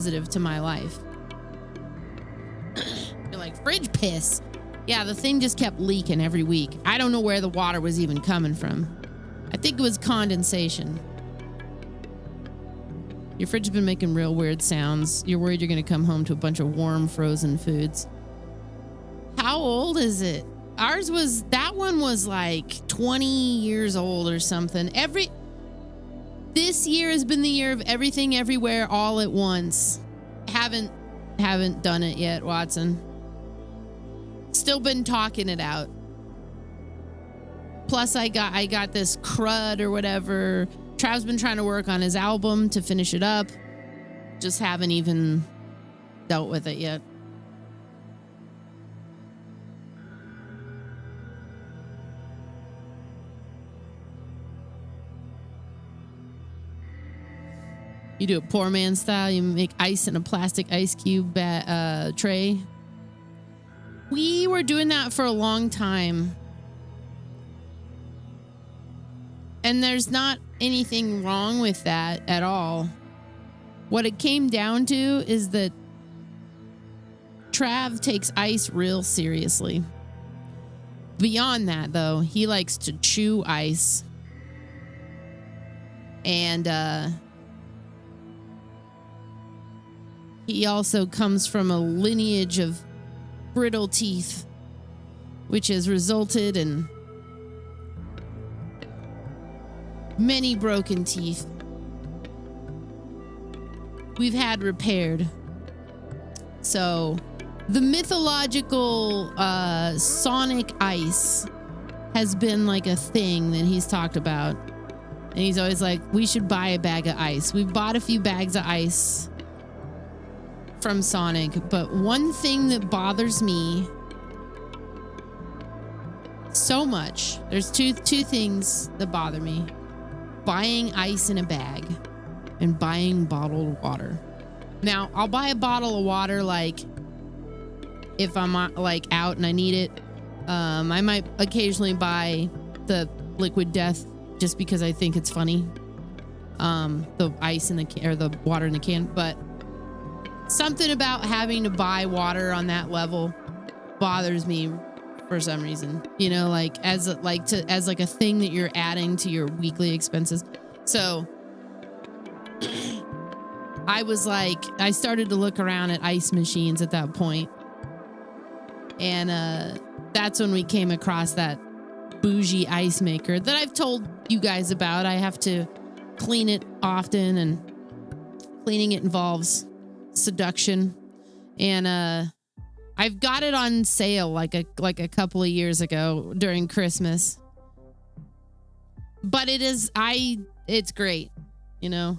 positive to my life. You're like, fridge piss. Yeah, the thing just kept leaking every week. I don't know where the water was even coming from. I think it was condensation. Your fridge has been making real weird sounds. You're worried you're going to come home to a bunch of warm, frozen foods. How old is it? That one was like 20 years old or something. This year has been the year of everything, everywhere, all at once. Haven't done it yet, Watson. Still been talking it out. Plus, I got this crud or whatever. Trav's been trying to work on his album to finish it up. Just haven't even dealt with it yet. You do it poor man style. You make ice in a plastic ice cube tray. We were doing that for a long time. And there's not anything wrong with that at all. What it came down to is that Trav takes ice real seriously. Beyond that, though, he likes to chew ice. And he also comes from a lineage of brittle teeth, which has resulted in many broken teeth. We've had repaired. So the mythological sonic ice has been like a thing that he's talked about. And he's always like, we should buy a bag of ice. We've bought a few bags of ice from Sonic, but one thing that bothers me so much, there's two things that bother me: buying ice in a bag and buying bottled water. Now, I'll buy a bottle of water like if I'm like out and I need it. I might occasionally buy the Liquid Death just because I think it's funny. The ice in the can, or the water in the can, but something about having to buy water on that level bothers me for some reason, you know, like as a thing that you're adding to your weekly expenses. So I started to look around at ice machines at that point. And that's when we came across that bougie ice maker that I've told you guys about. I have to clean it often, and cleaning it involves seduction. And I've got it on sale like a couple of years ago during Christmas. But it's great, you know.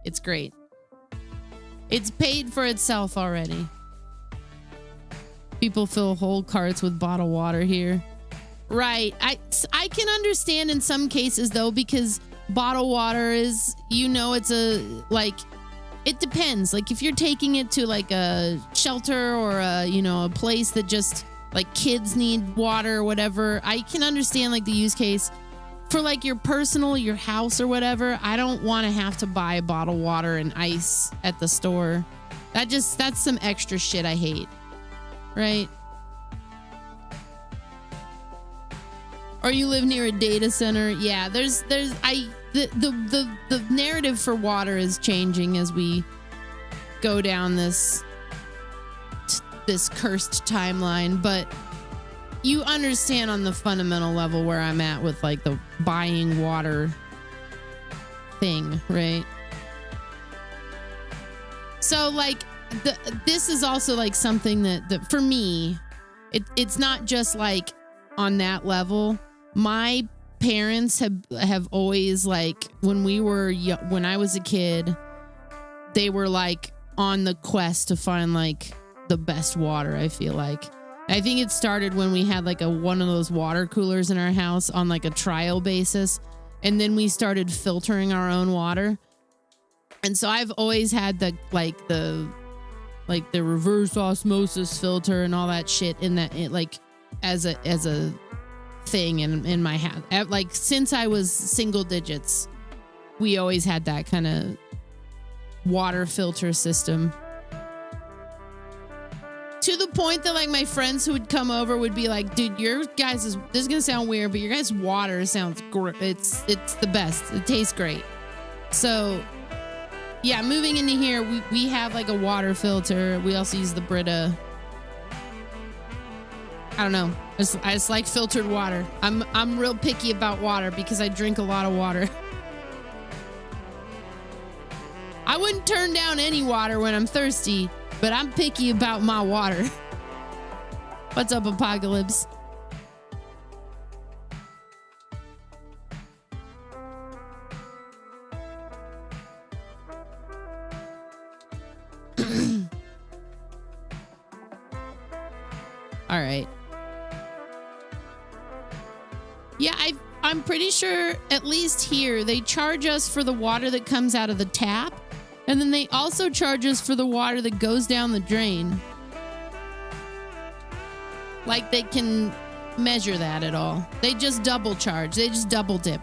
It's great. It's paid for itself already. People fill whole carts with bottled water here. Right. I can understand in some cases though, because bottled water is, you know, it depends. Like if you're taking it to like a shelter or a place that just like kids need water or whatever, I can understand like the use case. For like your house or whatever, I don't want to have to buy bottled water and ice at the store. That's some extra shit I hate. Right? Or you live near a data center. Yeah, the narrative for water is changing as we go down this cursed timeline, but you understand on the fundamental level where I'm at with like the buying water thing, right? So like this is also like something that for me, it's not just like on that level. My parents have always like when I was a kid, they were like on the quest to find like the best water. I feel like. I think it started when we had like one of those water coolers in our house on like a trial basis. And then we started filtering our own water. And so I've always had the reverse osmosis filter and all that shit in that, as a thing in my house. Like since I was single digits, we always had that kind of water filter system. To the point that like my friends who would come over would be like, dude, your guys' this is gonna sound weird, but your guys' water sounds great. It's the best. It tastes great. So yeah, moving into here, we have like a water filter. We also use the Brita. I don't know. I just like filtered water. I'm real picky about water because I drink a lot of water. I wouldn't turn down any water when I'm thirsty, but I'm picky about my water. What's up, Apocalypse? All right. Yeah, I'm pretty sure at least here they charge us for the water that comes out of the tap. And then they also charge us for the water that goes down the drain. Like they can measure that at all. They just double charge. They just double dip.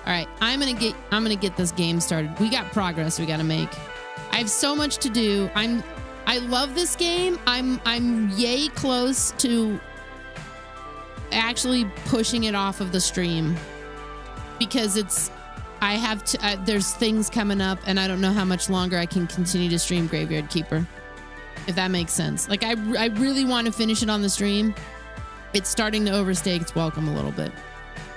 All right, I'm gonna get this game started. We got progress we gotta make. I have so much to do. I love this game. I'm yay close to actually pushing it off of the stream because there's things coming up and I don't know how much longer I can continue to stream Graveyard Keeper, if that makes sense. Like I really want to finish it on the stream. It's starting to overstay its welcome a little bit.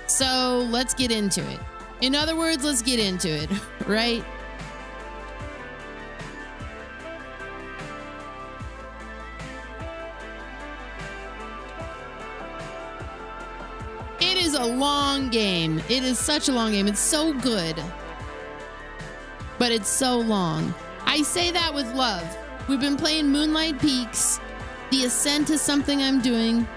So let's get into it. In other words, let's get into it, right? It is a long game. It is such a long game. It's so good, but it's so long. I say that with love. We've been playing Moonlight Peaks. The Ascent is something I'm doing.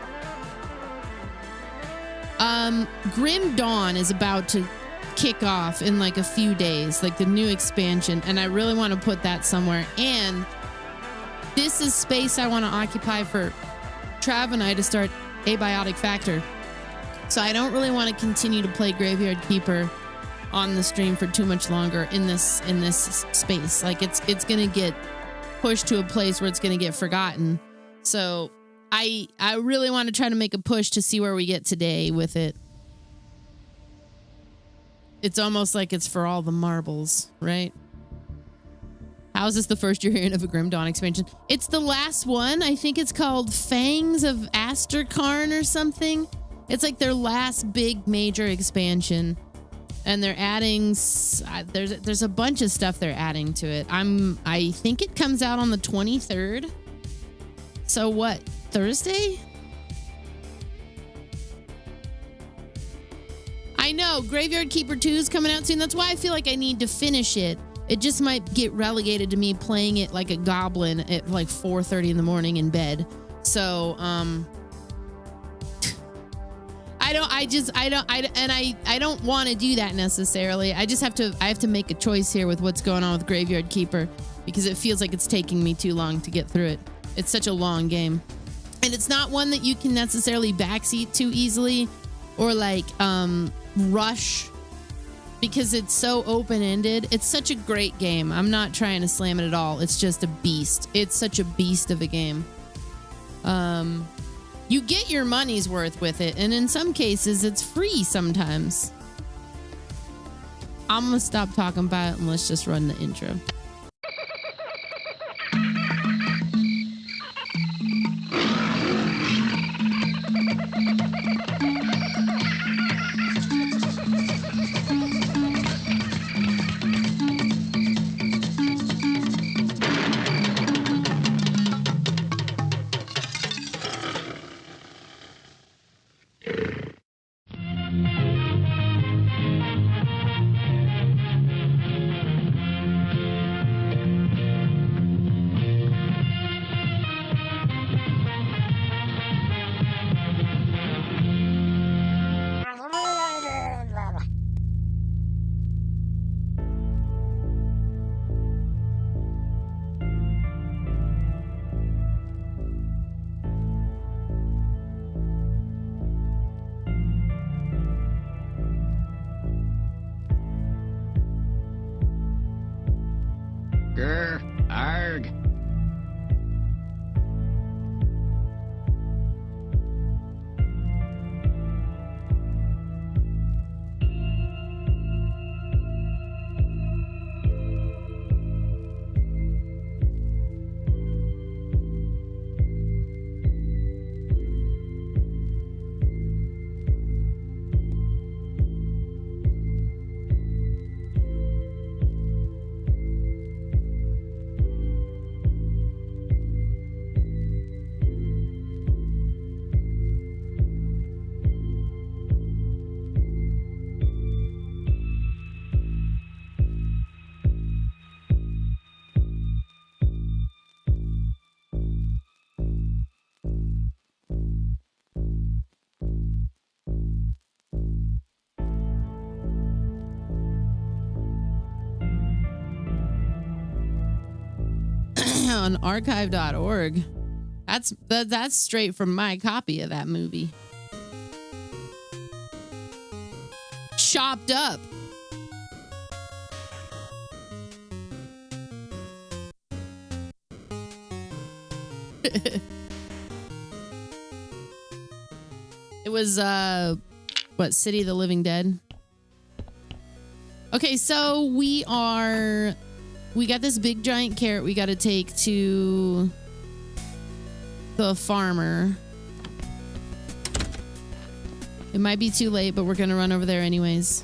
Grim Dawn is about to kick off in like a few days, like the new expansion, and I really want to put that somewhere. And this is space I want to occupy for Trav and I to start Abiotic Factor. So I don't really want to continue to play Graveyard Keeper on the stream for too much longer in this space. Like it's gonna get pushed to a place where it's gonna get forgotten. So I really want to try to make a push to see where we get today with it. It's almost like it's for all the marbles, right? How is this the first you're hearing of a Grim Dawn expansion? It's the last one. I think it's called Fangs of Asterkarn or something. It's like their last big major expansion. And they're adding, there's a bunch of stuff they're adding to it. I think it comes out on the 23rd. So what, Thursday? I know, Graveyard Keeper 2 is coming out soon. That's why I feel like I need to finish it. It just might get relegated to me playing it like a goblin at like 4:30 in the morning in bed. So, I don't want to do that necessarily. I have to make a choice here with what's going on with Graveyard Keeper because it feels like it's taking me too long to get through it. It's such a long game. And it's not one that you can necessarily backseat too easily or like rush because it's so open-ended. It's such a great game. I'm not trying to slam it at all. It's just a beast. It's such a beast of a game. You get your money's worth with it, and in some cases, it's free sometimes. I'm gonna stop talking about it and let's just run the intro. on archive.org. That's straight from my copy of that movie. Chopped up. It was what, City of the Living Dead? Okay, so we got this big giant carrot we got to take to the farmer. It might be too late, but we're going to run over there anyways.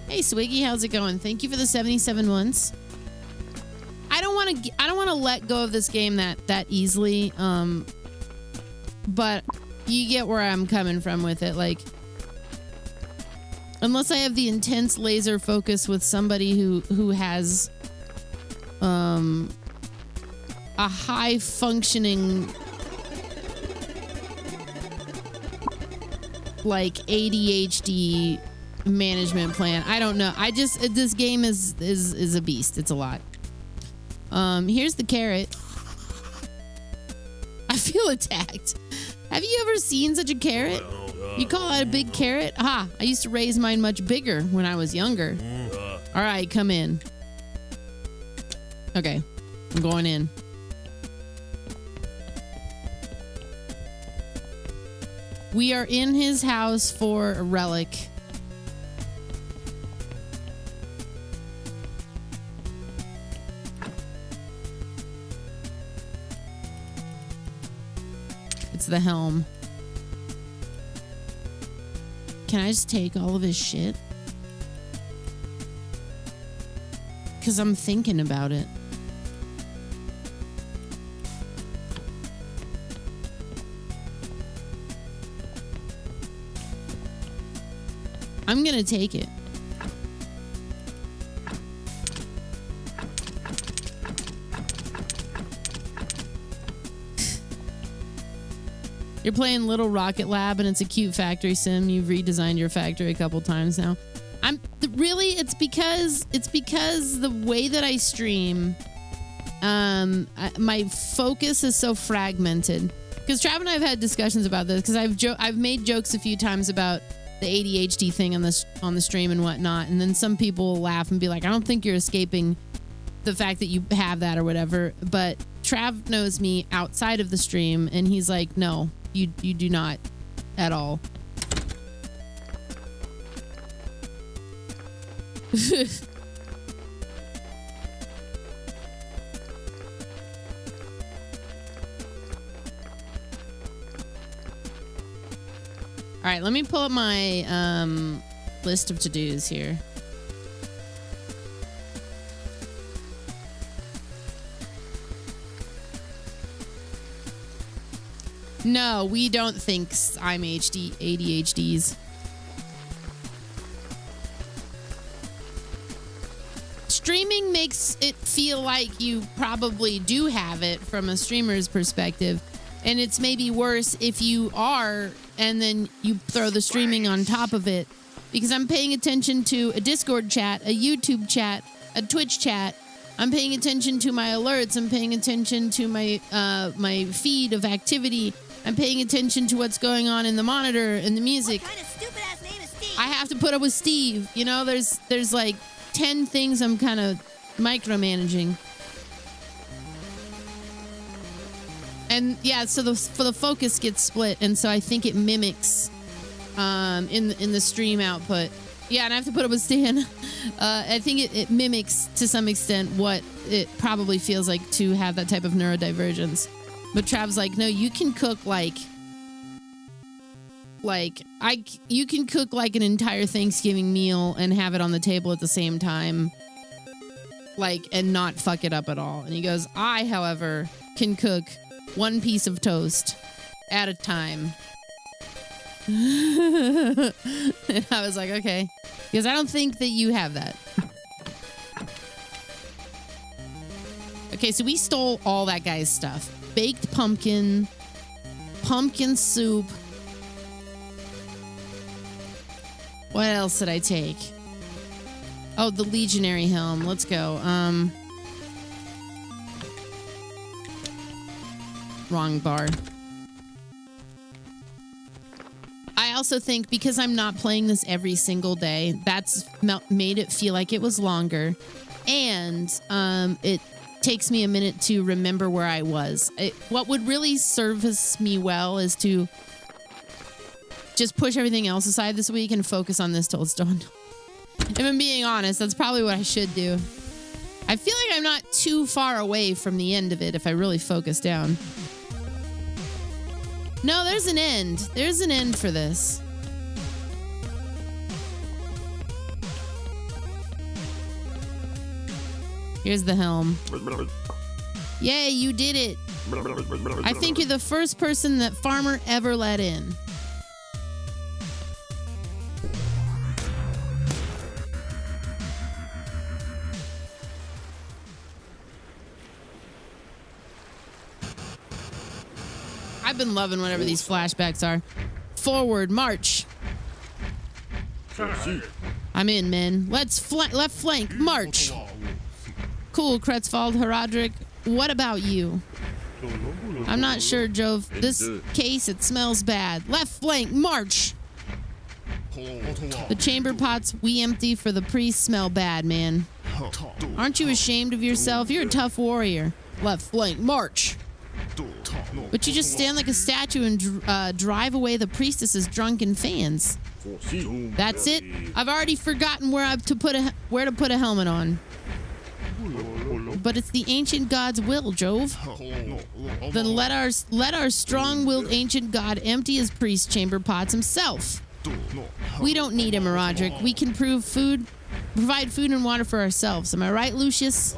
Hey, Swiggy, how's it going? Thank you for the 77 months. I don't want to let go of this game that easily. But you get where I'm coming from with it. Like, unless I have the intense laser focus with somebody who has a high functioning like ADHD management plan. I don't know. This game is a beast. It's a lot. Here's the carrot. I feel attacked. Have you ever seen such a carrot? You call that a big carrot? Ha! I used to raise mine much bigger when I was younger. All right, come in. Okay, I'm going in. We are in his house for a relic. It's the helm. Can I just take all of his shit? Because I'm thinking about it. I'm gonna take it. You're playing Little Rocket Lab and it's a cute factory sim. You've redesigned your factory a couple times now. It's because the way that I stream, my focus is so fragmented. Because Trav and I have had discussions about this because I've made jokes a few times about the ADHD thing on the stream and whatnot, and then some people will laugh and be like, I don't think you're escaping the fact that you have that or whatever. But Trav knows me outside of the stream and he's like, no, you do not at all. All right, let me pull up my list of to-dos here. No, we don't think I'm ADHDs. Streaming makes it feel like you probably do have it from a streamer's perspective. And it's maybe worse if you are, and then you throw the streaming on top of it. Because I'm paying attention to a Discord chat, a YouTube chat, a Twitch chat. I'm paying attention to my alerts. I'm paying attention to my my feed of activity. I'm paying attention to what's going on in the monitor and the music. What kind of stupid ass name is Steve? I have to put up with Steve. You know, there's like 10 things I'm kind of micromanaging. And yeah, so the focus gets split, and so I think it mimics in the stream output. Yeah, and I have to put up with Stan. I think it mimics to some extent what it probably feels like to have that type of neurodivergence. But Trav's like, no, you can cook you can cook like an entire Thanksgiving meal and have it on the table at the same time, like, and not fuck it up at all. And he goes, I, however, can cook one piece of toast at a time. And I was like, okay, because I don't think that you have that. Okay, so we stole all that guy's stuff. Baked pumpkin, pumpkin soup. What else did I take? Oh, the Legionary helm. Let's go. wrong bar. I also think because I'm not playing this every single day, that's made it feel like it was longer. And it takes me a minute to remember where I was. What would really service me well is to just push everything else aside this week and focus on this till it's done. If I'm being honest, that's probably what I should do. I feel like I'm not too far away from the end of it if I really focus down. No, there's an end. There's an end for this. Here's the helm. Yay, you did it. I think you're the first person that Farmer ever let in. I've been loving whatever these flashbacks are. Forward, march. I'm in, men. Let's left flank, march. Cool, Kretzvald, Herodric. What about you? I'm not sure, Jove. This case, it smells bad. Left flank, march. The chamber pots we empty for the priests smell bad, man. Aren't you ashamed of yourself? You're a tough warrior. Left flank, march. But you just stand like a statue and drive away the priestess's drunken fans. That's it. I've already forgotten where to put a helmet on. But it's the ancient god's will, Jove. Then let our strong-willed ancient god empty his priest chamber pots himself. We don't need him, Roderick. We can provide food and water for ourselves. Am I right, Lucius?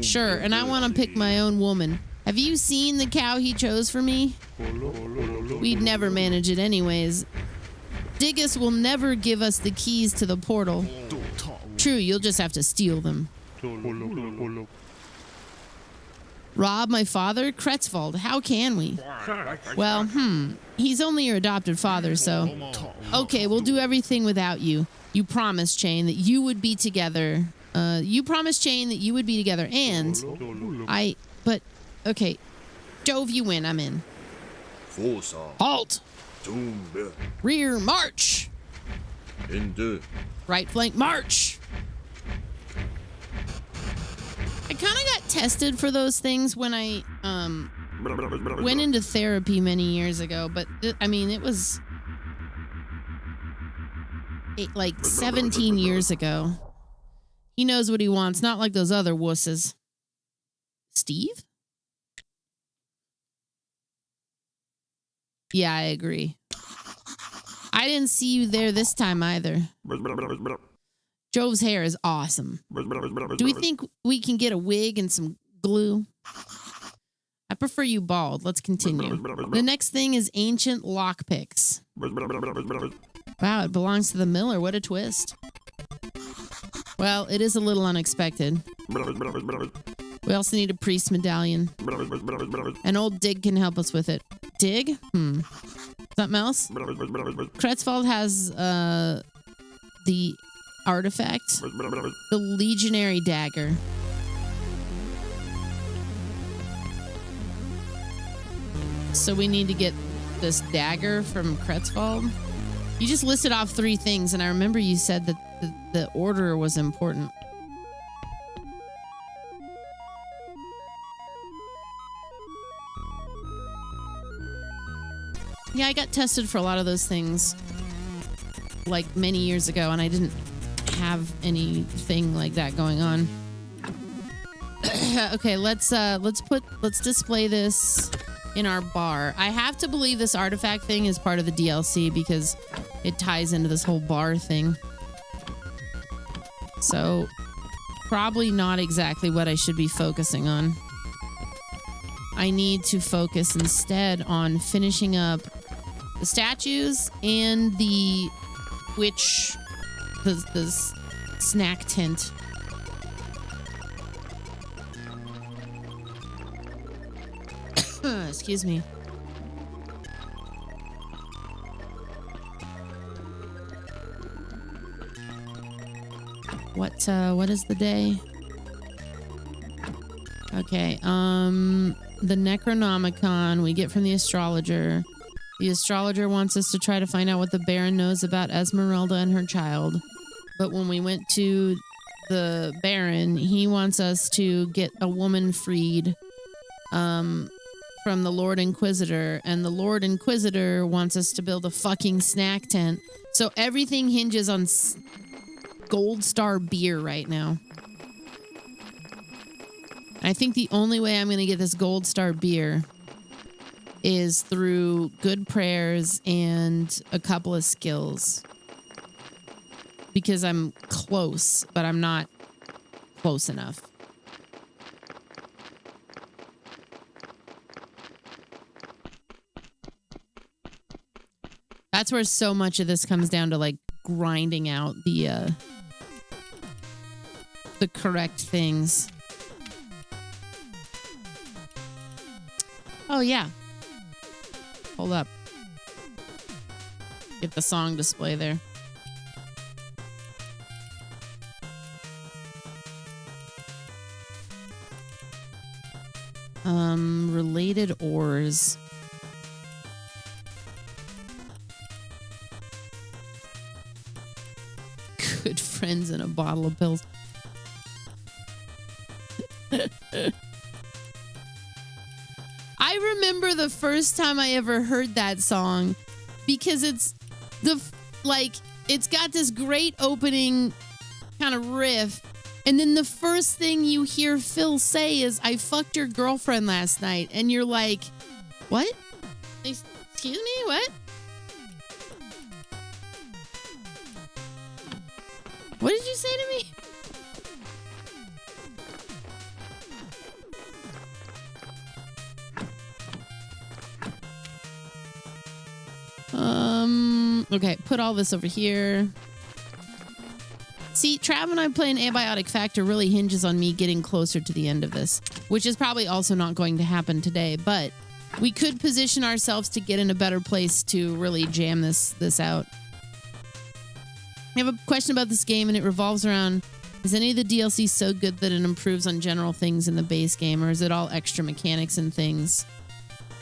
Sure, and I want to pick my own woman. Have you seen the cow he chose for me? We'd never manage it anyways. Diggus will never give us the keys to the portal. True, you'll just have to steal them. Rob my father? Kretzvald, how can we? Well, he's only your adopted father, so... Okay, we'll do everything without you. You promised, Chain, that you would be together. And... But... Okay. Jove, you win. I'm in. Halt! Rear march! Right flank march! I kind of got tested for those things when I went into therapy many years ago, but I mean, it was like 17 years ago. He knows what he wants, not like those other wusses. Steve? Yeah, I agree. I didn't see you there this time either. Jove's hair is awesome. Do we think we can get a wig and some glue? I prefer you bald. Let's continue. The next thing is ancient lockpicks. Wow, it belongs to the miller. What a twist. Well, it is a little unexpected. We also need a priest medallion. An old Dig can help us with it. Dig? Something else? Kretzvald has the artifact. The legionary dagger. So we need to get this dagger from Kretzvald. You just listed off 3 things, and I remember you said that the order was important. Yeah, I got tested for a lot of those things like many years ago, and I didn't have anything like that going on. Okay, let's display this in our bar. I have to believe this artifact thing is part of the DLC because it ties into this whole bar thing. So, probably not exactly what I should be focusing on. I need to focus instead on finishing up the statues and the witch, the snack tent. Excuse me. What is the day? Okay, the Necronomicon we get from the astrologer. The astrologer wants us to try to find out what the Baron knows about Esmeralda and her child. But when we went to the Baron, he wants us to get a woman freed from the Lord Inquisitor. And the Lord Inquisitor wants us to build a fucking snack tent. So everything hinges on Gold Star beer right now. I think the only way I'm going to get this Gold Star beer is through good prayers and a couple of skills. Because I'm close, but I'm not close enough. That's where so much of this comes down to, like, grinding out the correct things. Oh, yeah. Hold up. Get the song display there. Related ores. Good friends and a bottle of pills. I remember the first time I ever heard that song because it's got this great opening kind of riff. And then the first thing you hear Phil say is, "I fucked your girlfriend last night." And you're like, what? Excuse me? What? What did you say to me? Okay, put all this over here. See, Trav and I playing Abiotic Factor really hinges on me getting closer to the end of this, which is probably also not going to happen today, but we could position ourselves to get in a better place to really jam this out. I have a question about this game, and it revolves around, is any of the DLC so good that it improves on general things in the base game, or is it all extra mechanics and things?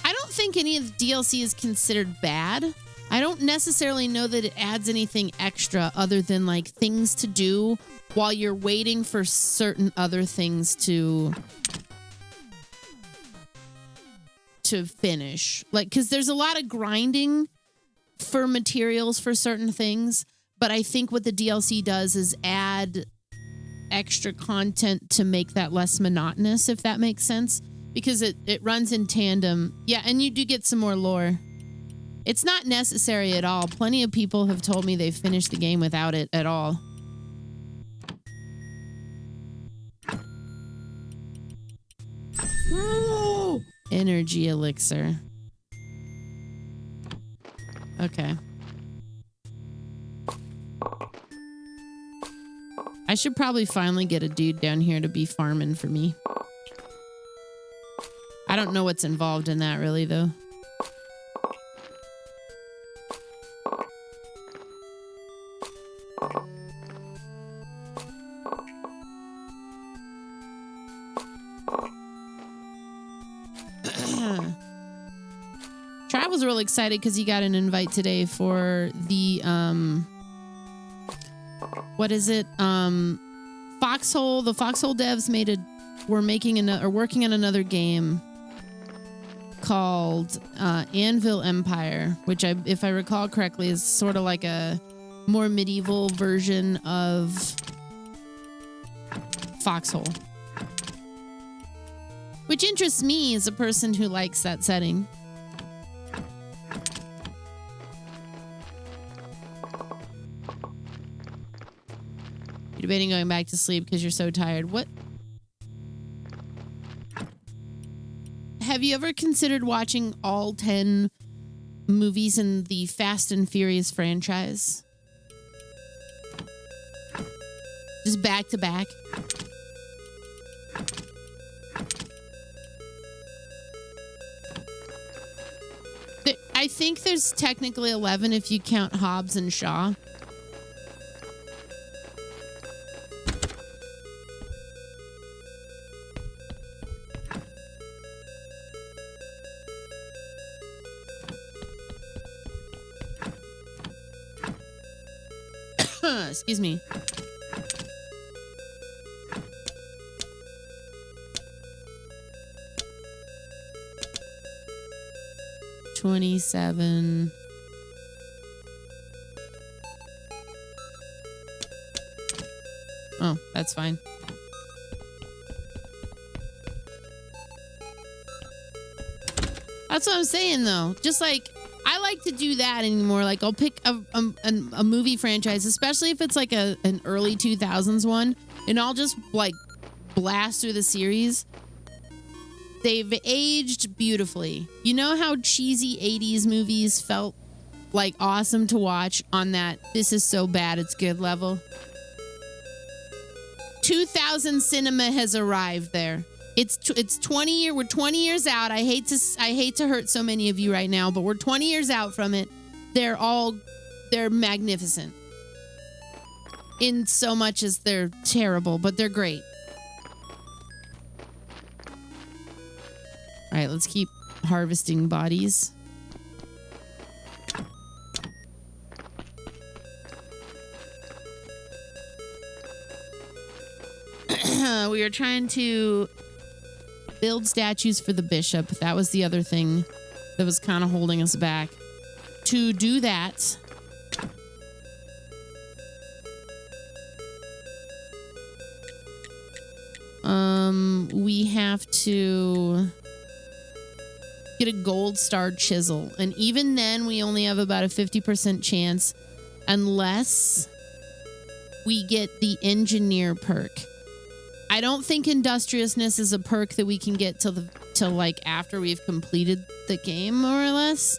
I don't think any of the DLC is considered bad. I don't necessarily know that it adds anything extra other than, like, things to do while you're waiting for certain other things to finish. Like, because there's a lot of grinding for materials for certain things, but I think what the DLC does is add extra content to make that less monotonous, if that makes sense, because it runs in tandem. Yeah, and you do get some more lore. It's not necessary at all. Plenty of people have told me they've finished the game without it at all. Ooh. Energy elixir. Okay. I should probably finally get a dude down here to be farming for me. I don't know what's involved in that really, though. Trav was really excited because he got an invite today for the what is it? Foxhole. The Foxhole devs working on another game called Anvil Empire, which if I recall correctly, is sort of like a more medieval version of Foxhole. Which interests me as a person who likes that setting. You're debating going back to sleep because you're so tired. What? Have you ever considered watching all 10 movies in the Fast and Furious franchise? Just back to back? I think there's technically 11 if you count Hobbs and Shaw. Excuse me. $27. Oh, that's fine. That's what I'm saying, though. Just like, I like to do that anymore. Like, I'll pick a movie franchise, especially if it's like an early 2000s one, and I'll just like blast through the series. They've aged beautifully. You know how cheesy 80s movies felt like awesome to watch on that this is so bad it's good level? 2000 cinema has arrived there. It's 20 year. We're 20 years out. I hate to hurt so many of you right now, but we're 20 years out from it. They're magnificent. In so much as they're terrible, but they're great. All right, let's keep harvesting bodies. We are trying to build statues for the bishop. That was the other thing that was kind of holding us back. To do that, we have to get a gold star chisel. And even then, we only have about a 50% chance unless we get the engineer perk. I don't think industriousness is a perk that we can get till like after we've completed the game, more or less,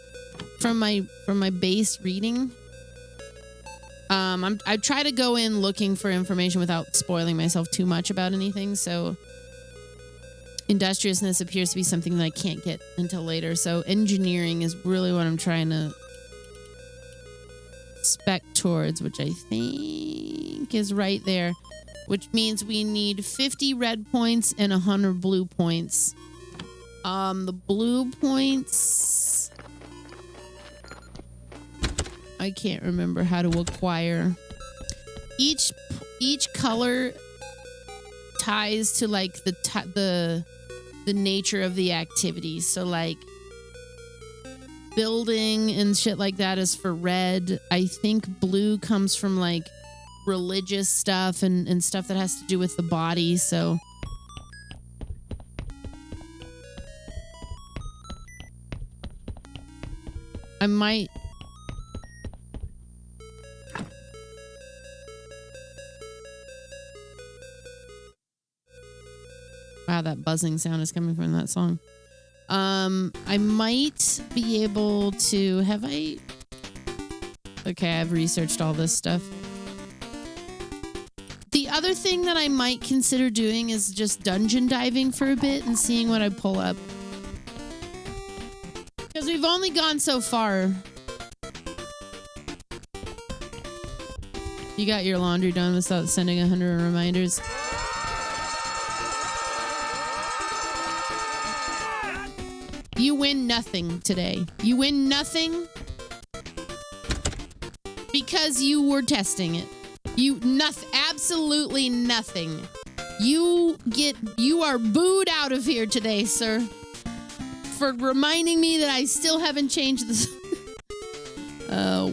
from my base reading. I try to go in looking for information without spoiling myself too much about anything. So industriousness appears to be something that I can't get until later. So engineering is really what I'm trying to spec towards, which I think is right there. Which means we need 50 red points and 100 blue points. The blue points, I can't remember how to acquire. Each color ties to like the nature of the activity. So like building and shit like that is for red. I think blue comes from like religious stuff and stuff that has to do with the body. So I might wow, that buzzing sound is coming from that song. I might be able to okay, I've researched all this stuff. The other thing that I might consider doing is just dungeon diving for a bit and seeing what I pull up. Because we've only gone so far. You got your laundry done without sending 100 reminders. You win nothing today. You win nothing because you were testing it. Absolutely nothing. You are booed out of here today, sir. For reminding me that I still haven't changed this.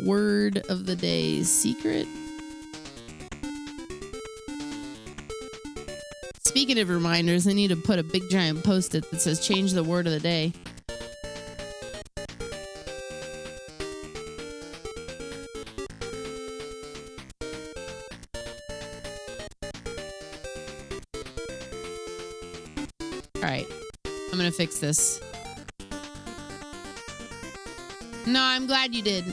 Word of the day. Secret. Speaking of reminders, I need to put a big giant post-it that says change the word of the day. I'm gonna fix this. No, I'm glad you did.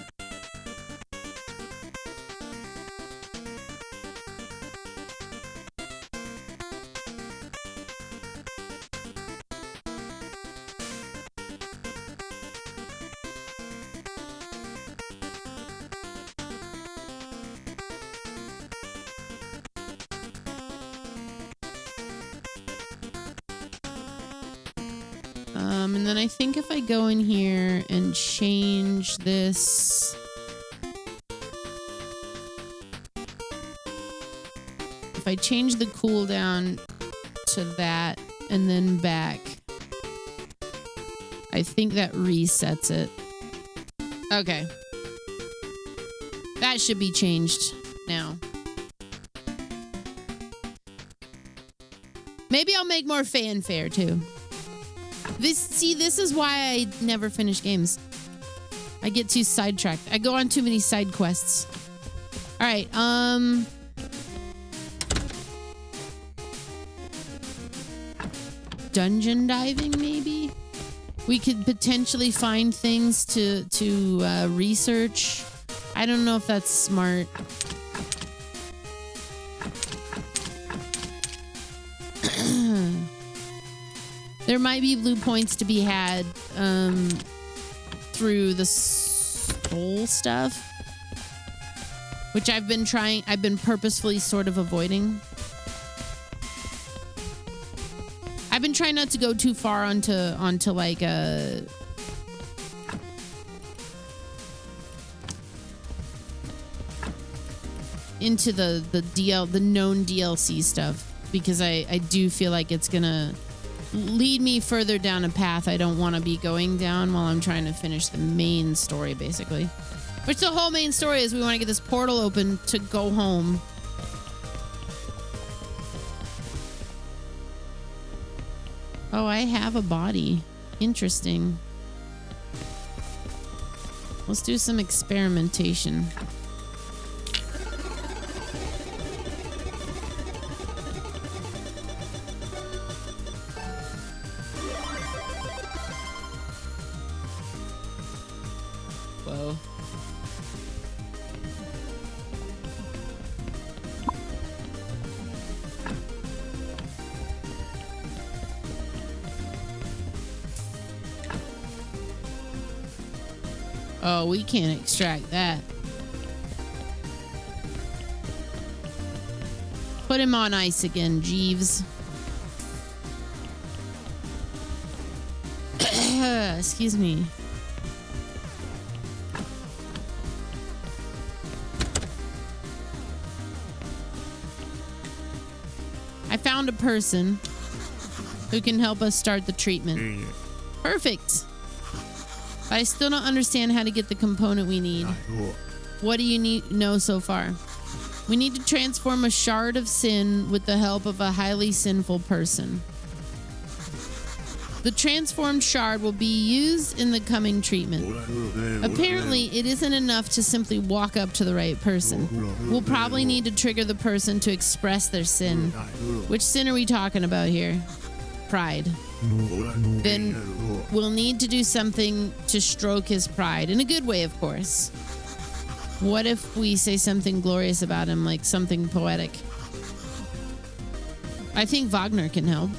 And then I think if I go in here and change this I change the cooldown to that and then back, I think that resets it. Okay. That should be changed now. Maybe I'll make more fanfare too. This is why I never finish games. I get too sidetracked. I go on too many side quests. All right, dungeon diving maybe? We could potentially find things to research. I don't know if that's smart. There might be blue points to be had through the soul stuff, which I've been purposefully sort of avoiding. I've been trying not to go too far onto like into the known DLC stuff, because I do feel like it's gonna lead me further down a path I don't want to be going down while I'm trying to finish the main story, basically. Which the whole main story is we want to get this portal open to go home. Oh, I have a body. Interesting. Let's do some experimentation. Whoa. Oh, we can't extract that. Put him on ice again, Jeeves. Excuse me. I found a person who can help us start the treatment. Perfect. But I still don't understand how to get the component we need. What do you know so far? We need to transform a shard of sin with the help of a highly sinful person. The transformed shard will be used in the coming treatment. Apparently, it isn't enough to simply walk up to the right person. We'll probably need to trigger the person to express their sin. Which sin are we talking about here? Pride. Then we'll need to do something to stroke his pride. In a good way, of course. What if we say something glorious about him, like something poetic? I think Wagner can help.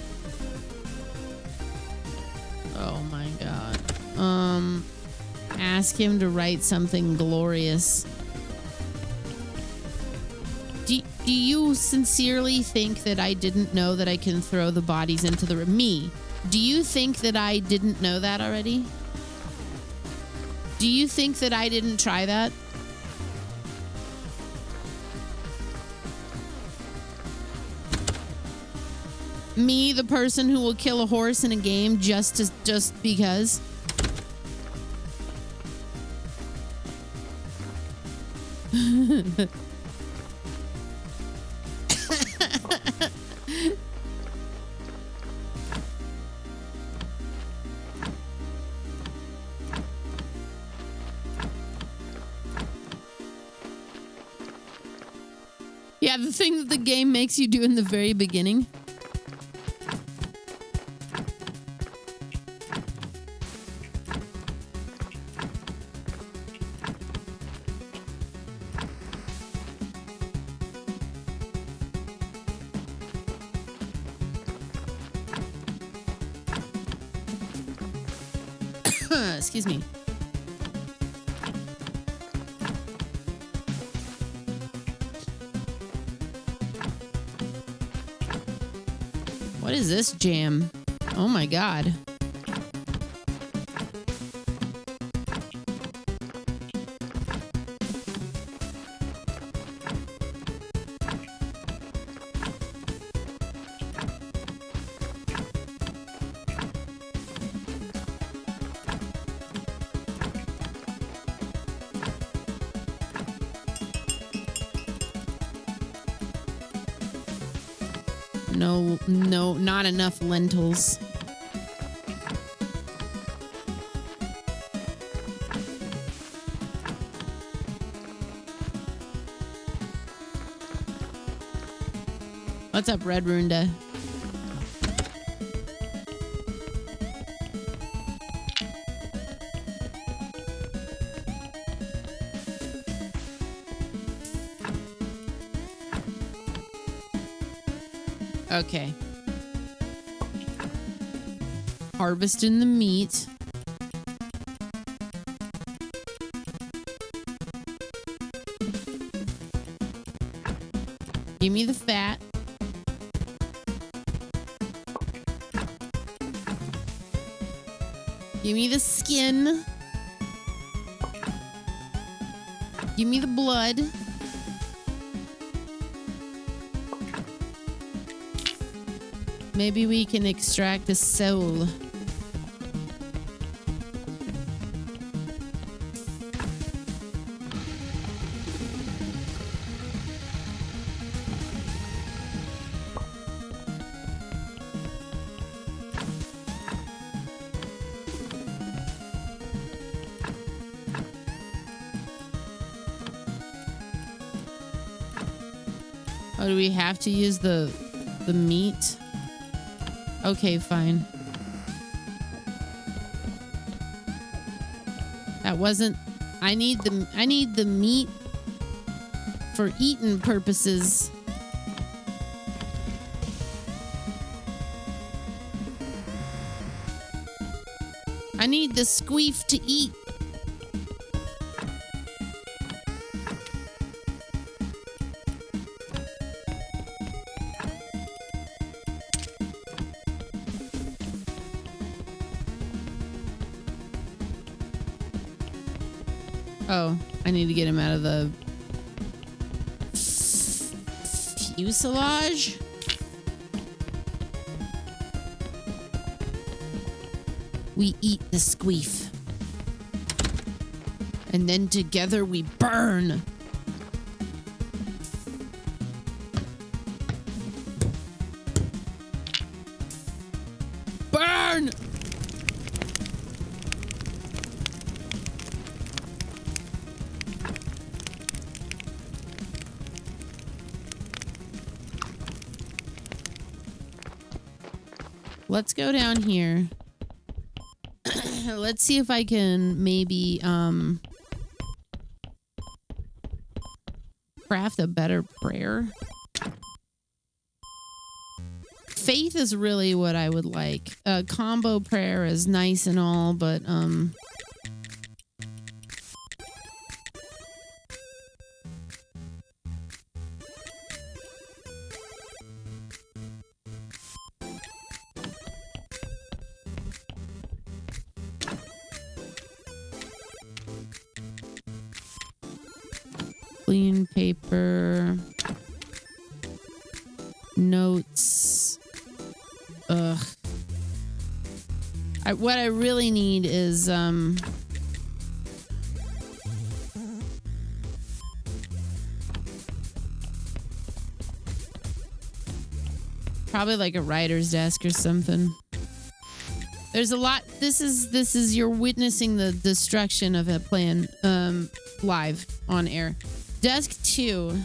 Oh my god. Ask him to write something glorious. Do you sincerely think that I didn't know that I can throw the bodies into the river? Me. Do you think that I didn't know that already? Do you think that I didn't try that? Me, the person who will kill a horse in a game just because? Yeah, the thing that the game makes you do in the very beginning. Excuse me. What is this jam? Oh my god. No, not enough lentils. What's up, Red Runda? Okay. Harvesting the meat. Give me the fat. Give me the skin. Give me the blood. Maybe we can extract the soul. Oh, do we have to use the meat? Okay, fine. That wasn't... I need the meat for eating purposes. I need the squeef to eat. Oh, I need to get him out of the fuselage. We eat the squeef. And then together we burn. Burn! Let's go down here. Let's see if I can maybe craft a better prayer. Faith is really what I would like. Combo prayer is nice and all, but clean paper, notes. Ugh. What I really need is probably like a writer's desk or something. There's a lot. This is you're witnessing the destruction of a plan live on air. Desk 2.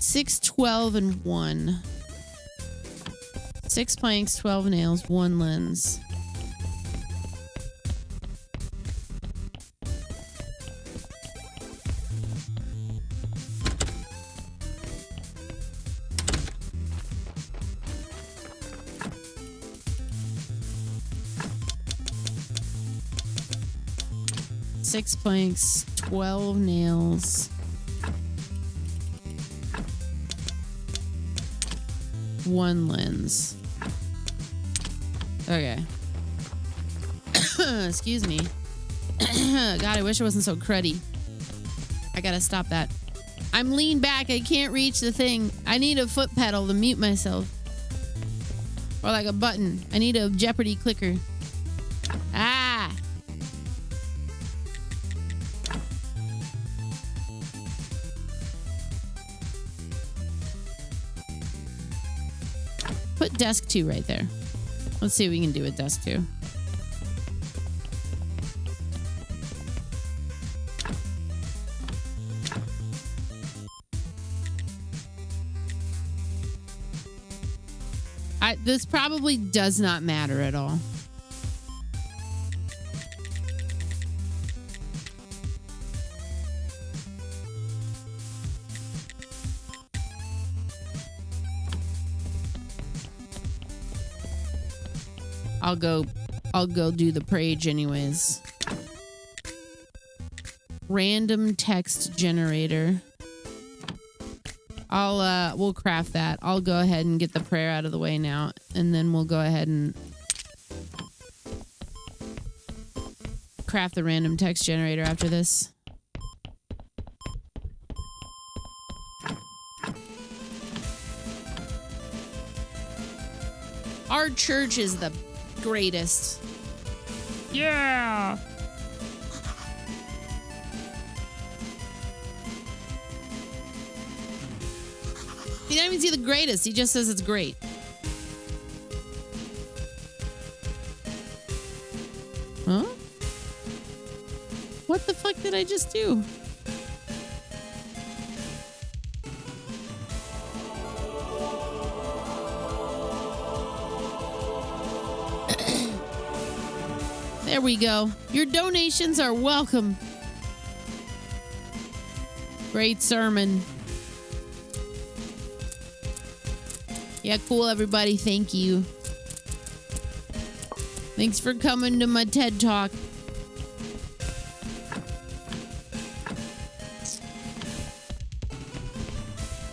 6, 12, and 1. 6 planks, 12 nails, 1 lens. Six planks, 12 nails, 1 lens. Okay. Excuse me. God, I wish it wasn't so cruddy. I gotta stop that. I'm leaned back. I can't reach the thing. I need a foot pedal to mute myself. Or like a button. I need a Jeopardy clicker. Ah! desk 2 right there. Let's see what we can do with desk 2. This probably does not matter at all. I'll go do the page anyways. Random text generator. We'll craft that. I'll go ahead and get the prayer out of the way now, and then we'll go ahead and craft the random text generator after this. Our church is the greatest. Yeah. He doesn't even see the greatest. He just says it's great. Huh? What the fuck did I just do? There we go. Your donations are welcome. Great sermon. Yeah, cool, everybody. Thank you. Thanks for coming to my TED Talk.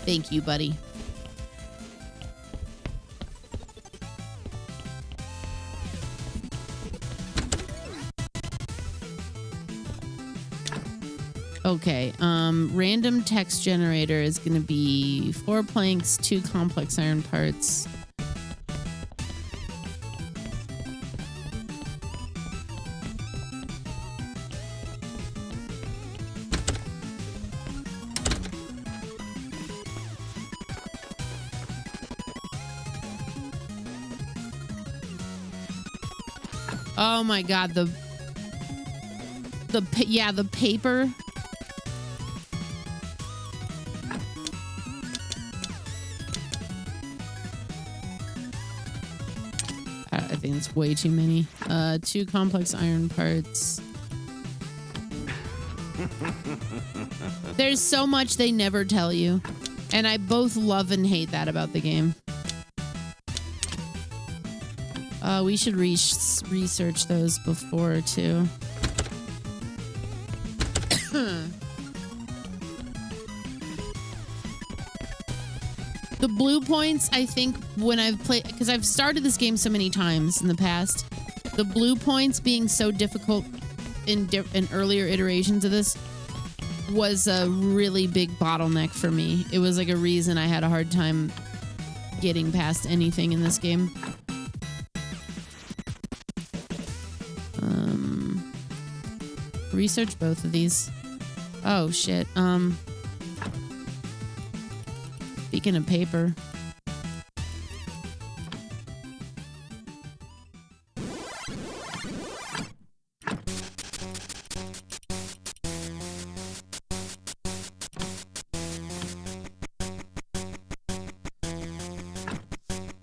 Thank you, buddy. Okay, random text generator is going to be 4 planks, 2 complex iron parts. Oh my god, the paper. I think it's way too many. 2 complex iron parts. There's so much they never tell you. And I both love and hate that about the game. We should research those before, too. The blue points, I think, when I've played... Because I've started this game so many times in the past. The blue points being so difficult in earlier iterations of this was a really big bottleneck for me. It was like a reason I had a hard time getting past anything in this game. Research both of these. Oh, shit. Speaking of paper.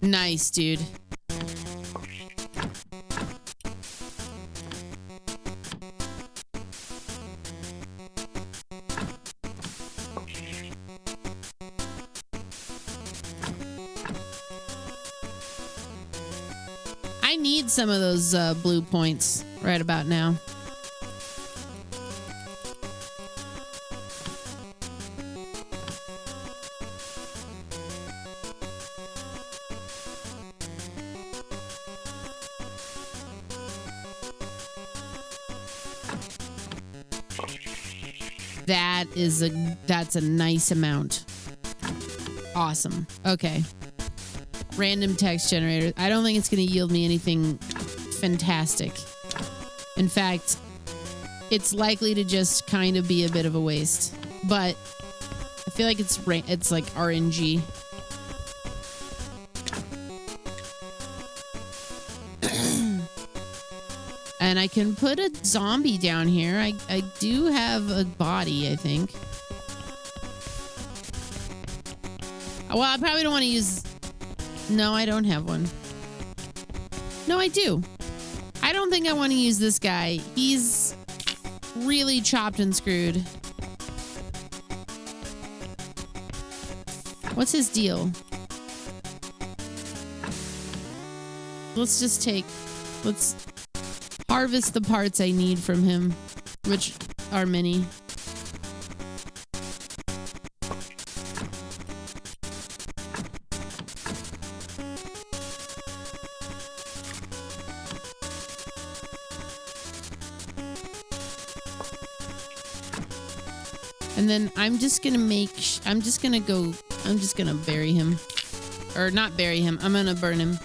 Nice, dude. I need some of those blue points right about now. That's a nice amount. Awesome. Okay. Random text generator. I don't think it's going to yield me anything fantastic. In fact, it's likely to just kind of be a bit of a waste. But I feel like it's like RNG. And I can put a zombie down here. I do have a body, I think. Well, I probably don't want to use... No, I don't have one. No, I do. I don't think I want to use this guy. He's really chopped and screwed. What's his deal? Let's just take... Let's harvest the parts I need from him, which are many. And then I'm just gonna bury him. Or not bury him, I'm gonna burn him.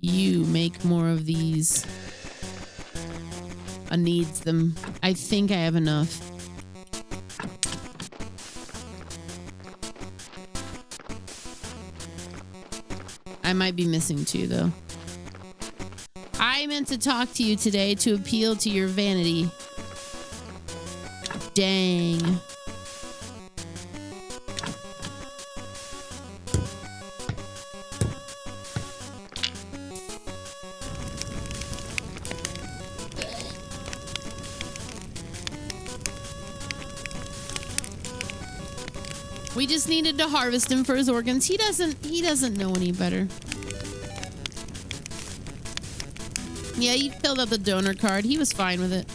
You make more of these. I needs them. I think I have enough. I might be missing two, though. I meant to talk to you today to appeal to your vanity. Dang. We just needed to harvest him for his organs. He doesn't know any better. Yeah, he filled out the donor card. He was fine with it.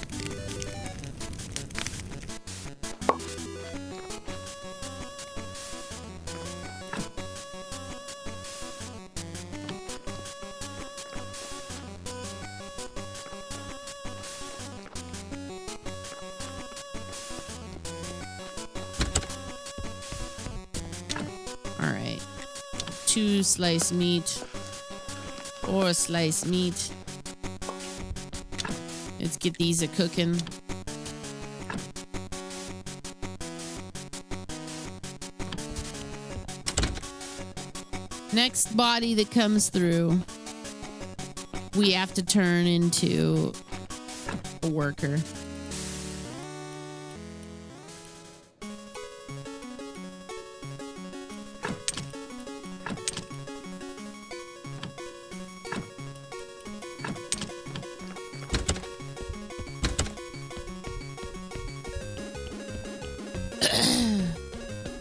Two sliced meat or sliced meat. Let's get these a cooking. Next body that comes through, we have to turn into a worker.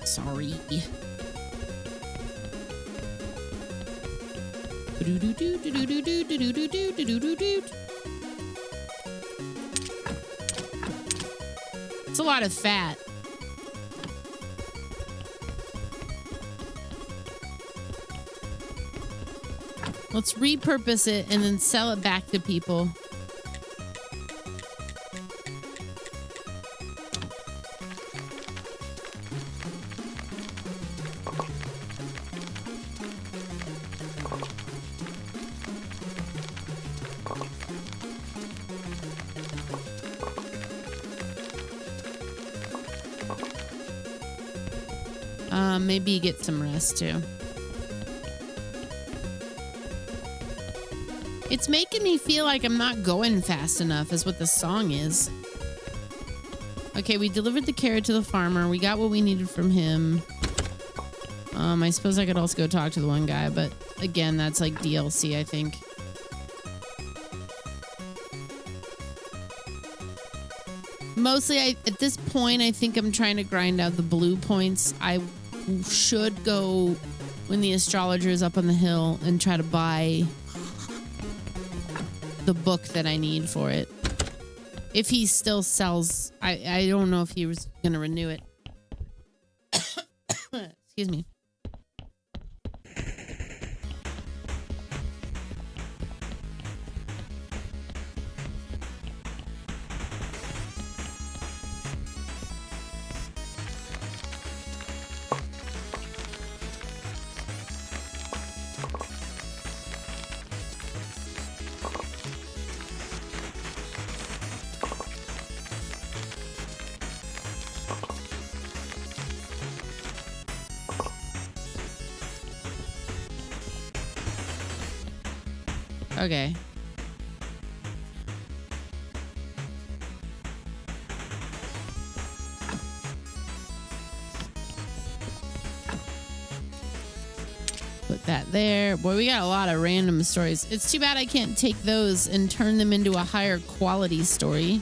Sorry. It's a lot of fat. Let's repurpose it and then sell it back to people. Maybe get some rest too. It's making me feel like I'm not going fast enough is what the song is. Okay, we delivered the carrot to the farmer. We got what we needed from him. I suppose I could also go talk to the one guy, but again, that's like DLC, I think. Mostly, at this point, I think I'm trying to grind out the blue points. I should go when the astrologer is up on the hill and try to buy the book that I need for it. If he still sells, I don't know if he was going to renew it. Excuse me. Okay. Put that there. Boy, we got a lot of random stories. It's too bad I can't take those and turn them into a higher quality story.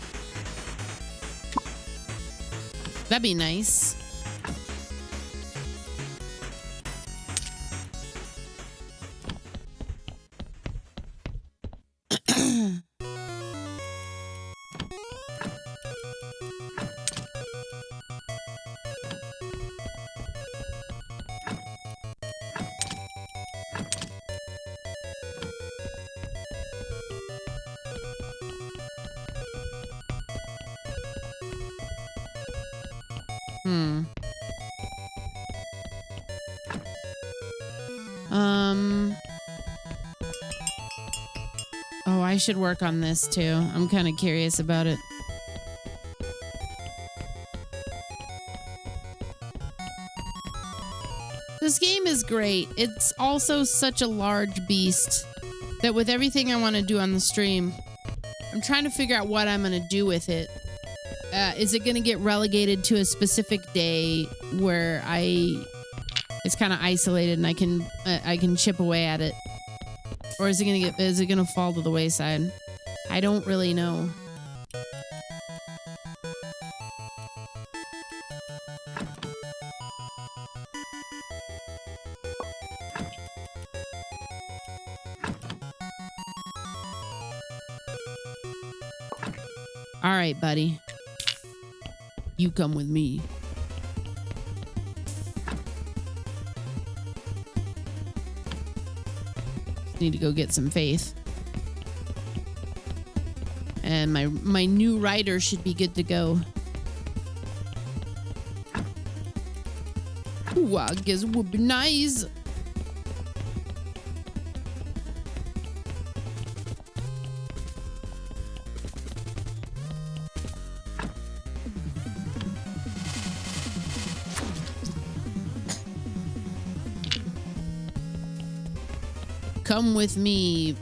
That'd be nice. Oh, I should work on this too. I'm kind of curious about it. This game is great. It's also such a large beast that with everything I want to do on the stream, I'm trying to figure out what I'm going to do with it. Is it going to get relegated to a specific day where it's kind of isolated and I can chip away at it? Or is it gonna fall to the wayside? I don't really know. All right, buddy. You come with me. Need to go get some faith. And my new rider should be good to go. Ooh, I guess it would be nice. Come with me,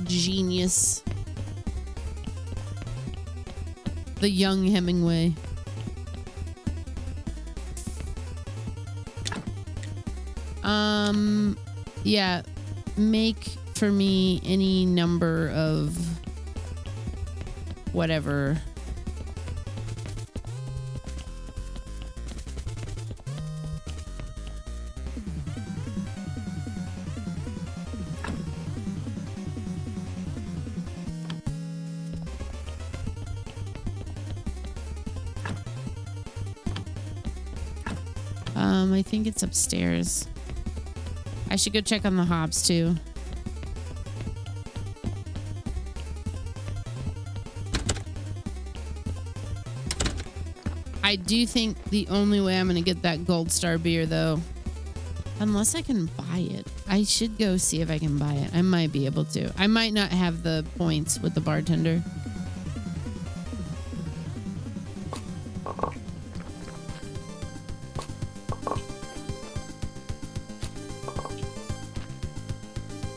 genius. The young Hemingway. Yeah, make for me any number of whatever. I think it's upstairs. I should go check on the hops too. I do think the only way I'm going to get that Gold Star beer though, unless I can buy it. I should go see if I can buy it. I might be able to. I might not have the points with the bartender.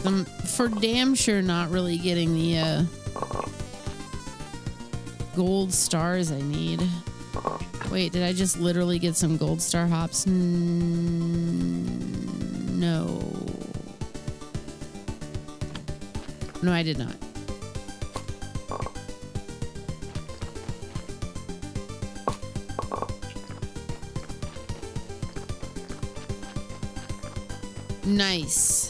I'm for damn sure not really getting the gold stars I need. Wait, did I just literally get some gold star hops? No. No, I did not. Nice.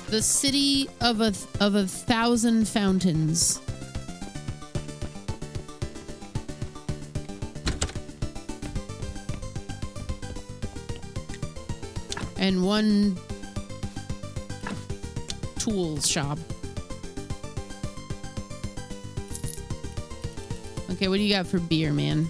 The city of a thousand fountains. And one tool shop. Okay, what do you got for beer, man?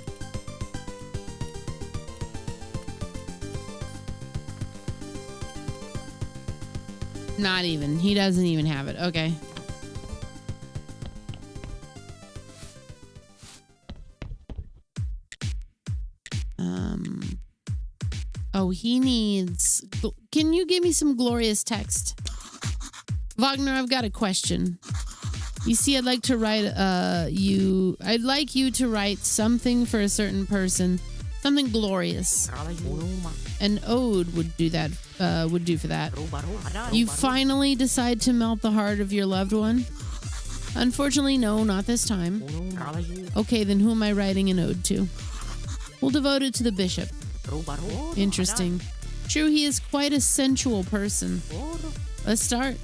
Not even. He doesn't even have it. Okay. Oh, he needs... Can you give me some glorious text? Wagner, I've got a question. You see, I'd like to write I'd like you to write something for a certain person. Something glorious. An ode would do that. Would do for that. You finally decide to melt the heart of your loved one? Unfortunately, no, not this time. Okay, then who am I writing an ode to? We'll devote it to the bishop. Interesting. True, he is quite a sensual person. Let's start.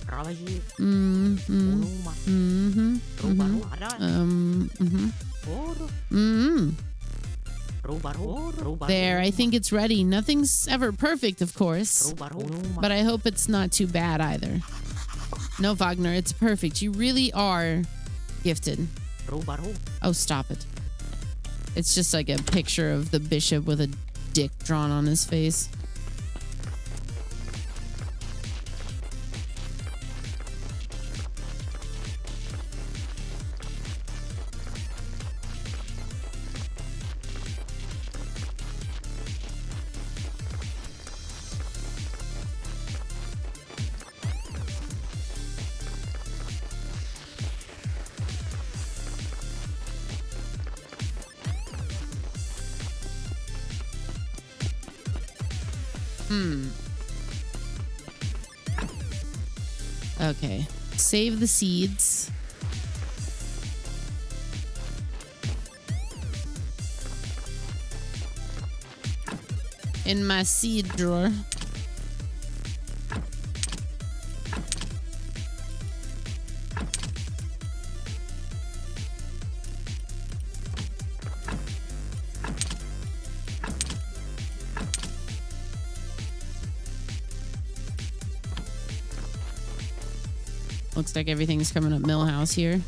There, I think it's ready. Nothing's ever perfect, of course. But I hope it's not too bad either. No, Wagner, it's perfect. You really are gifted. Oh, stop it. It's just like a picture of the bishop with a dick drawn on his face. Okay. Save the seeds. In my seed drawer. Looks like everything's coming up Millhouse here.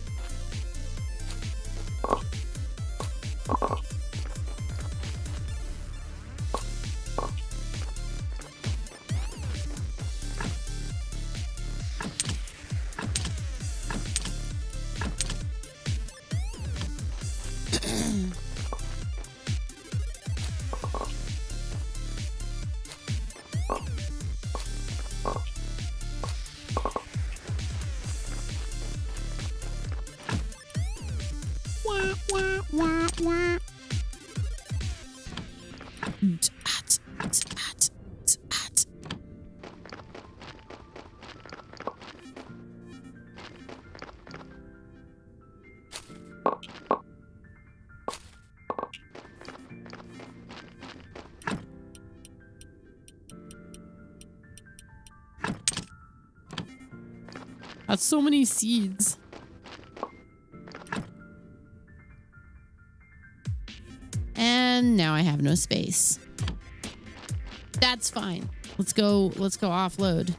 That's so many seeds. And now I have no space. That's fine. Let's go offload.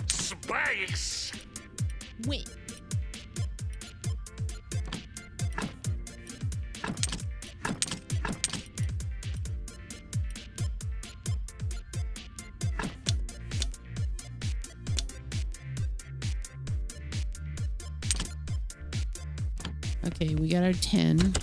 Space. Wait. Okay, we got our 10.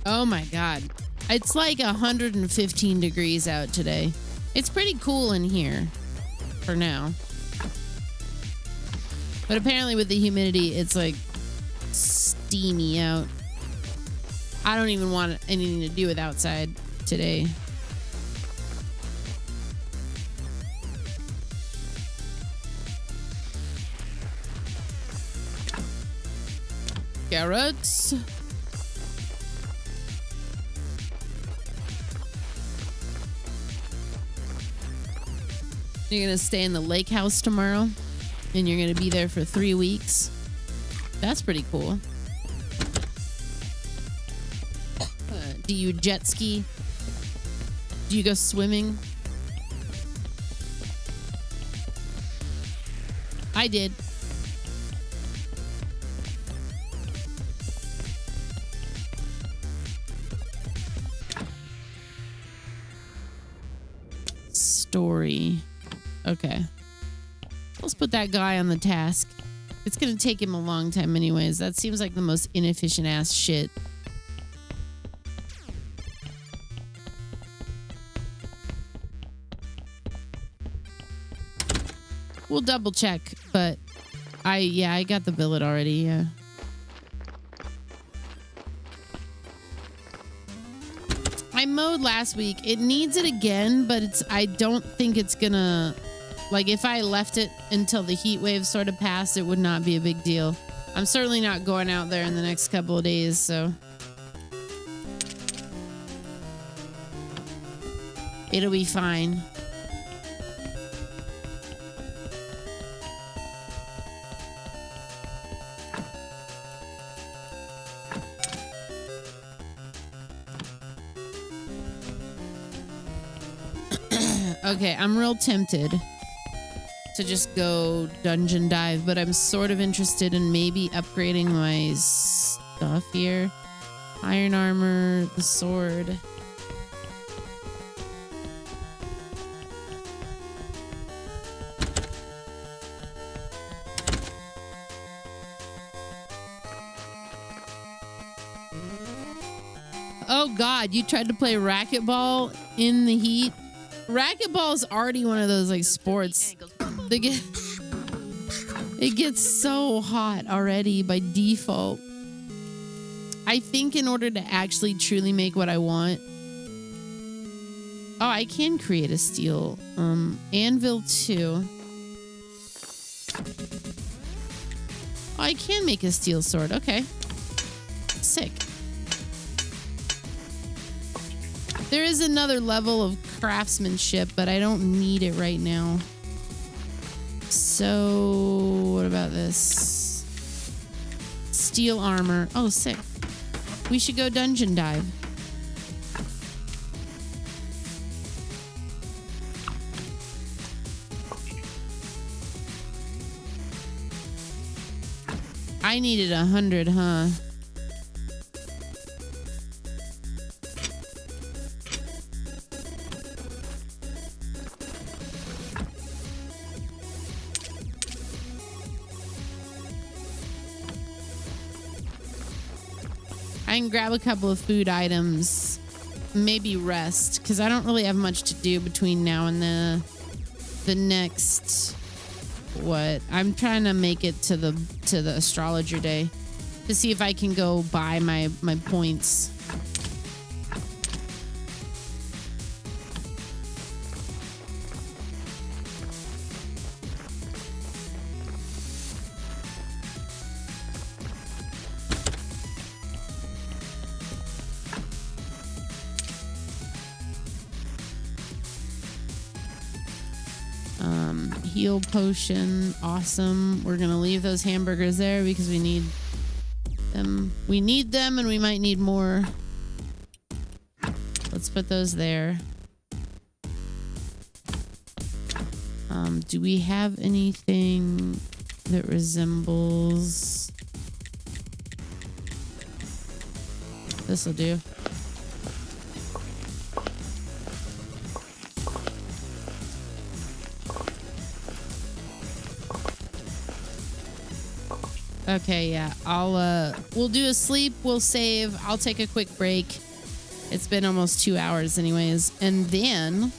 Oh my God. It's like 115 degrees out today. It's pretty cool in here for now. But apparently with the humidity, it's like steamy out. I don't even want anything to do with outside today. Carrots. You're gonna stay in the lake house tomorrow, and you're gonna be there for 3 weeks. That's pretty cool. Do you jet ski? Do you go swimming? I did. Story. Okay. Let's put that guy on the task. It's gonna take him a long time anyways. That seems like the most inefficient ass shit. We'll double check, but I got the billet already, yeah. I mowed last week. It needs it again, but I don't think it's gonna, like, if I left it until the heat wave sort of passed, it would not be a big deal. I'm certainly not going out there in the next couple of days, so it'll be fine. Okay, I'm real tempted to just go dungeon dive, but I'm sort of interested in maybe upgrading my stuff here. Iron armor, the sword. Oh God, you tried to play racquetball in the heat? Racquetball is already one of those like sports. It gets so hot already by default. I think in order to actually truly make what I want. Oh, I can create a steel anvil too. Oh, I can make a steel sword. Okay. Sick. There is another level of craftsmanship, but I don't need it right now. So, what about this? Steel armor. Oh, sick. We should go dungeon dive. I needed 100, huh? I can grab a couple of food items, maybe rest, because I don't really have much to do between now and the next, what? I'm trying to make it to the astrologer day to see if I can go buy my points. Heal potion. Awesome. We're gonna leave those hamburgers there because we need them. We need them and we might need more. Let's put those there. Do we have anything that resembles... This'll do. Okay, yeah. We'll do a sleep, we'll save, I'll take a quick break. It's been almost 2 hours anyways. And then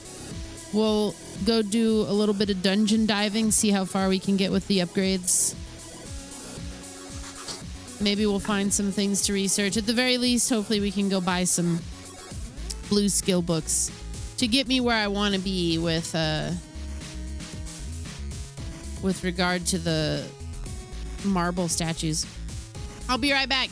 we'll go do a little bit of dungeon diving, see how far we can get with the upgrades. Maybe we'll find some things to research. At the very least, hopefully we can go buy some blue skill books to get me where I want to be with regard to the marble statues. I'll be right back.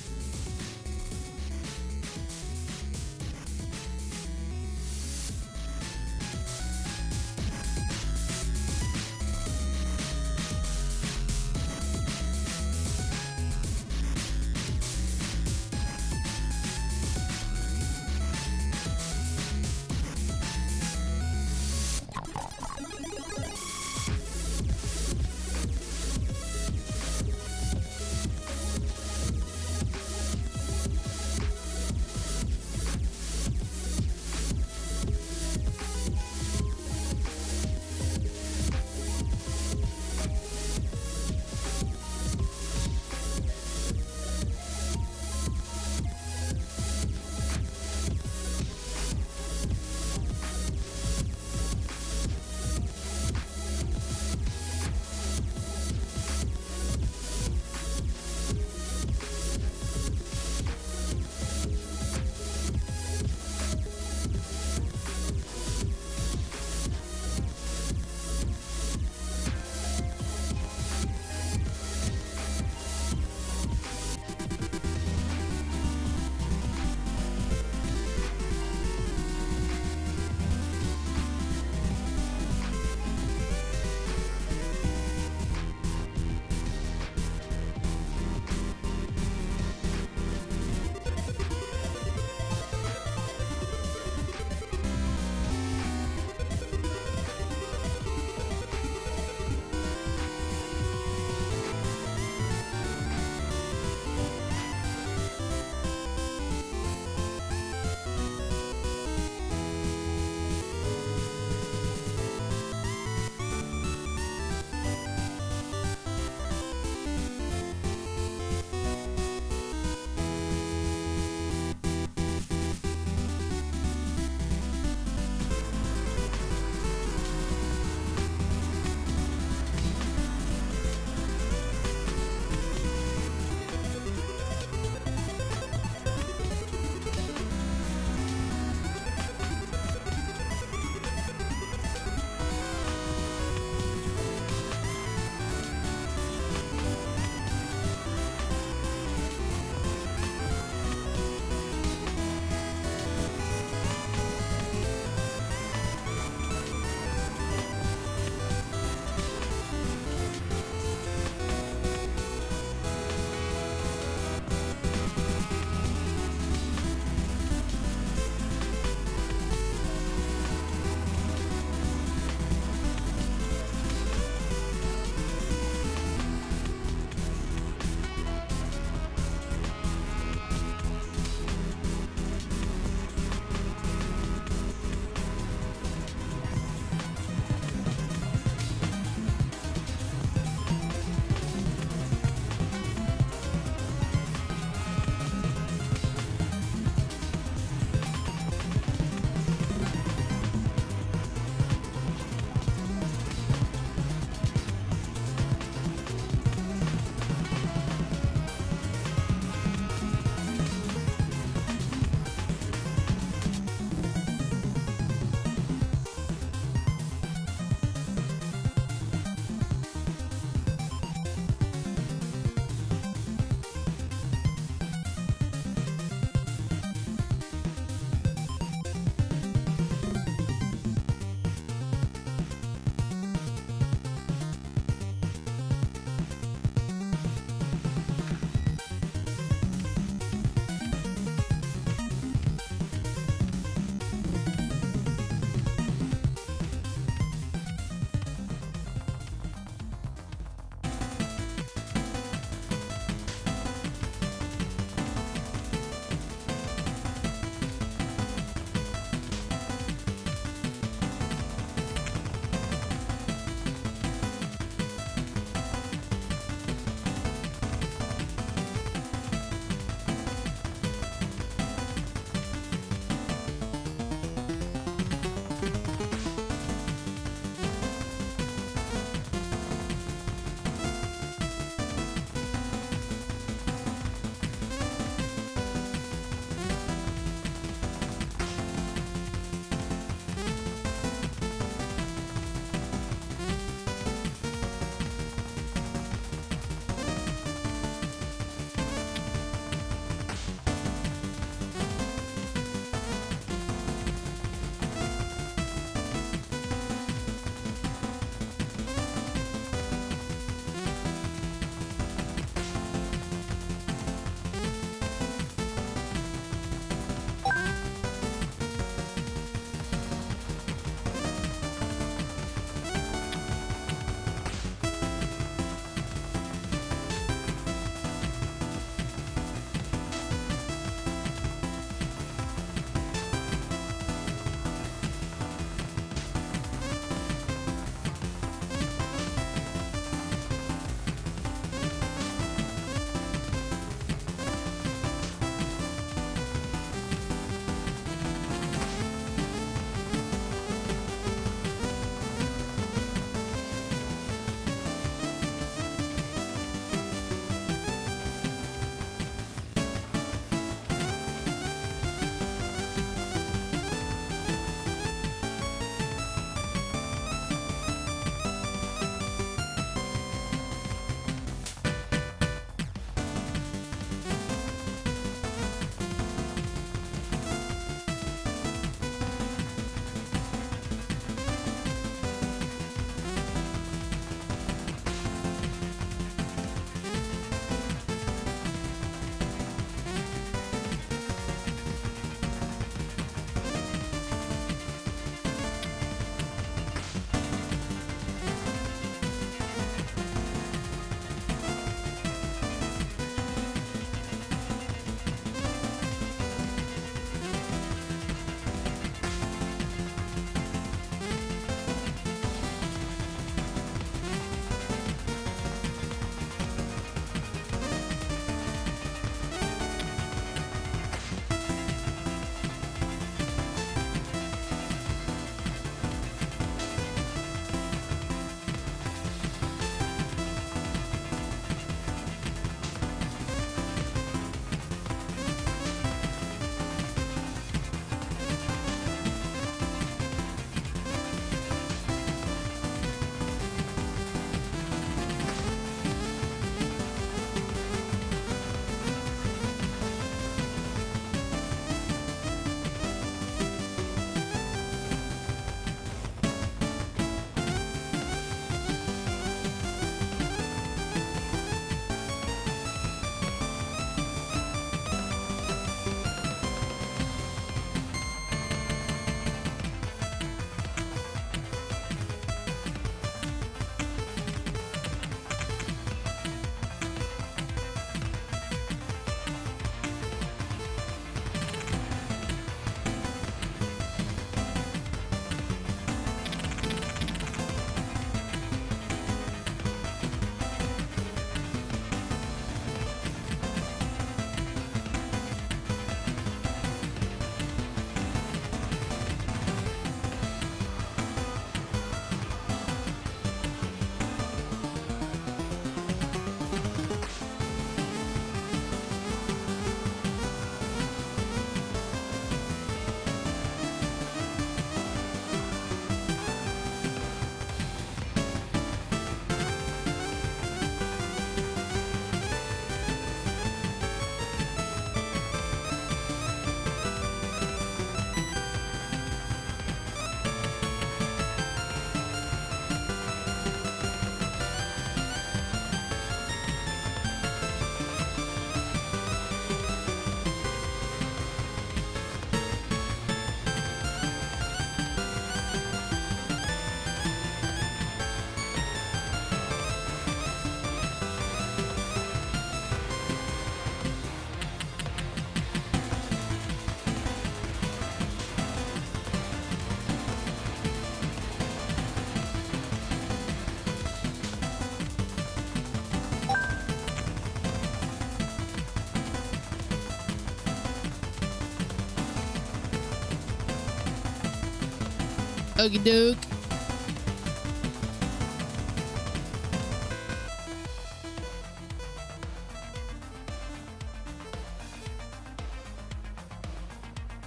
Okie doke.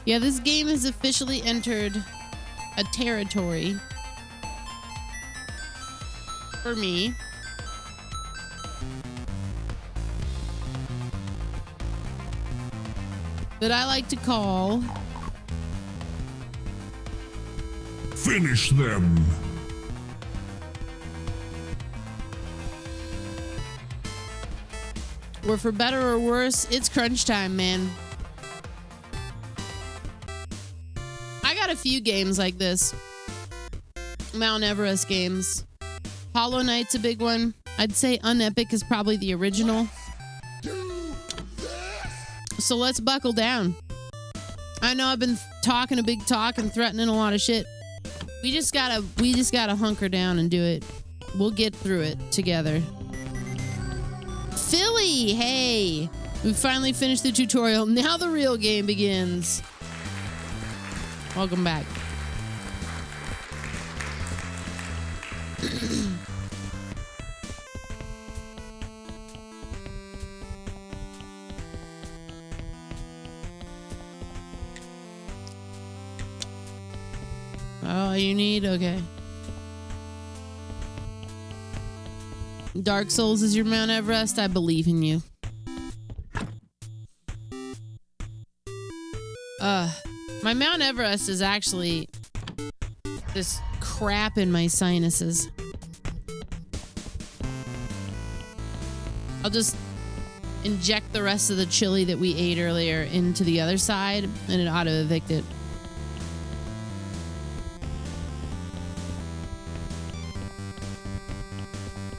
Yeah, this game has officially entered a territory for me that I like to call Finish them. Or for better or worse, it's crunch time, man. I got a few games like this. Mount Everest games. Hollow Knight's a big one. I'd say Unepic is probably the original. So let's buckle down. I know I've been talking a big talk and threatening a lot of shit. We just gotta hunker down and do it. We'll get through it together. Philly, hey! We finally finished the tutorial. Now the real game begins. Welcome back. Oh, you need? Okay. Dark Souls is your Mount Everest? I believe in you. My Mount Everest is actually this crap in my sinuses. I'll just inject the rest of the chili that we ate earlier into the other side and it ought to evict it.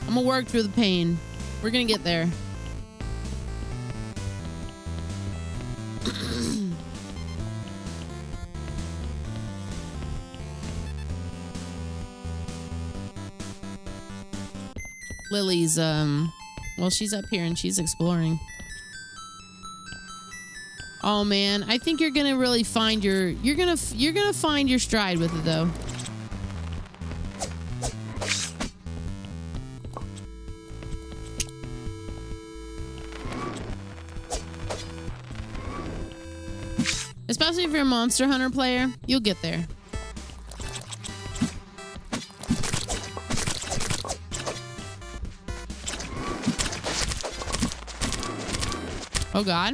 I'm gonna work through the pain. We're gonna get there. Lily's, well, she's up here and she's exploring. Oh man, I think you're gonna really find you're gonna find your stride with it though. Especially if you're a Monster Hunter player, you'll get there. Oh God.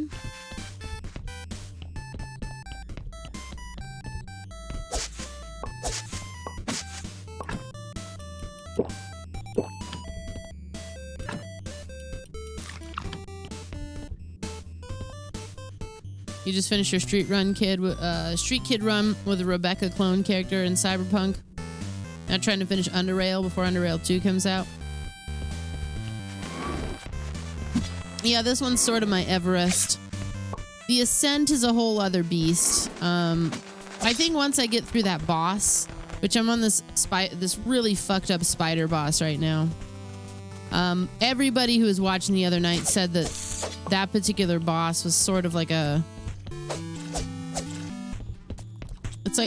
You just finished your Street Kid run with a Rebecca clone character in Cyberpunk. Now trying to finish Underrail before Underrail 2 comes out. Yeah, this one's sort of my Everest. The Ascent is a whole other beast. I think once I get through that boss, which I'm on this really fucked up spider boss right now. Everybody who was watching the other night said that particular boss was sort of like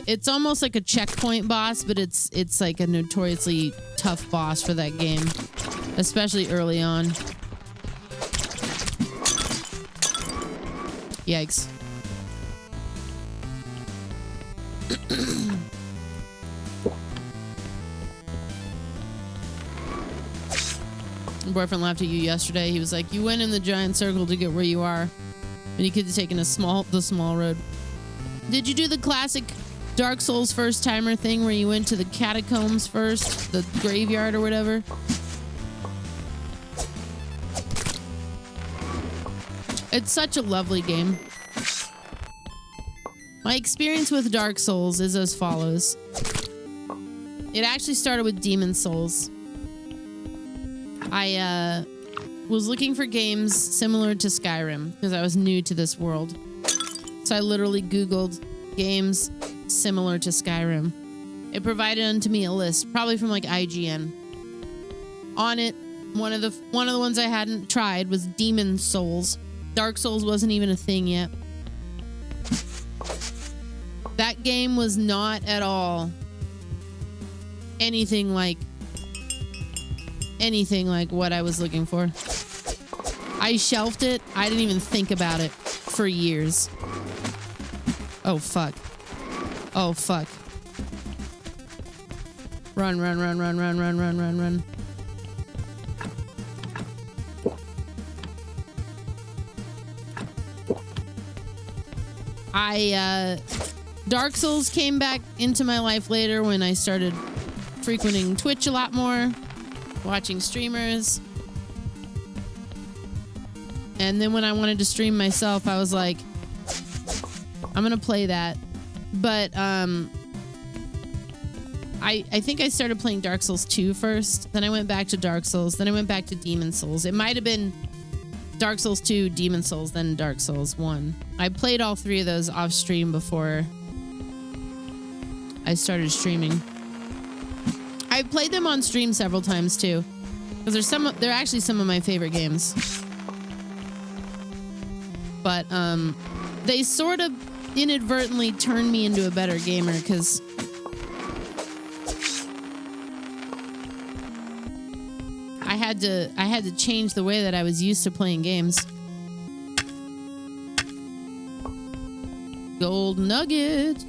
it's almost like a checkpoint boss, but it's like a notoriously tough boss for that game, especially early on. Yikes. My boyfriend laughed at you yesterday. He was like, you went in the giant circle to get where you are, and you could have taken the small road. Did you do the classic Dark Souls first timer thing where you went to the catacombs first, the graveyard or whatever? It's such a lovely game. My experience with Dark Souls is as follows. It actually started with Demon Souls. I was looking for games similar to Skyrim because I was new to this world. So I literally Googled games similar to Skyrim. It provided unto me a list, probably from like IGN. On it, one of the ones I hadn't tried was Demon Souls. Dark Souls wasn't even a thing yet. That game was not at all anything like what I was looking for. I shelved it. I didn't even think about it for years. Oh, fuck. Oh, fuck. Run, run, run, run, run, run, run, run, run. Dark Souls came back into my life later when I started frequenting Twitch a lot more, watching streamers. And then when I wanted to stream myself, I was like, I'm gonna play that. But I think I started playing Dark Souls 2 first. Then I went back to Dark Souls. Then I went back to Demon Souls. It might have been Dark Souls 2, Demon Souls, then Dark Souls 1. I played all three of those off stream before I started streaming. I played them on stream several times too, because they're actually some of my favorite games. But they sort of inadvertently turned me into a better gamer because I had to change the way that I was used to playing games. Gold nugget.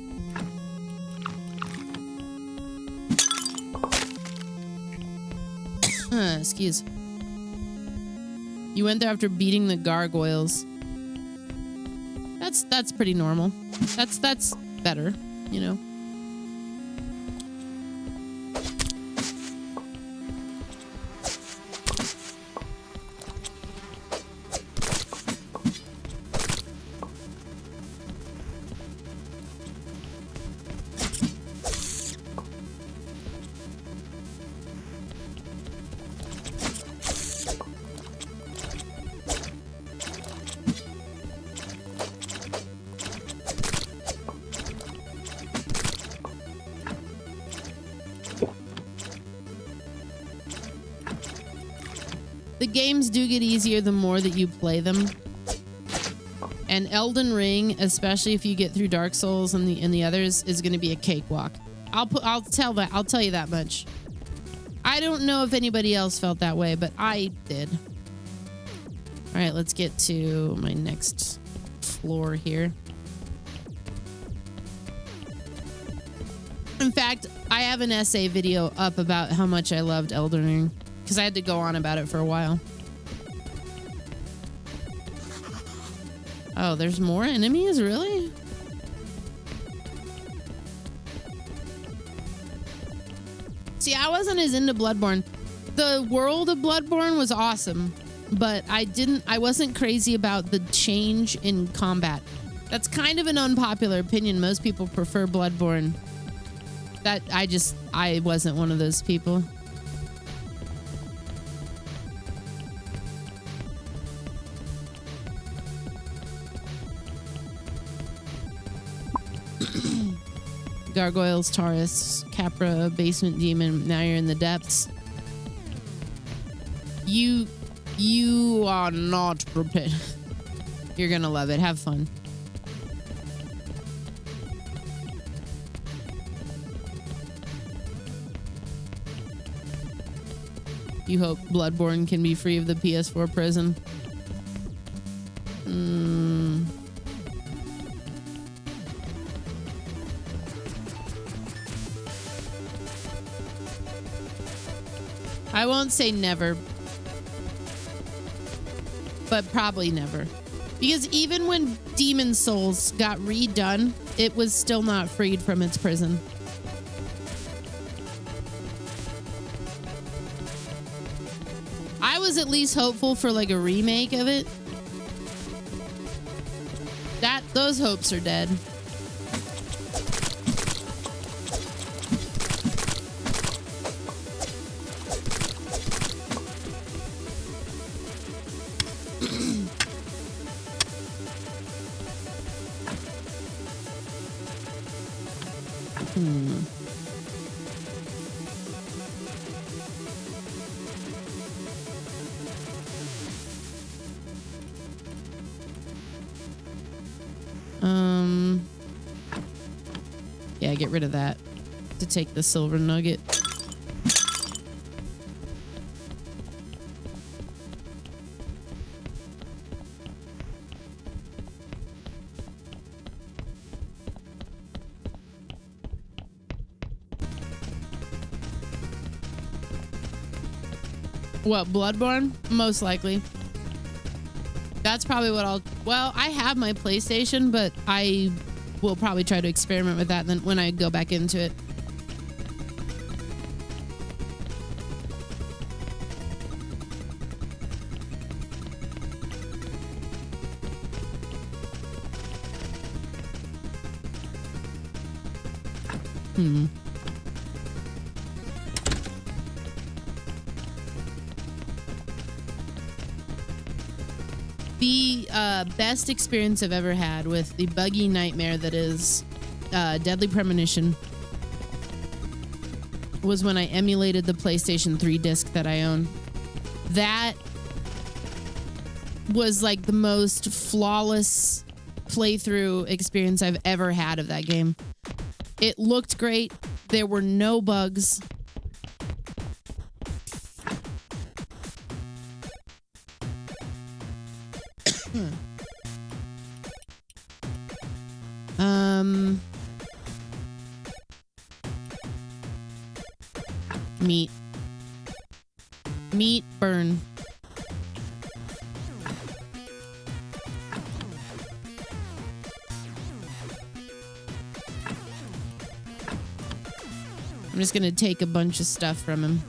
Excuse. You went there after beating the gargoyles. That's pretty normal. That's better, you know. The games do get easier the more that you play them. And Elden Ring, especially if you get through Dark Souls and the others, is going to be a cakewalk. I'll tell you that much. I don't know if anybody else felt that way, but I did. All right, let's get to my next floor here. In fact, I have an essay video up about how much I loved Elden Ring, because I had to go on about it for a while. Oh, there's more enemies? Really? See, I wasn't as into Bloodborne. The world of Bloodborne was awesome, but I wasn't crazy about the change in combat. That's kind of an unpopular opinion. Most people prefer Bloodborne. I wasn't one of those people. Gargoyles, Taurus, Capra, Basement Demon. Now you're in the depths. You are not prepared. You're gonna love it. Have fun. You hope Bloodborne can be free of the PS4 prison. I won't say never, but probably never. Because even when Demon Souls got redone, it was still not freed from its prison. I was at least hopeful for like a remake of it. Those hopes are dead. Yeah, get rid of that to take the silver nugget. What, Bloodborne? Most likely. That's probably what I'll... Well, I have my PlayStation, but I will probably try to experiment with that then when I go back into it. The best experience I've ever had with the buggy nightmare that is Deadly Premonition was when I emulated the PlayStation 3 disc that I own. That was like the most flawless playthrough experience I've ever had of that game. It looked great. There were no bugs. Meat burn. I'm just gonna take a bunch of stuff from him.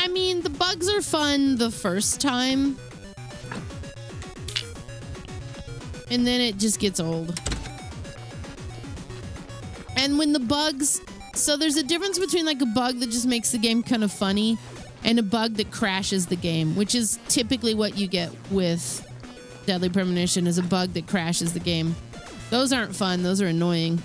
I mean, the bugs are fun the first time. And then it just gets old. And when the bugs... So there's a difference between like a bug that just makes the game kind of funny and a bug that crashes the game, which is typically what you get with Deadly Premonition, is a bug that crashes the game. Those aren't fun. Those are annoying.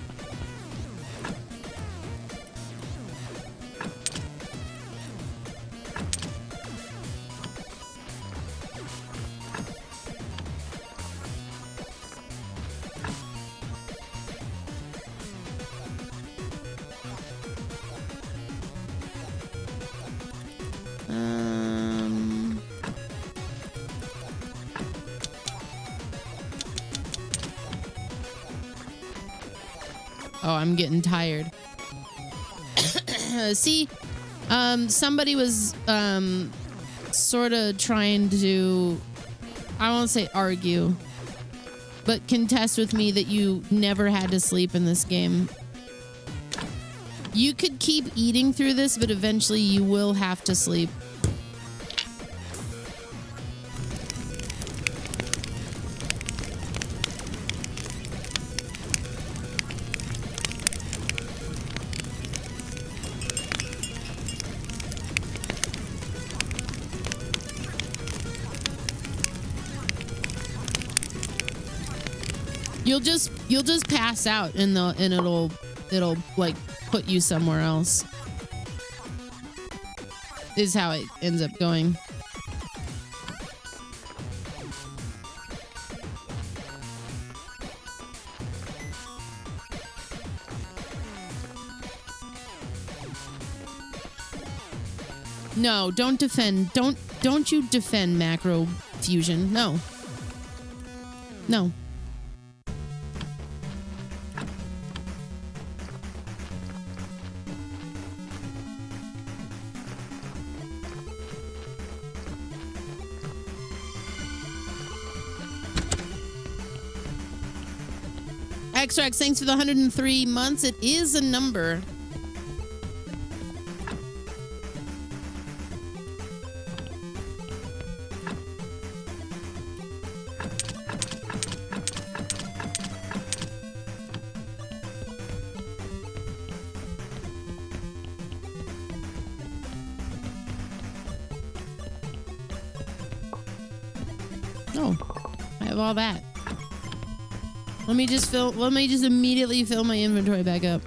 Oh, I'm getting tired. See, somebody was sort of trying to, I won't say argue, but contest with me that you never had to sleep in this game. You could keep eating through this, but eventually you will have to sleep. You'll just pass out and it'll like put you somewhere else. Is how it ends up going. No, don't defend. Don't you defend macro fusion. No. No. Extract, thanks for the 103 months. It is a number. Oh, I have all that. Let me just immediately fill my inventory back up.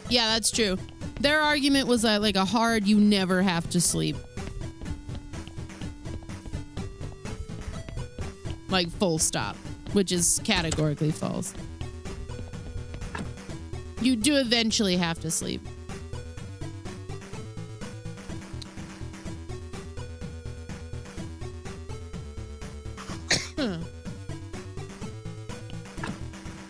Yeah, that's true. Their argument was like a hard, you never have to sleep. Like full stop, which is categorically false. You do eventually have to sleep.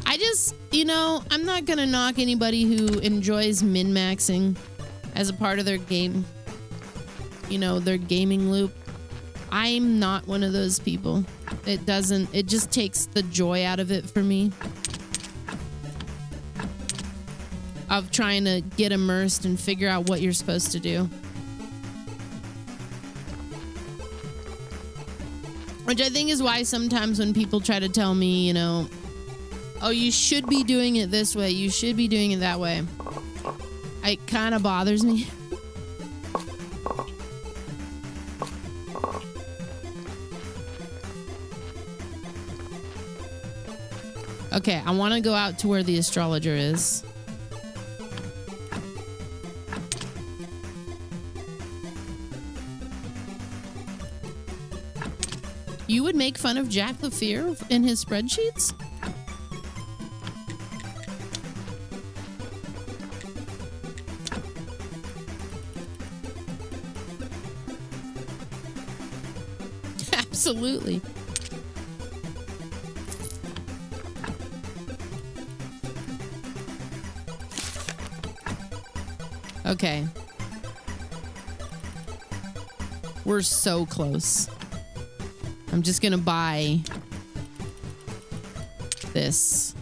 I just, I'm not going to knock anybody who enjoys min-maxing as a part of their game, their gaming loop. I'm not one of those people. It just takes the joy out of it for me. Of trying to get immersed and figure out what you're supposed to do. Which I think is why sometimes when people try to tell me, oh, you should be doing it this way, you should be doing it that way, it kind of bothers me. Okay, I want to go out to where the astrologer is. You would make fun of Jack the Fear in his spreadsheets? Absolutely. Okay. We're so close. I'm just gonna buy this.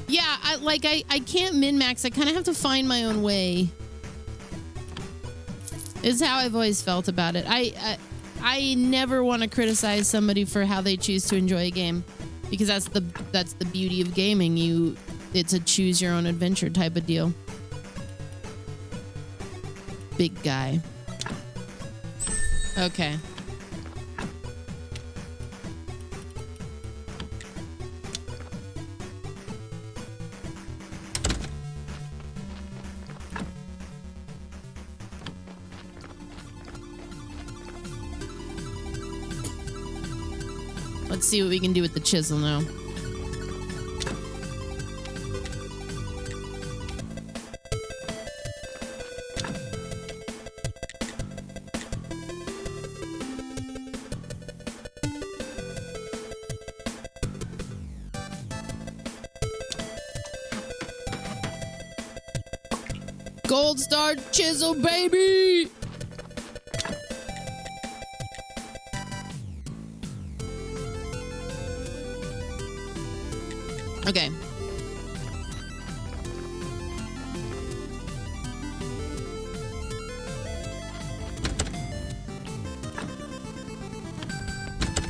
Yeah, I can't min-max. I kind of have to find my own way. Is how I've always felt about it. I never want to criticize somebody for how they choose to enjoy a game, because that's the beauty of gaming. It's a choose your own adventure type of deal. Big guy. Okay. Let's see what we can do with the chisel now. Gold star chisel, baby! Okay.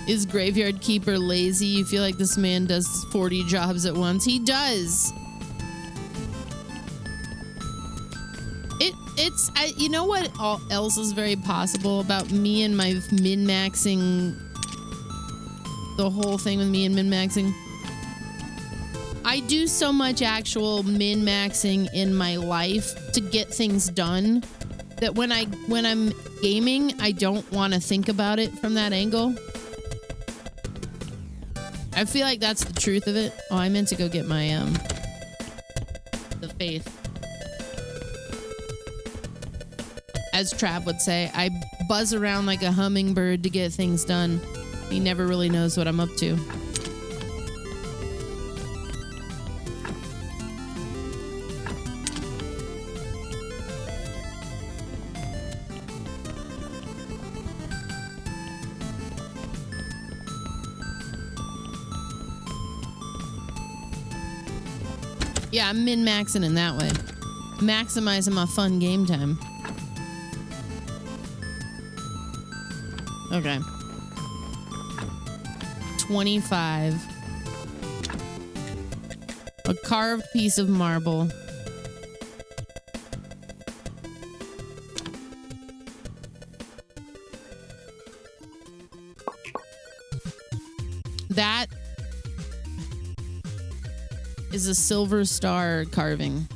Is Graveyard Keeper lazy? You feel like this man does 40 jobs at once? He does. You know what else is very possible about me and my min-maxing? The whole thing with me and min-maxing? I do so much actual min-maxing in my life to get things done that when I'm gaming, I don't want to think about it from that angle. I feel like that's the truth of it. Oh, I meant to go get my the faith. As Trav would say, I buzz around like a hummingbird to get things done. He never really knows what I'm up to. Yeah, I'm min-maxing in that way. Maximizing my fun game time. Okay. 25. A carved piece of marble. That is a silver star carving.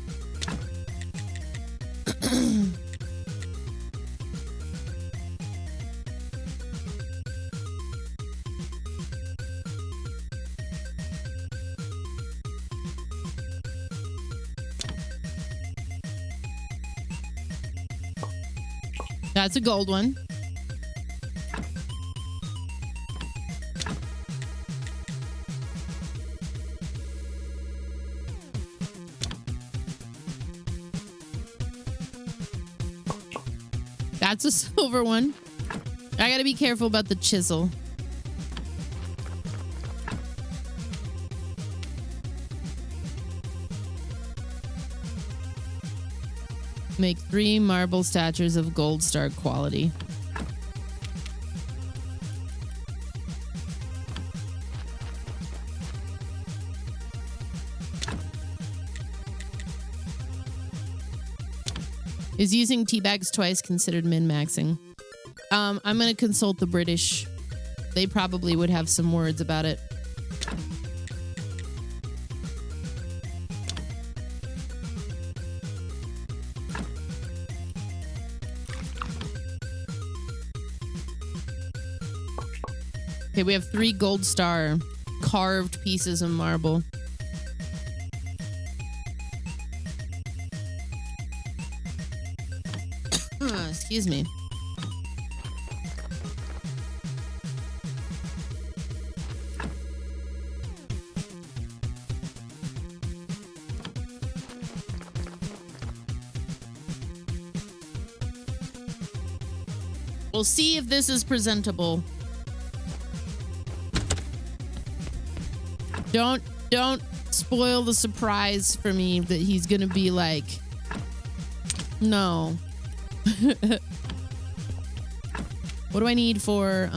That's a gold one. That's a silver one. I gotta be careful about the chisel. Make 3 marble statues of gold star quality. Is using tea bags twice considered min-maxing? I'm going to consult the British. They probably would have some words about it. Okay, we have 3 gold star carved pieces of marble. Excuse me. We'll see if this is presentable. Don't spoil the surprise for me that he's gonna be like, no. What do I need for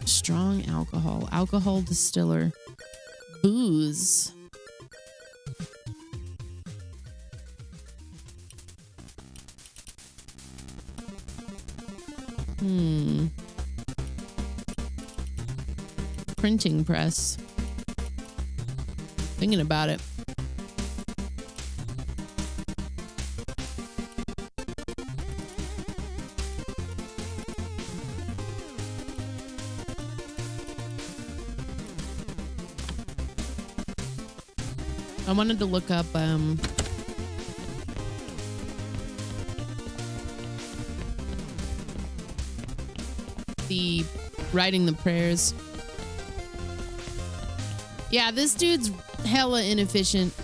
strong alcohol distiller, booze? Printing press. Thinking about it. I wanted to look up the writing the prayers. Yeah, this dude's hella inefficient.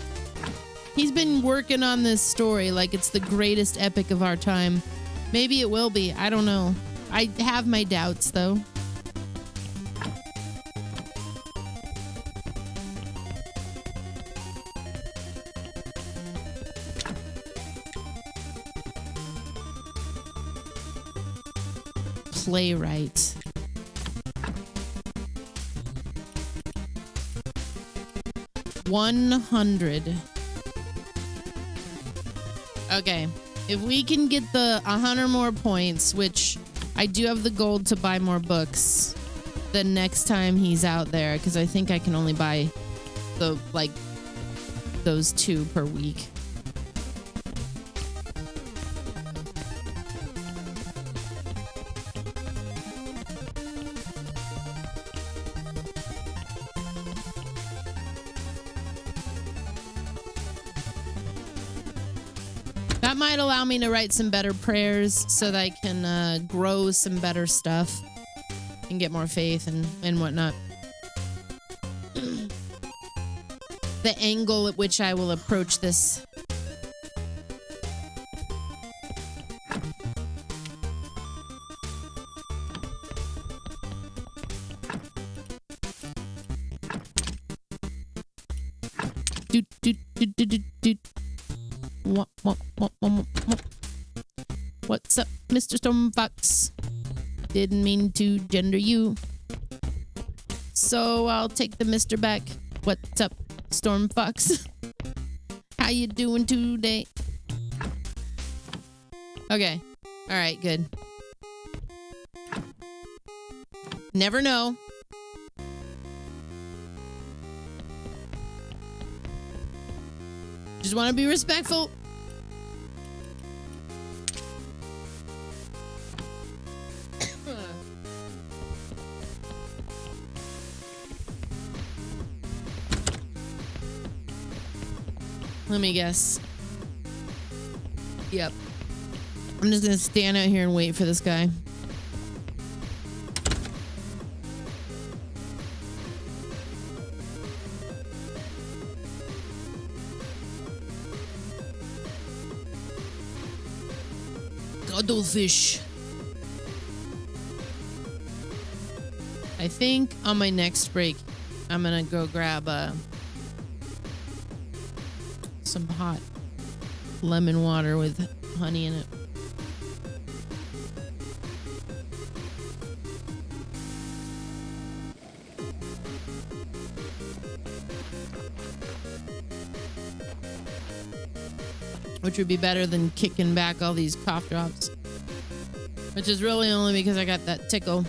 He's been working on this story like it's the greatest epic of our time. Maybe it will be. I don't know. I have my doubts, though. Playwright. $100. Okay, if we can get the 100 more points, which I do have the gold to buy more books the next time he's out there, because I think I can only buy the those 2 per week. That might allow me to write some better prayers so that I can grow some better stuff and get more faith and whatnot. The angle at which I will approach this. What's up, Mr. Stormfox? Didn't mean to gender you. So I'll take the Mr. back. What's up, Stormfox? How you doing today? Okay. All right, good. Never know. Just want to be respectful. Let me guess. Yep. I'm just gonna stand out here and wait for this guy. Cuttlefish. I think on my next break, I'm gonna go grab some hot lemon water with honey in it. Which would be better than kicking back all these cough drops. Which is really only because I got that tickle.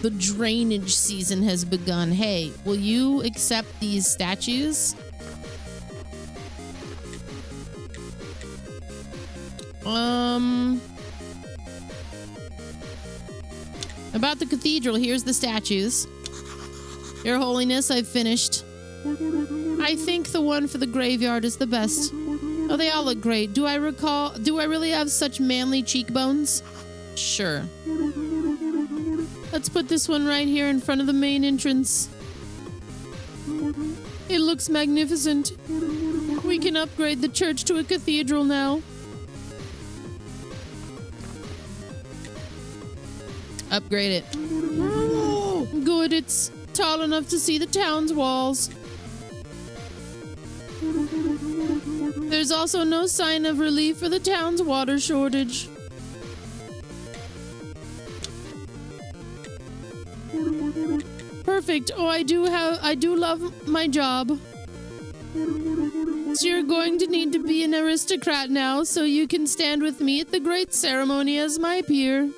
The drainage season has begun. Hey, will you accept these statues? About the cathedral, here's the statues. Your Holiness, I've finished. I think the one for the graveyard is the best. Oh, they all look great. Do I really have such manly cheekbones? Sure. Let's put this one right here in front of the main entrance. It looks magnificent. We can upgrade the church to a cathedral now. Upgrade it. Good, it's tall enough to see the town's walls. There's also no sign of relief for the town's water shortage. Perfect. Oh, I do love my job. So you're going to need to be an aristocrat now so you can stand with me at the great ceremony as my peer.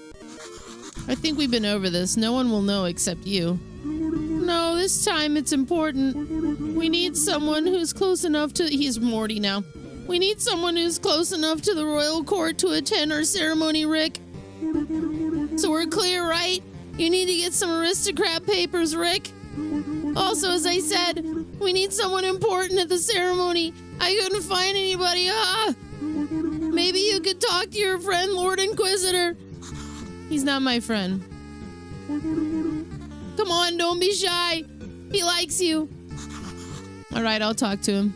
I think we've been over this. No one will know except you. No, this time it's important. We need someone who's close enough to... He's Morty now. We need someone who's close enough to the royal court to attend our ceremony, Rick. So we're clear, right? You need to get some aristocrat papers, Rick. Also, as I said, we need someone important at the ceremony. I couldn't find anybody. Maybe you could talk to your friend, Lord Inquisitor. He's not my friend. Come on, don't be shy. He likes you. All right, I'll talk to him.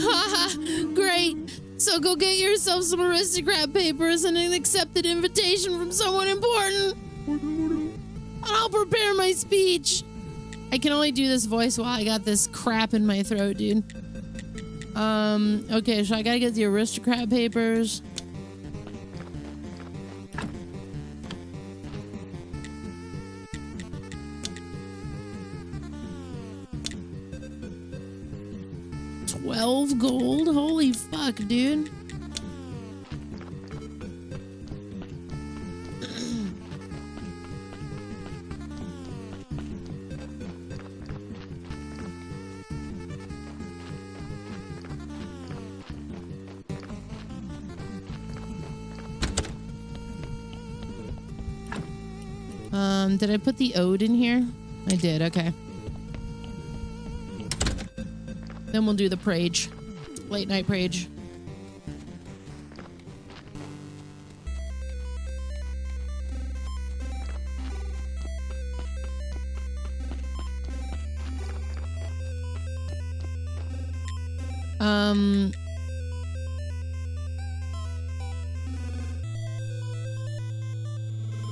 Haha, great. So go get yourself some aristocrat papers and an accepted invitation from someone important. And I'll prepare my speech. I can only do this voice while I got this crap in my throat, dude. Okay, so I gotta get the aristocrat papers. $12 gold? Holy fuck, dude. Did I put the ode in here? I did, okay. Then we'll do the prage. Late night prage.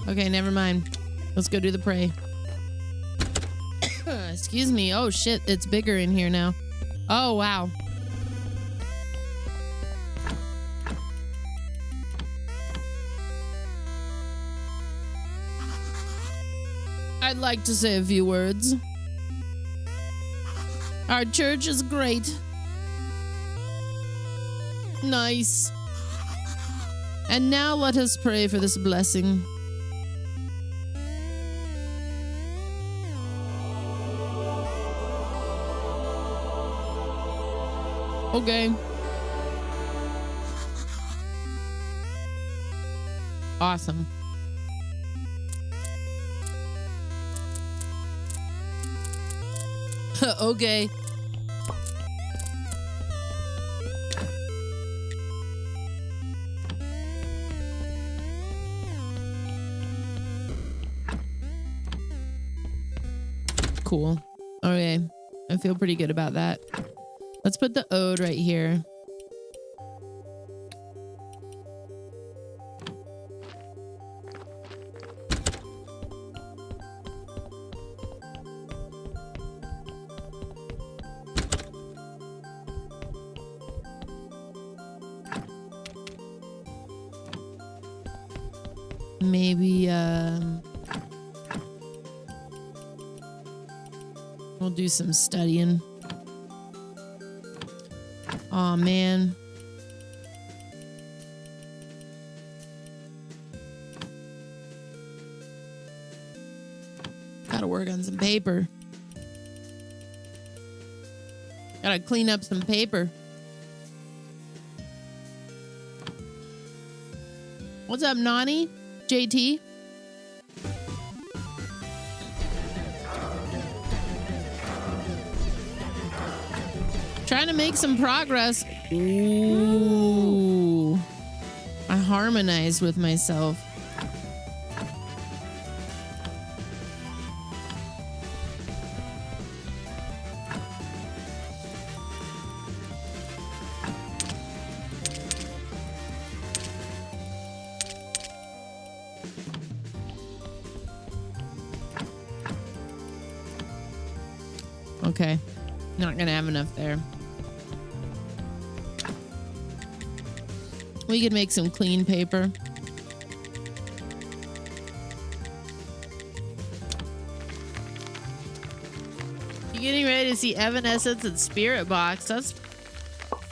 Okay, never mind. Let's go do the pray. Excuse me. Oh shit, it's bigger in here now. Oh wow. I'd like to say a few words. Our church is great. Nice. And now let us pray for this blessing. Okay. Awesome. Okay. Cool. Okay. I feel pretty good about that. Let's put the ode right here. Maybe we'll do some studying. Oh man. Gotta work on some paper. Gotta clean up some paper. What's up, Nani? JT? Trying to make some progress. Ooh. I harmonized with myself. Okay. Not gonna have enough there. We could make some clean paper. You getting ready to see Evanescence and Spirit Box? That's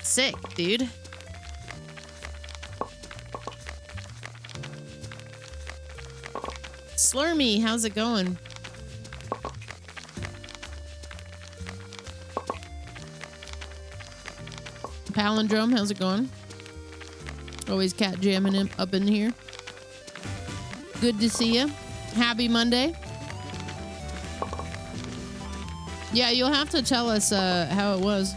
sick, dude. Slurmy, how's it going? Palindrome, how's it going? Always cat jamming him up in here. Good to see you. Happy Monday. Yeah, you'll have to tell us how it was.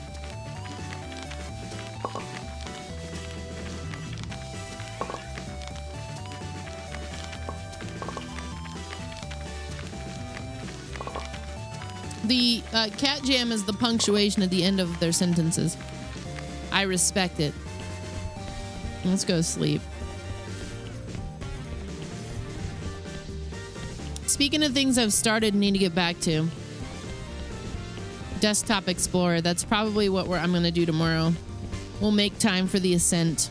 The cat jam is the punctuation at the end of their sentences. I respect it. Let's go sleep. Speaking of things I've started and need to get back to. Desktop Explorer. That's probably what I'm going to do tomorrow. We'll make time for the Ascent.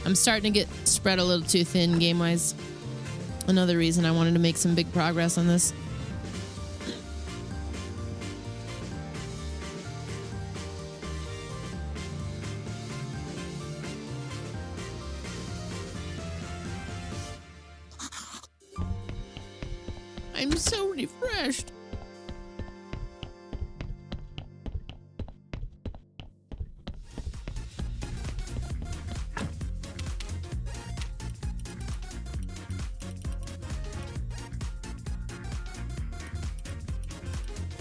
I'm starting to get spread a little too thin game-wise. Another reason I wanted to make some big progress on this. I'm so refreshed.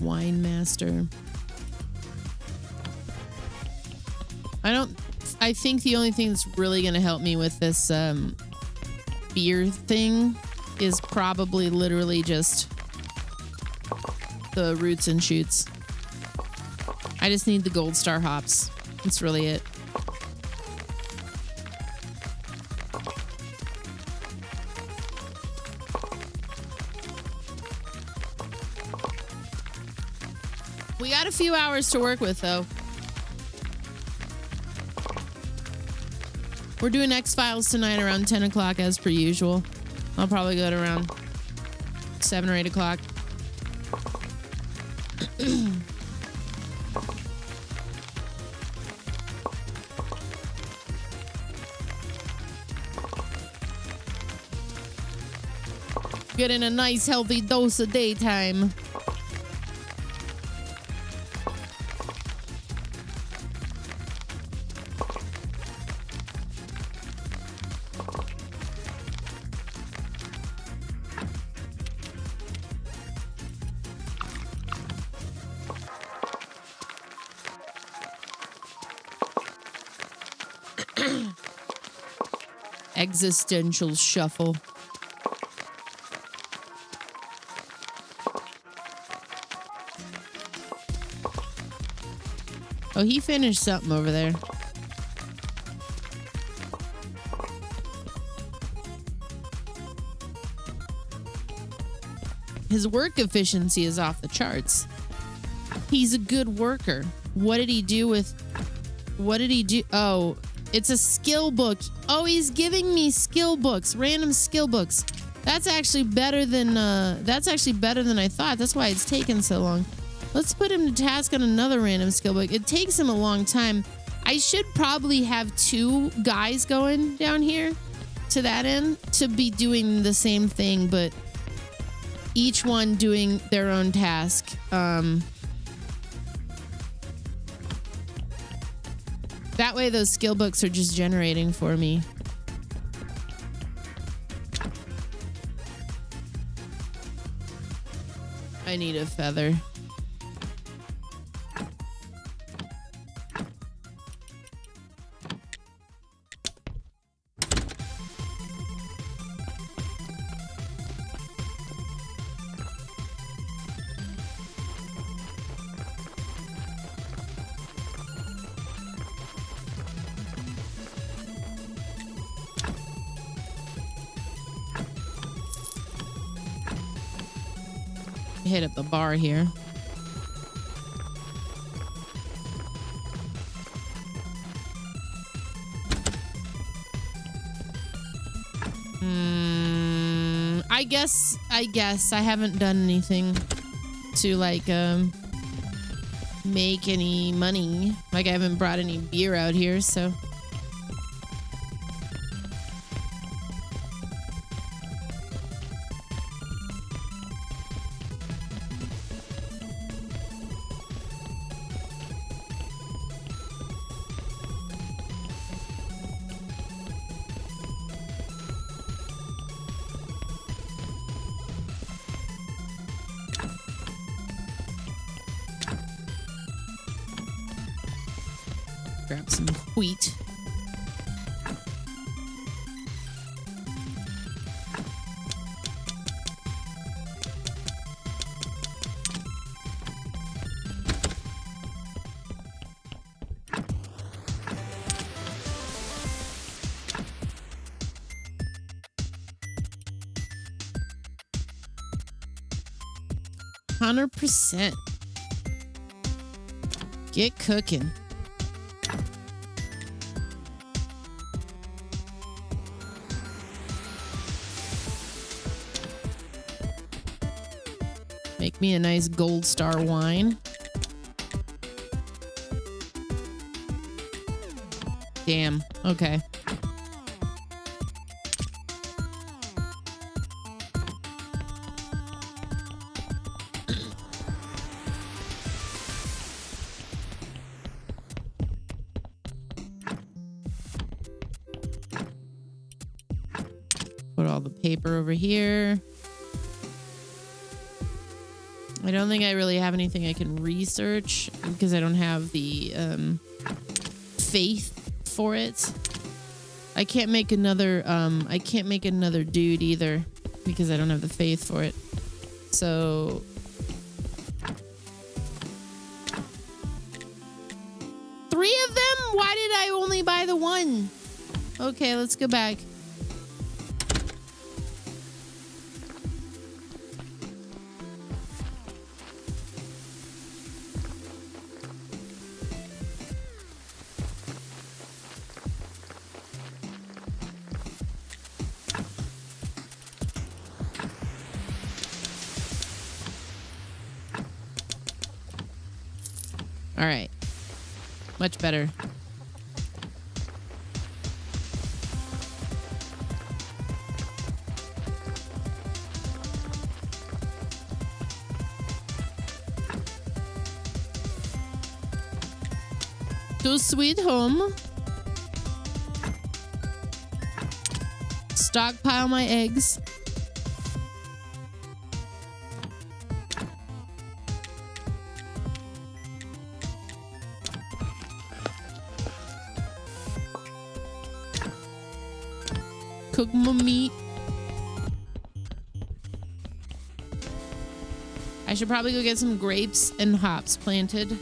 Wine Master. I think the only thing that's really going to help me with this beer thing is probably literally just the roots and shoots. I just need the Gold Star hops. That's really it. We got a few hours to work with, though. We're doing X-Files tonight around 10 o'clock as per usual. I'll probably go to around 7 or 8 o'clock. Getting a nice healthy dose of daytime. Existential shuffle. Oh, he finished something over there. His work efficiency is off the charts. He's a good worker. What did he do with... What did he do? Oh, it's a skill book. Oh, he's giving me skill books. Random skill books. That's actually better than I thought. That's why it's taken so long. Let's put him to task on another random skill book. It takes him a long time. I should probably have 2 guys going down here to that end to be doing the same thing, but each one doing their own task. That way those skill books are just generating for me. I need a feather. Hit up the bar here. I guess I haven't done anything to like make any money. Like I haven't brought any beer out here, so grab some wheat. %. Get cooking. Make me a nice gold star wine. Damn. Okay. Put all the paper over here. I don't think I really have anything I can research because I don't have the faith for it. I can't make another dude either because I don't have the faith for it. So three of them? Why did I only buy the one? Okay, let's go back. All right. Much better. To sweet home. Stockpile my eggs. Cook my meat. I should probably go get some grapes and hops planted.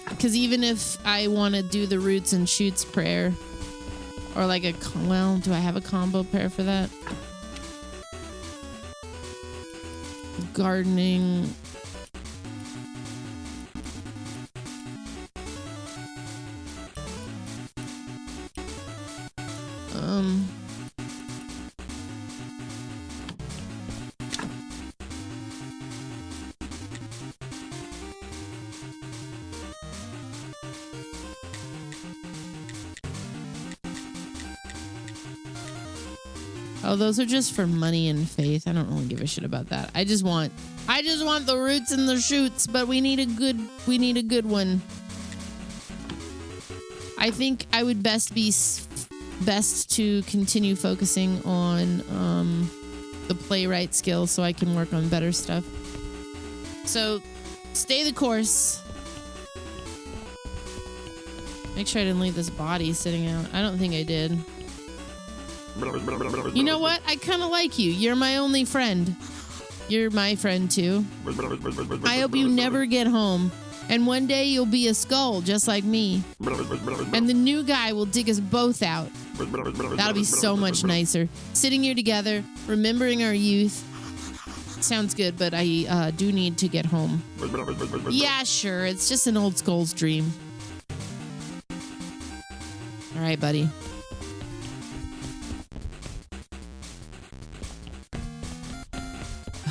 Because even if I want to do the roots and shoots prayer, or like a, well, do I have a combo prayer for that? Gardening. Oh, those are just for money and faith. I don't really give a shit about that. I just want the roots and the shoots, but we need a good one. I think I would best to continue focusing on the playwright skill so I can work on better stuff. So stay the course. Make sure I didn't leave this body sitting out. I don't think I did. You know what? I kind of like you. You're my only friend. You're my friend too. I hope you never get home. And one day you'll be a skull just like me. And the new guy will dig us both out. That'll be so much nicer. Sitting here together, remembering our youth. Sounds good, but I do need to get home. Yeah, sure. It's just an old skull's dream. All right, buddy.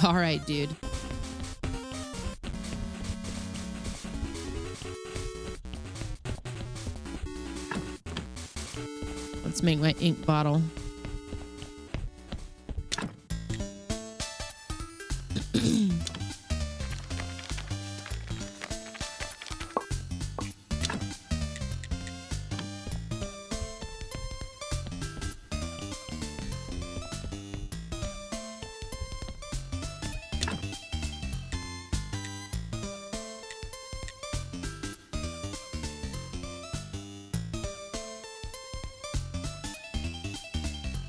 All right, dude. Let's make my ink bottle.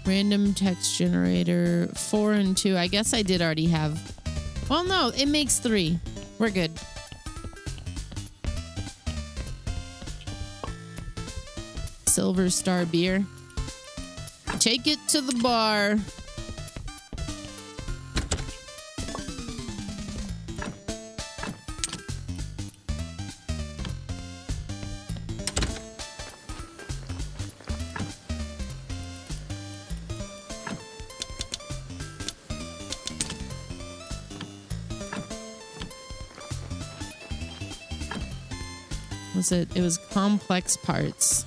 Random text generator 4 and 2. I guess I did already have. Well, no, it makes 3. We're good. Silver Star beer. Take it to the bar. It was complex parts.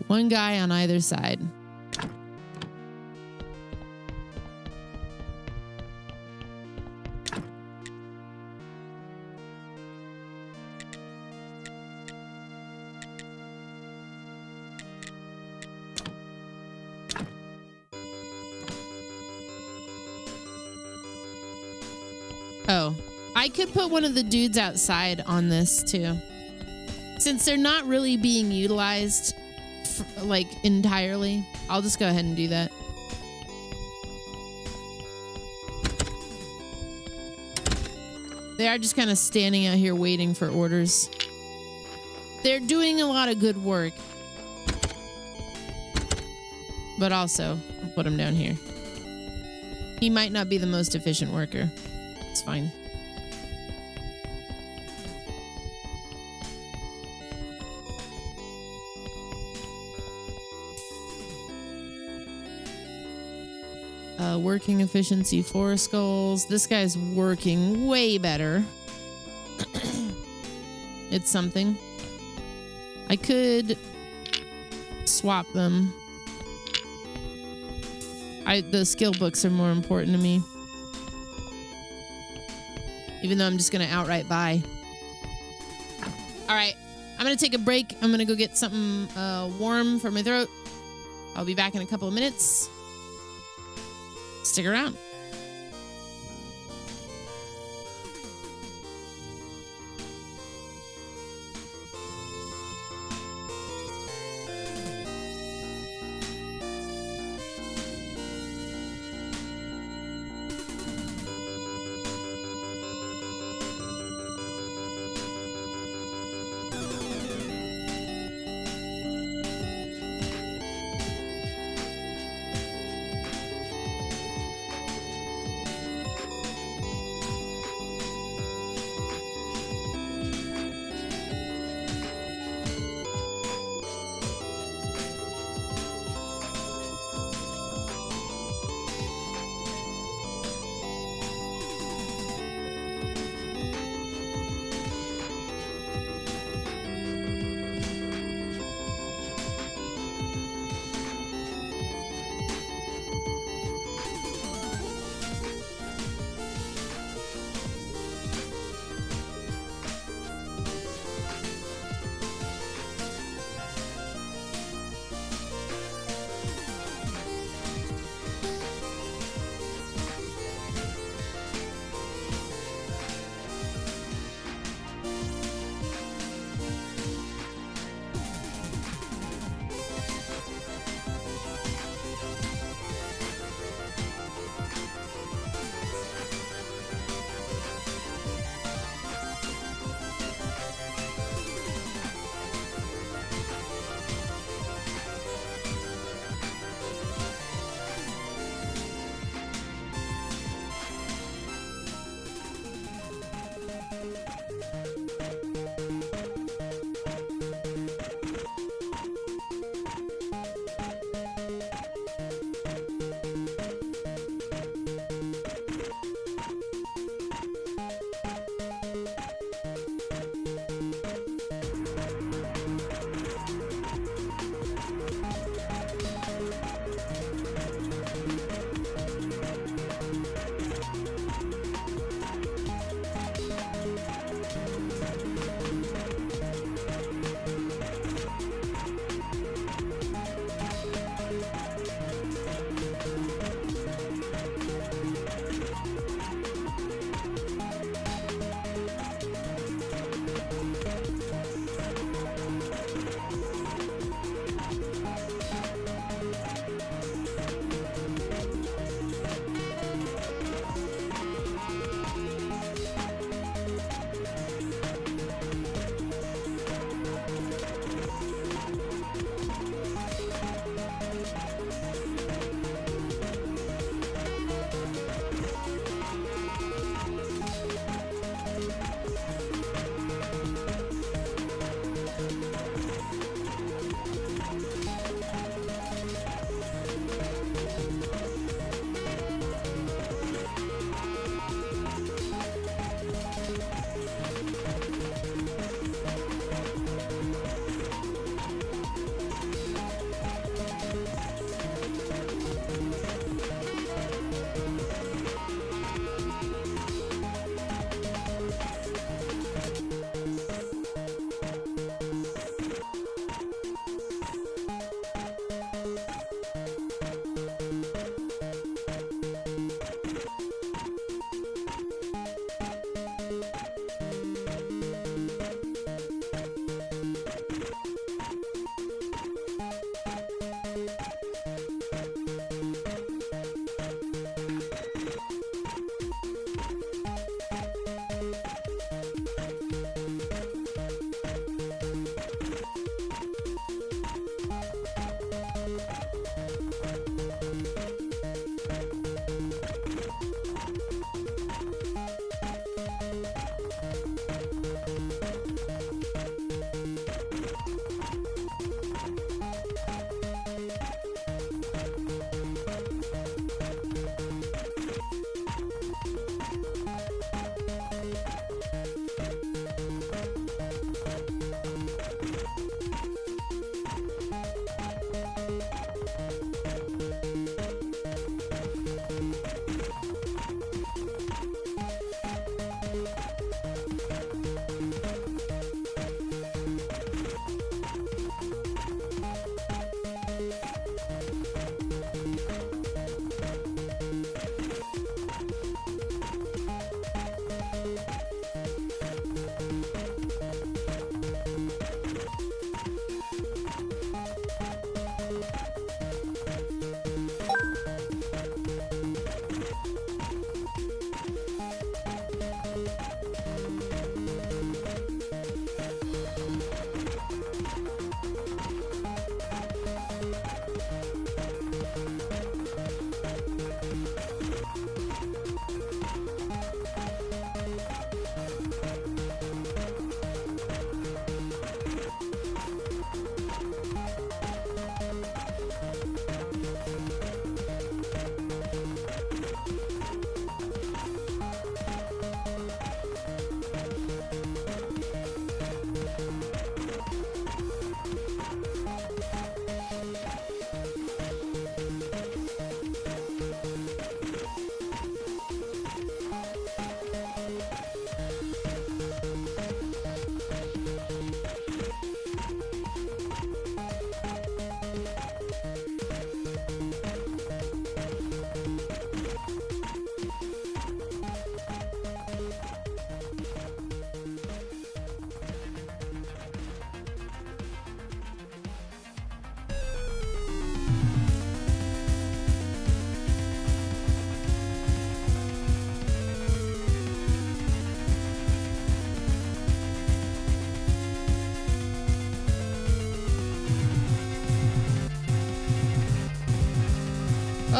One guy on either side. Oh, I could put one of the dudes outside on this too. Since they're not really being utilized like entirely, I'll just go ahead and do that. They are just kind of standing out here waiting for orders. They're doing a lot of good work. But also, I'll put him down here. He might not be the most efficient worker. It's fine. Working efficiency 4 skulls. This guy's working way better. It's something. I could swap them. The skill books are more important to me. Even though I'm just going to outright buy. All right. I'm going to take a break. I'm going to go get something warm for my throat. I'll be back in a couple of minutes. Stick around.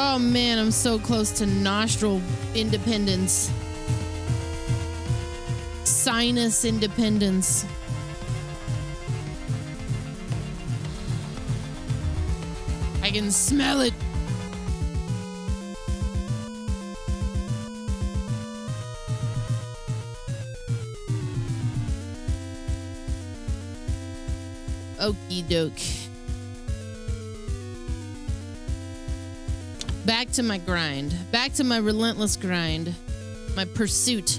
Oh man, I'm so close to nostril independence. Sinus independence. I can smell it. Okie doke. Back to my grind. Back to my relentless grind. My pursuit.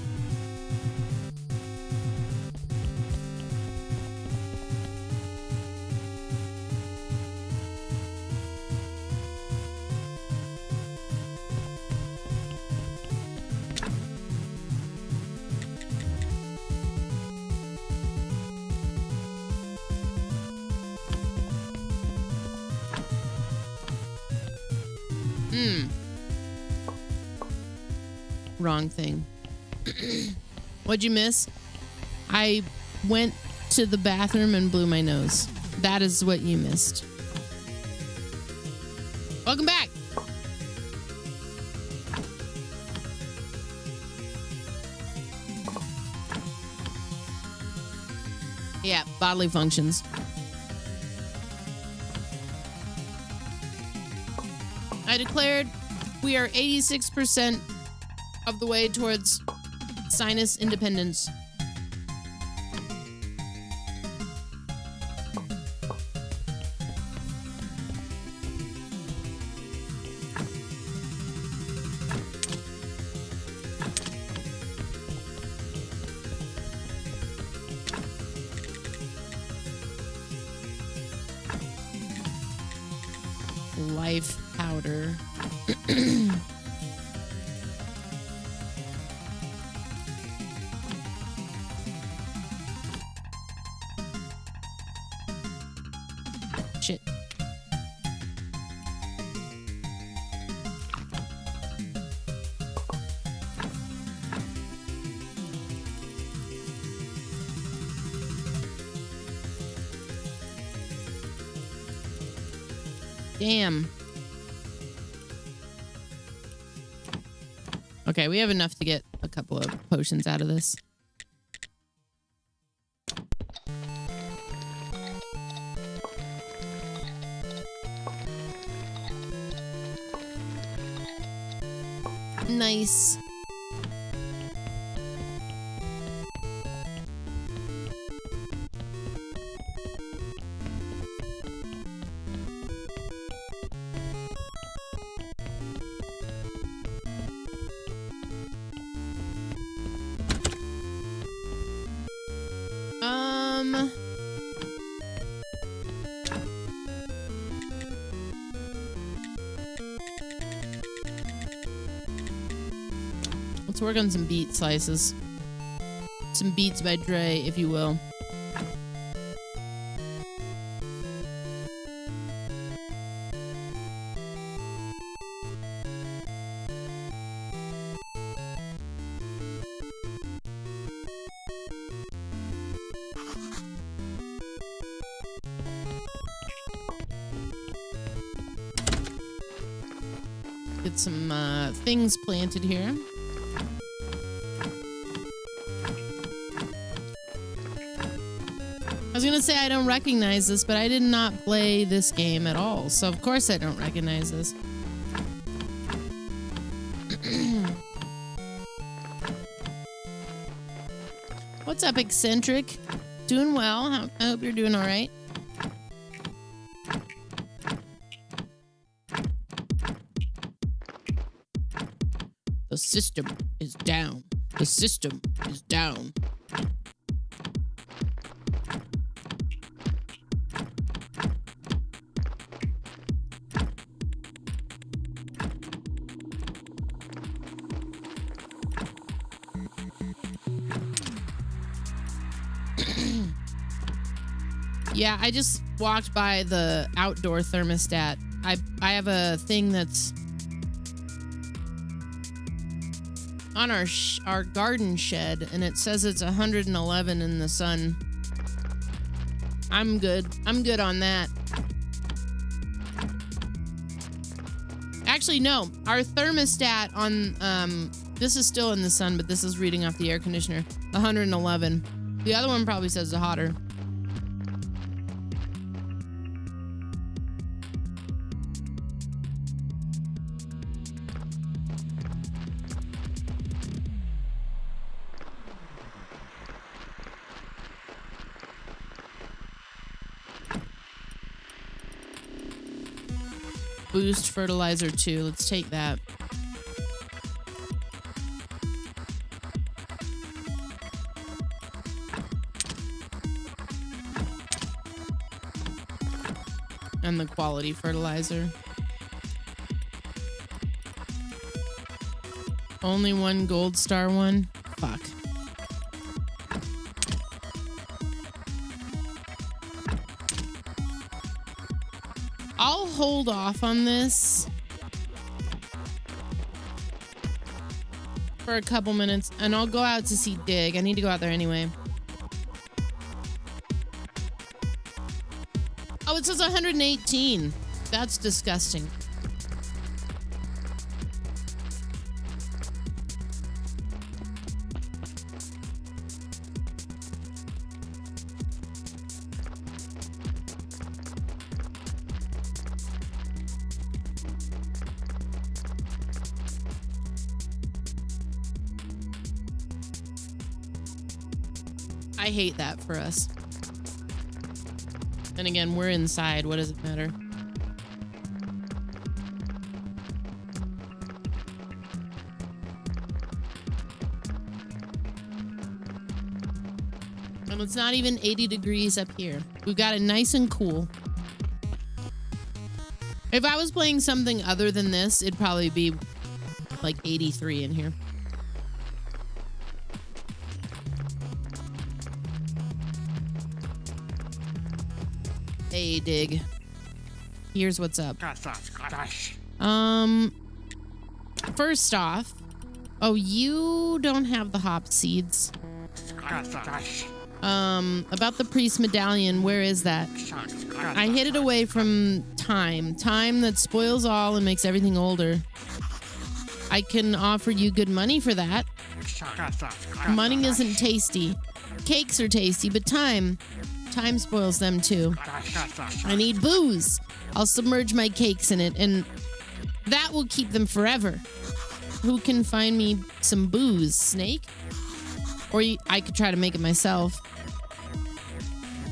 Wrong thing. What'd you miss? I went to the bathroom and blew my nose. That is what you missed. Welcome back. Yeah, bodily functions. I declared we are 86% of the way towards sinus independence. Life powder. Shit. Damn. Okay, we have enough to get a couple of potions out of this. Nice. Let's work on some beet slices. Some beets by Dre, if you will. Get some things planted here. I was gonna say I don't recognize this, but I did not play this game at all, so of course I don't recognize this. What's up, Eccentric? Doing well. I hope you're doing all right. The system is down. The system is down. Yeah, I just walked by the outdoor thermostat. I have a thing that's on our garden shed, and it says it's 111 in the sun. I'm good. I'm good on that. Actually, no. Our thermostat on this is still in the sun, but this is reading off the air conditioner. 111. The other one probably says hotter. Boost fertilizer 2. Let's take that. And the quality fertilizer. Only one gold star one? Fuck. I'll hold off on this for a couple minutes and I'll go out to see Dig. I need to go out there anyway. Oh, it says 118. That's disgusting. I hate that for us. And again, we're inside. What does it matter? And it's not even 80 degrees up here. We've got it nice and cool. If I was playing something other than this, it'd probably be like 83 in here. Hey, Dig. Here's what's up. First off, oh, you don't have the hop seeds. About the priest medallion, where is that? I hid it away from time. Time that spoils all and makes everything older. I can offer you good money for that. Money isn't tasty. Cakes are tasty, but time spoils them too. I need booze. I'll submerge my cakes in it, and that will keep them forever. Who can find me some booze? Snake? Or I could try to make it myself.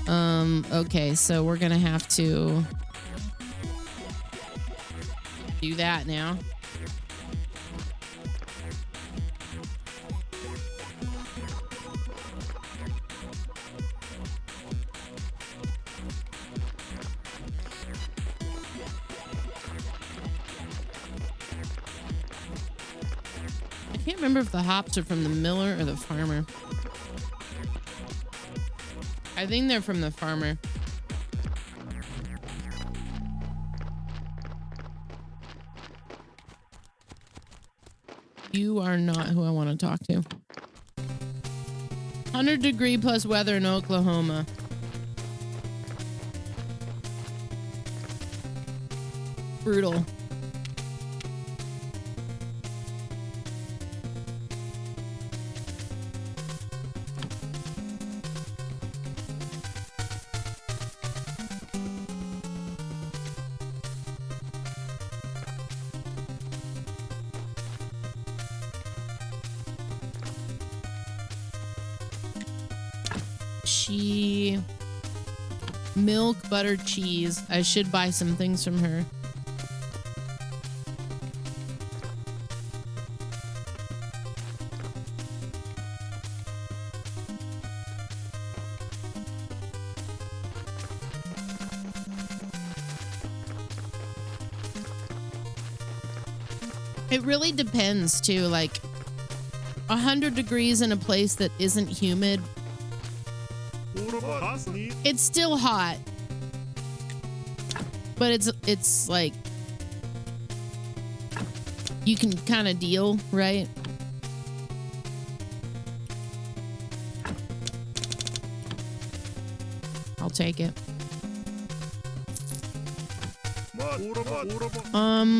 Okay, so we're gonna have to do that now. I can't remember if the hops are from the miller or the farmer. I think they're from the farmer. You are not who I want to talk to. 100-degree plus weather in Oklahoma. Brutal. Milk, butter, cheese. I should buy some things from her. It really depends too. Like 100 degrees in a place that isn't humid, it's still hot, but it's like you can kind of deal, right? I'll take it.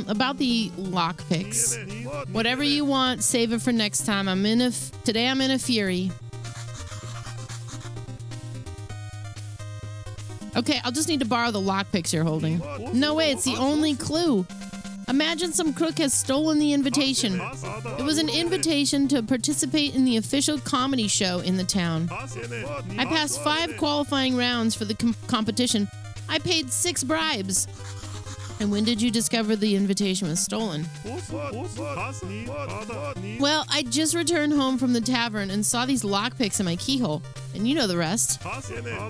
About the lockpicks. Whatever you want, save it for next time. Today I'm in a fury. Okay, I'll just need to borrow the lockpicks you're holding. No way, it's the only clue. Imagine some crook has stolen the invitation. It was an invitation to participate in the official comedy show in the town. I passed 5 qualifying rounds for the competition. I paid 6 bribes. And when did you discover the invitation was stolen? Well, I just returned home from the tavern and saw these lockpicks in my keyhole. And you know the rest.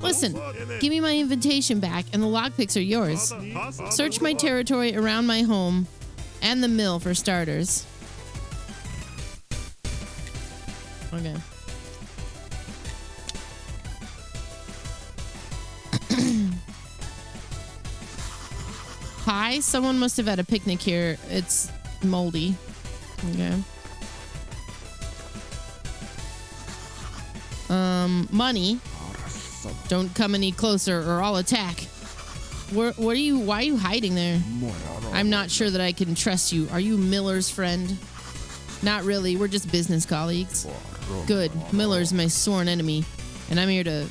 Listen, give me my invitation back and the lockpicks are yours. Search my territory around my home and the mill for starters. Okay. Hi, someone must have had a picnic here. It's moldy. Okay. Money. Don't come any closer or I'll attack. Why are you hiding there? I'm not sure that I can trust you. Are you Miller's friend? Not really. We're just business colleagues. Good. Miller's my sworn enemy, and I'm here to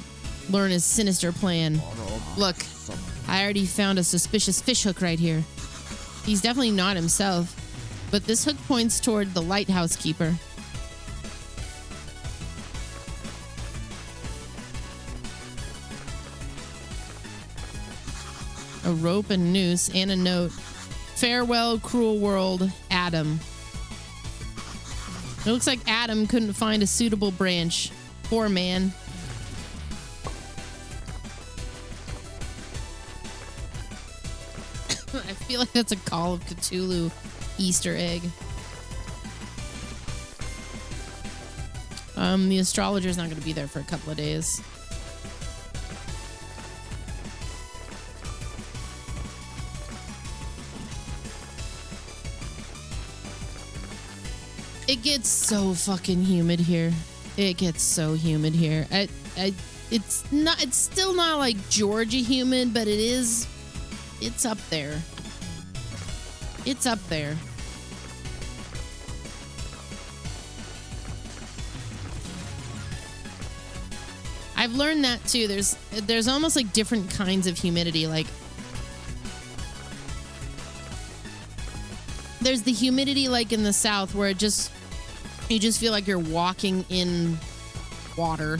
learn his sinister plan. Look, I already found a suspicious fishhook right here. He's definitely not himself, but this hook points toward the lighthouse keeper. A rope and noose and a note. Farewell, cruel world, Adam. It looks like Adam couldn't find a suitable branch. Poor man. I feel like that's a Call of Cthulhu Easter egg. The astrologer's not going to be there for a couple of days. It gets so fucking humid here. It gets so humid here. It's still not like Georgia humid, but it's up there. It's up there. I've learned that too. There's almost like different kinds of humidity. Like there's the humidity like in the South where you just feel like you're walking in water.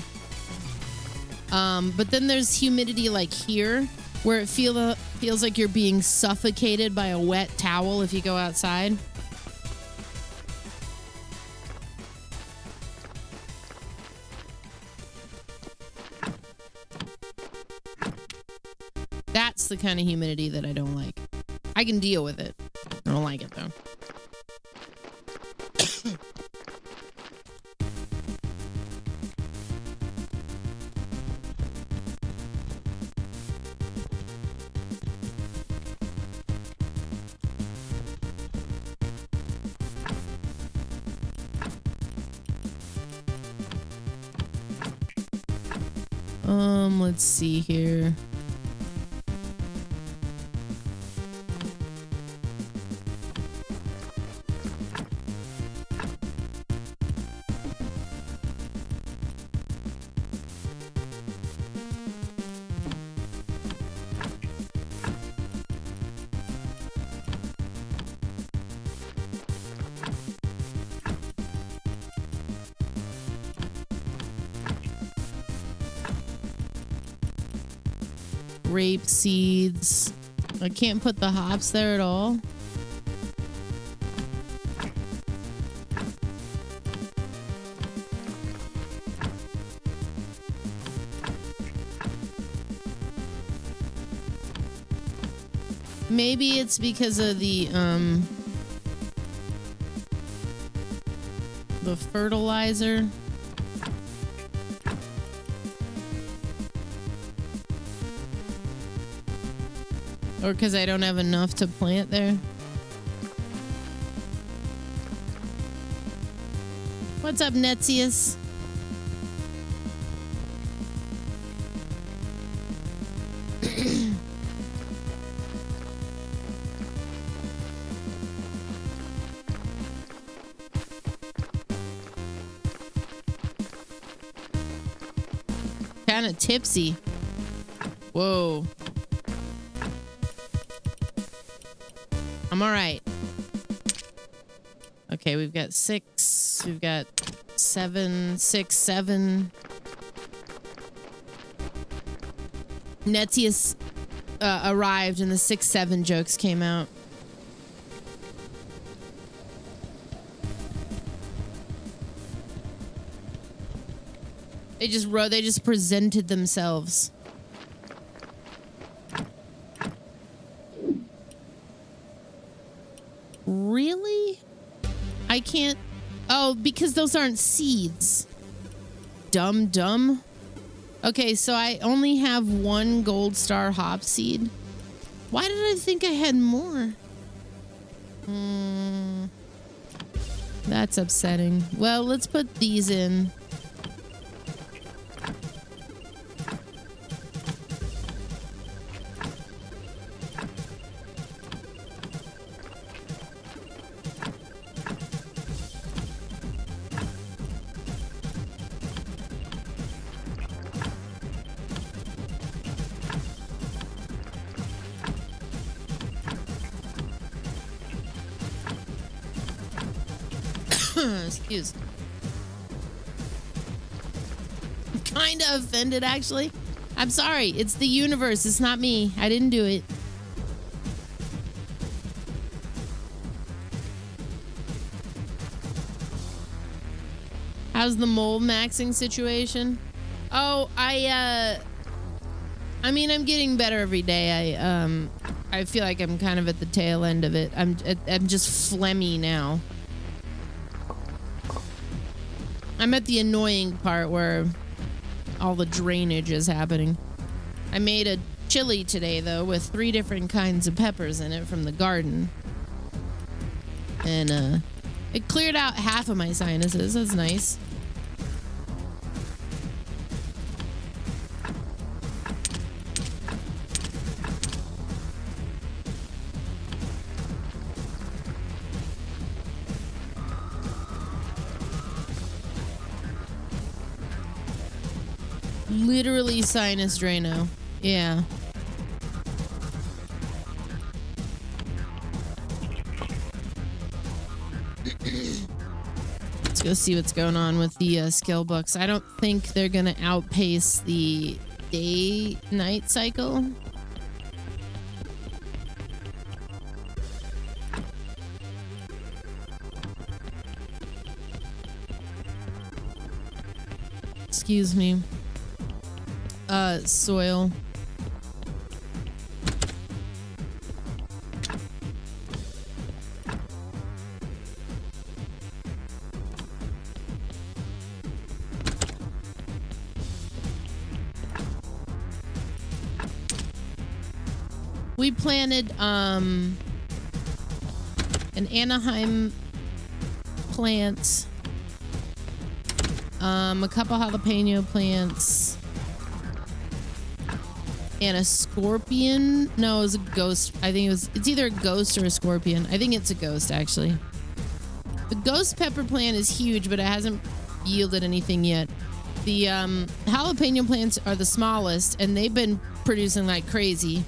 But then there's humidity like here where it feels like you're being suffocated by a wet towel if you go outside. That's the kind of humidity that I don't like. I can deal with it. I don't like it though. Let's see here. Rape seeds. I can't put the hops there at all. Maybe it's because of the fertilizer. Or because I don't have enough to plant there. What's up, Netsius? kind of tipsy. Whoa. I'm all right. Okay, we've got 6. We've got 7, 6, 7. Netsius arrived and the 6, 7 jokes came out. They just presented themselves. Really? I can't. Oh, because those aren't seeds. Dumb. Okay, so I only have 1 gold star hop seed. Why did I think I had more? That's upsetting. Well, let's put these in. Excuse. I'm kind of offended, actually. I'm sorry. It's the universe. It's not me. I didn't do it. How's the mole maxing situation? Oh, I mean, I'm getting better every day. I feel like I'm kind of at the tail end of it. I'm just phlegmy now. I'm at the annoying part where all the drainage is happening. I made a chili today, though, with 3 different kinds of peppers in it from the garden. And it cleared out half of my sinuses. That's nice. Literally sinus Drano. Yeah. Let's go see what's going on with the skill books. I don't think they're gonna outpace the day-night cycle. Excuse me. Soil. We planted an Anaheim plant, a couple jalapeno plants, and a scorpion. No, it was a ghost. I think it's either a ghost or a scorpion. I think it's a ghost, actually. The ghost pepper plant is huge, but it hasn't yielded anything yet. The jalapeno plants are the smallest, and they've been producing like crazy.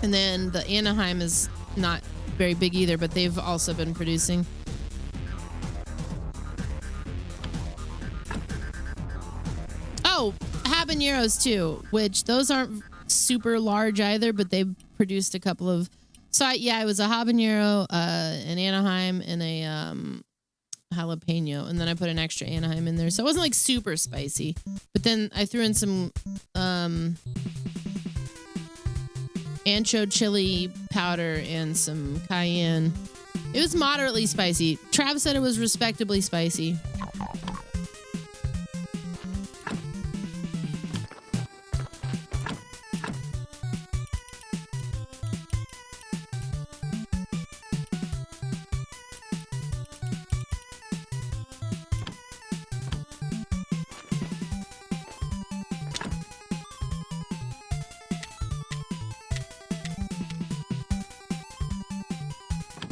And then the Anaheim is not very big either, but they've also been producing. Oh, habaneros too, which those aren't super large either, but they produced a couple of. So yeah, it was a habanero, an Anaheim, and a jalapeno, and then I put an extra Anaheim in there, so it wasn't like super spicy. But then I threw in some ancho chili powder and some cayenne. It was moderately spicy. Trav said it was respectably spicy.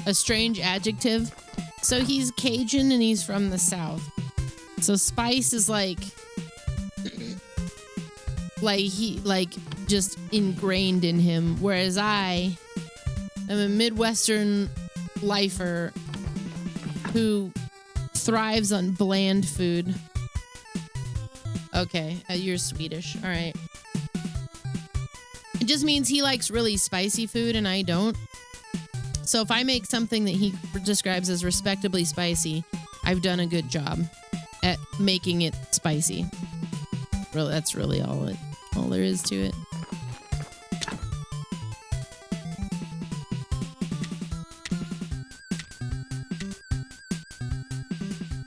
A strange adjective. So he's Cajun and he's from the South. So spice is like like just ingrained in him, whereas I am a Midwestern lifer who thrives on bland food. Okay, you're Swedish. All right. It just means he likes really spicy food and I don't. So if I make something that he describes as respectably spicy, I've done a good job at making it spicy. Really, that's really all there is to it.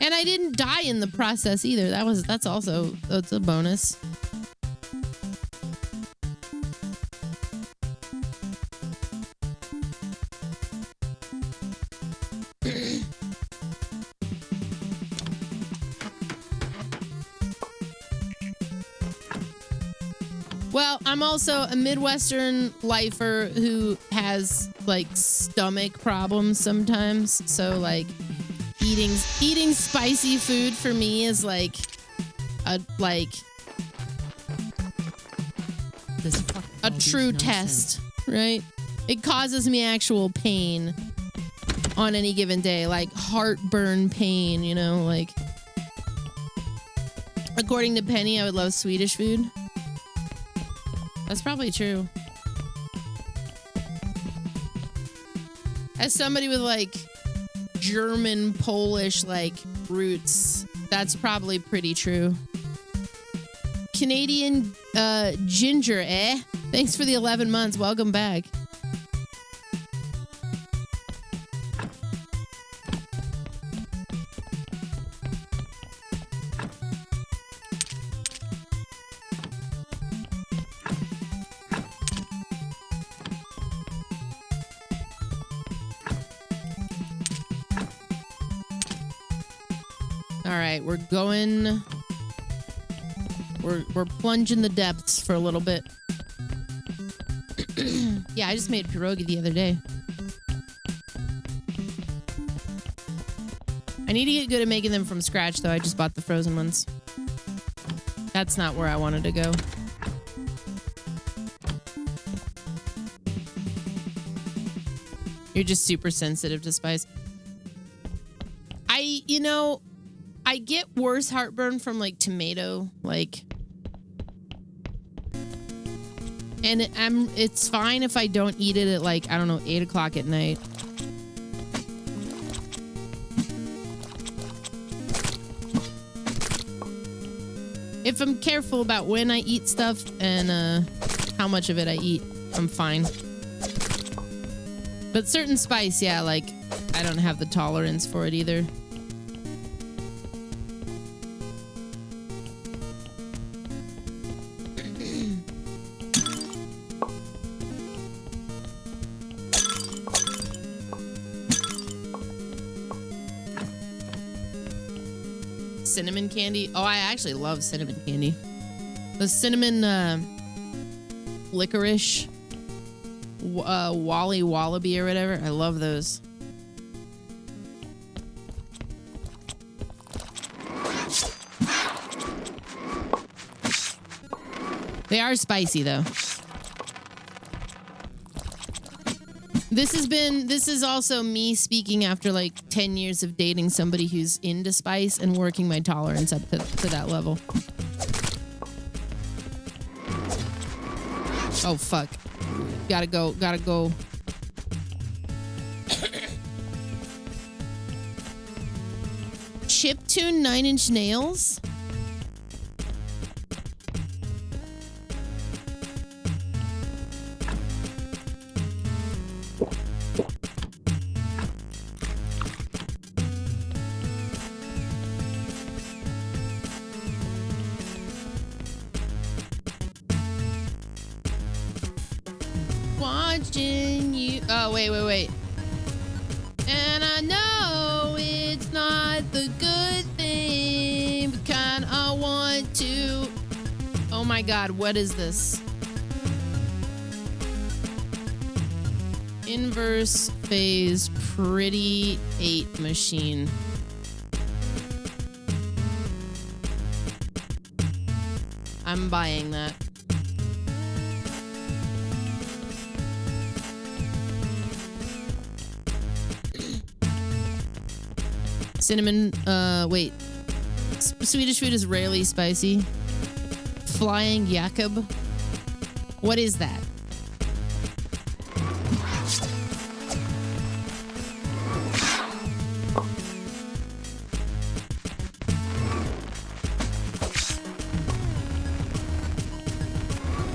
And I didn't die in the process either. That's a bonus. Well, I'm also a Midwestern lifer who has like stomach problems sometimes. So like eating spicy food for me is like a true test, right? It causes me actual pain on any given day, like heartburn pain, you know, like according to Penny, I would love Swedish food. That's probably true. As somebody with like German, Polish like roots, that's probably pretty true. Canadian ginger, eh? Thanks for the 11 months. Welcome back. We're plunging the depths for a little bit. Yeah, I just made pierogi the other day. I need to get good at making them from scratch, though. I just bought the frozen ones. That's not where I wanted to go. You're just super sensitive to spice. I get worse heartburn from like tomato, like, and it's fine if I don't eat it at like, I don't know, 8 o'clock at night. If I'm careful about when I eat stuff and how much of it I eat, I'm fine. But certain spice, yeah, like I don't have the tolerance for it either. Cinnamon candy. Oh, I actually love cinnamon candy. The cinnamon licorice Wally Wallaby or whatever. I love those. They are spicy though. This is also me speaking after like 10 years of dating somebody who's into spice and working my tolerance up to that level. Oh, fuck. Gotta go. Chiptune 9 Inch Nails? Watching you. Oh, wait. And I know it's not the good thing, but kinda want to. Oh my god, what is this? Inverse phase pretty 8 machine. I'm buying that. Cinnamon, wait. Swedish food is rarely spicy. Flying Jakob. What is that?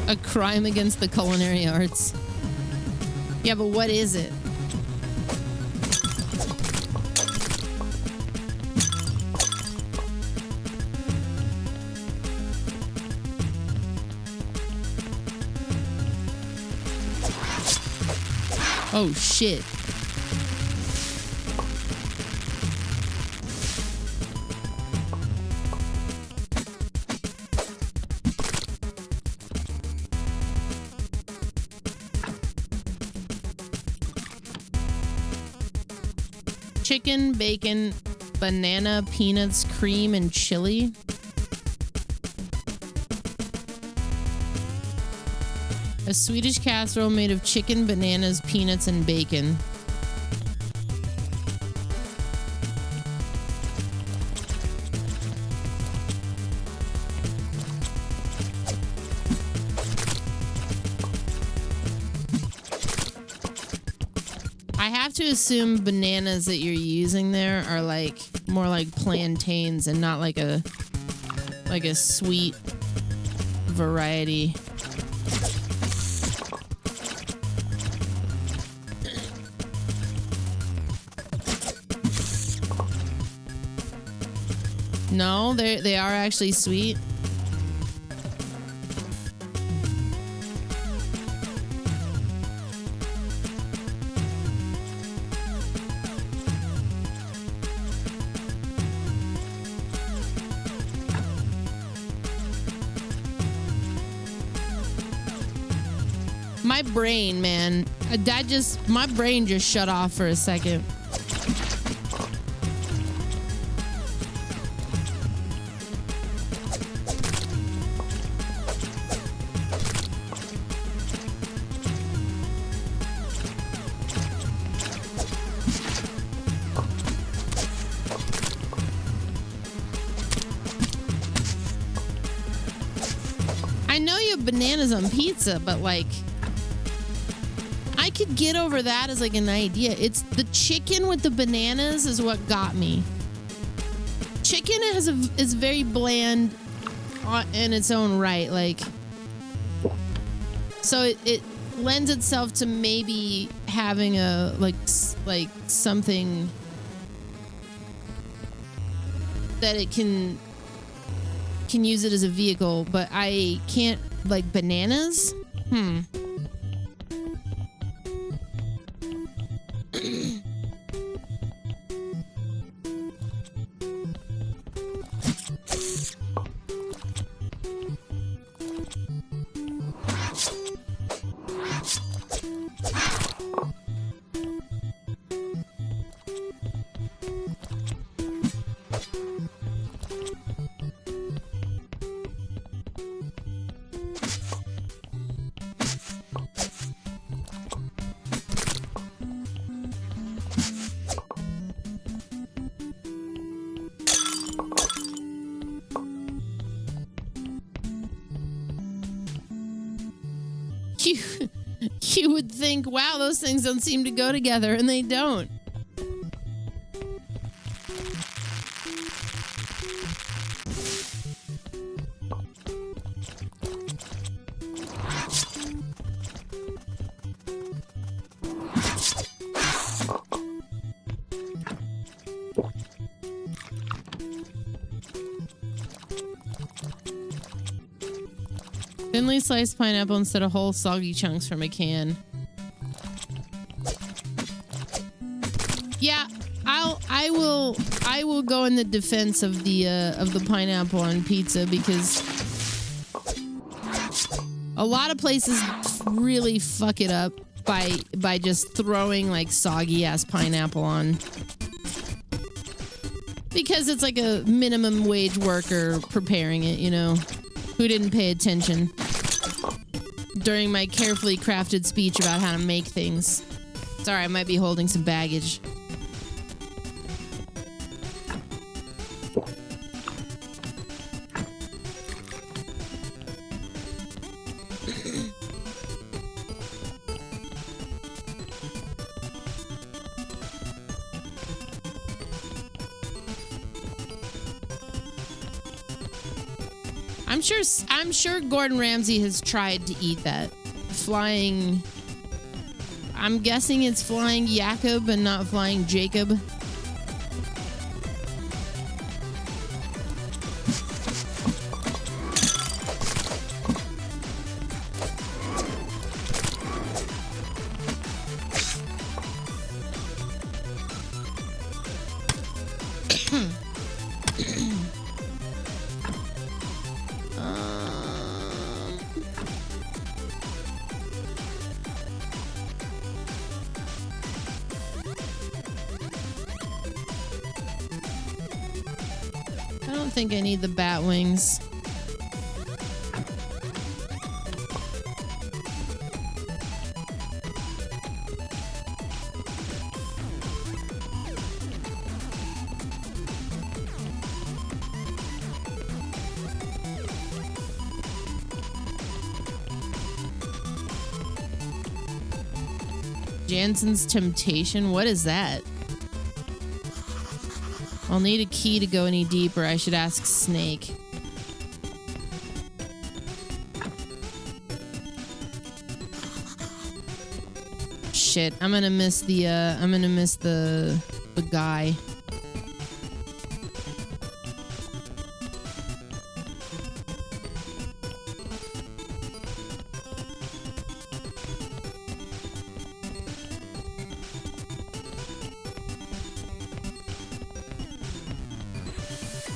A crime against the culinary arts. Yeah, but what is it? Oh, shit. Chicken, bacon, banana, peanuts, cream, and chili. A Swedish casserole made of chicken, bananas, peanuts, and bacon. I have to assume bananas that you're using there are like more like plantains and not like a sweet variety. No, they are actually sweet. My brain, man, my brain just shut off for a second. I know you have bananas on pizza, but like, I could get over that as like an idea. It's the chicken with the bananas is what got me. Chicken is very bland in its own right, like, so it lends itself to maybe having a like something that it can use it as a vehicle, but I can't, like, bananas? You would think, wow, those things don't seem to go together, and they don't. Thinly sliced pineapple instead of whole soggy chunks from a can. Yeah, I will go in the defense of the pineapple on pizza, because a lot of places really fuck it up by just throwing like soggy ass pineapple on, because it's like a minimum wage worker preparing it, you know, who didn't pay attention during my carefully crafted speech about how to make things. Sorry, I might be holding some baggage. I'm sure Gordon Ramsay has tried to eat that. Flying, I'm guessing it's flying Jacob and not flying Jacob. I don't think I need the bat wings. Jansen's Temptation? What is that? I'll need a key to go any deeper. I should ask Snake. Shit, I'm gonna miss the guy.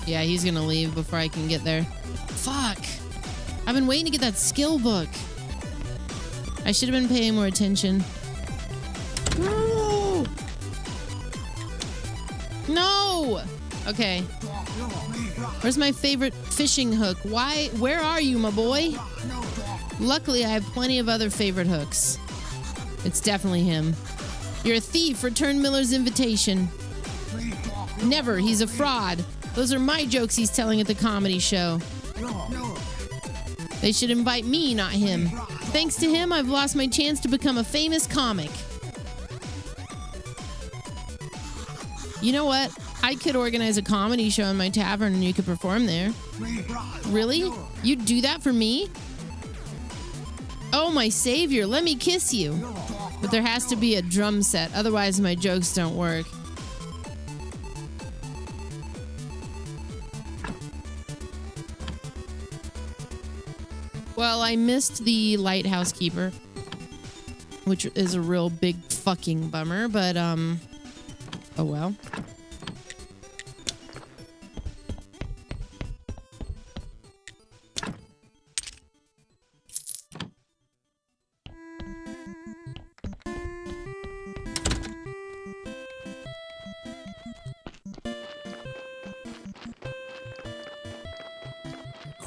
Yeah, he's gonna leave before I can get there. Fuck! I've been waiting to get that skill book. I should have been paying more attention. No! No! Okay. Where's my favorite fishing hook? Why? Where are you, my boy? Luckily, I have plenty of other favorite hooks. It's definitely him. You're a thief. Return Miller's invitation. Never. He's a fraud. Those are my jokes he's telling at the comedy show. They should invite me, not him. Thanks to him, I've lost my chance to become a famous comic. You know what? I could organize a comedy show in my tavern and you could perform there. Really? You'd do that for me? Oh, my savior, let me kiss you. But there has to be a drum set, otherwise my jokes don't work. Well, I missed the lighthouse keeper, which is a real big fucking bummer, but, oh well.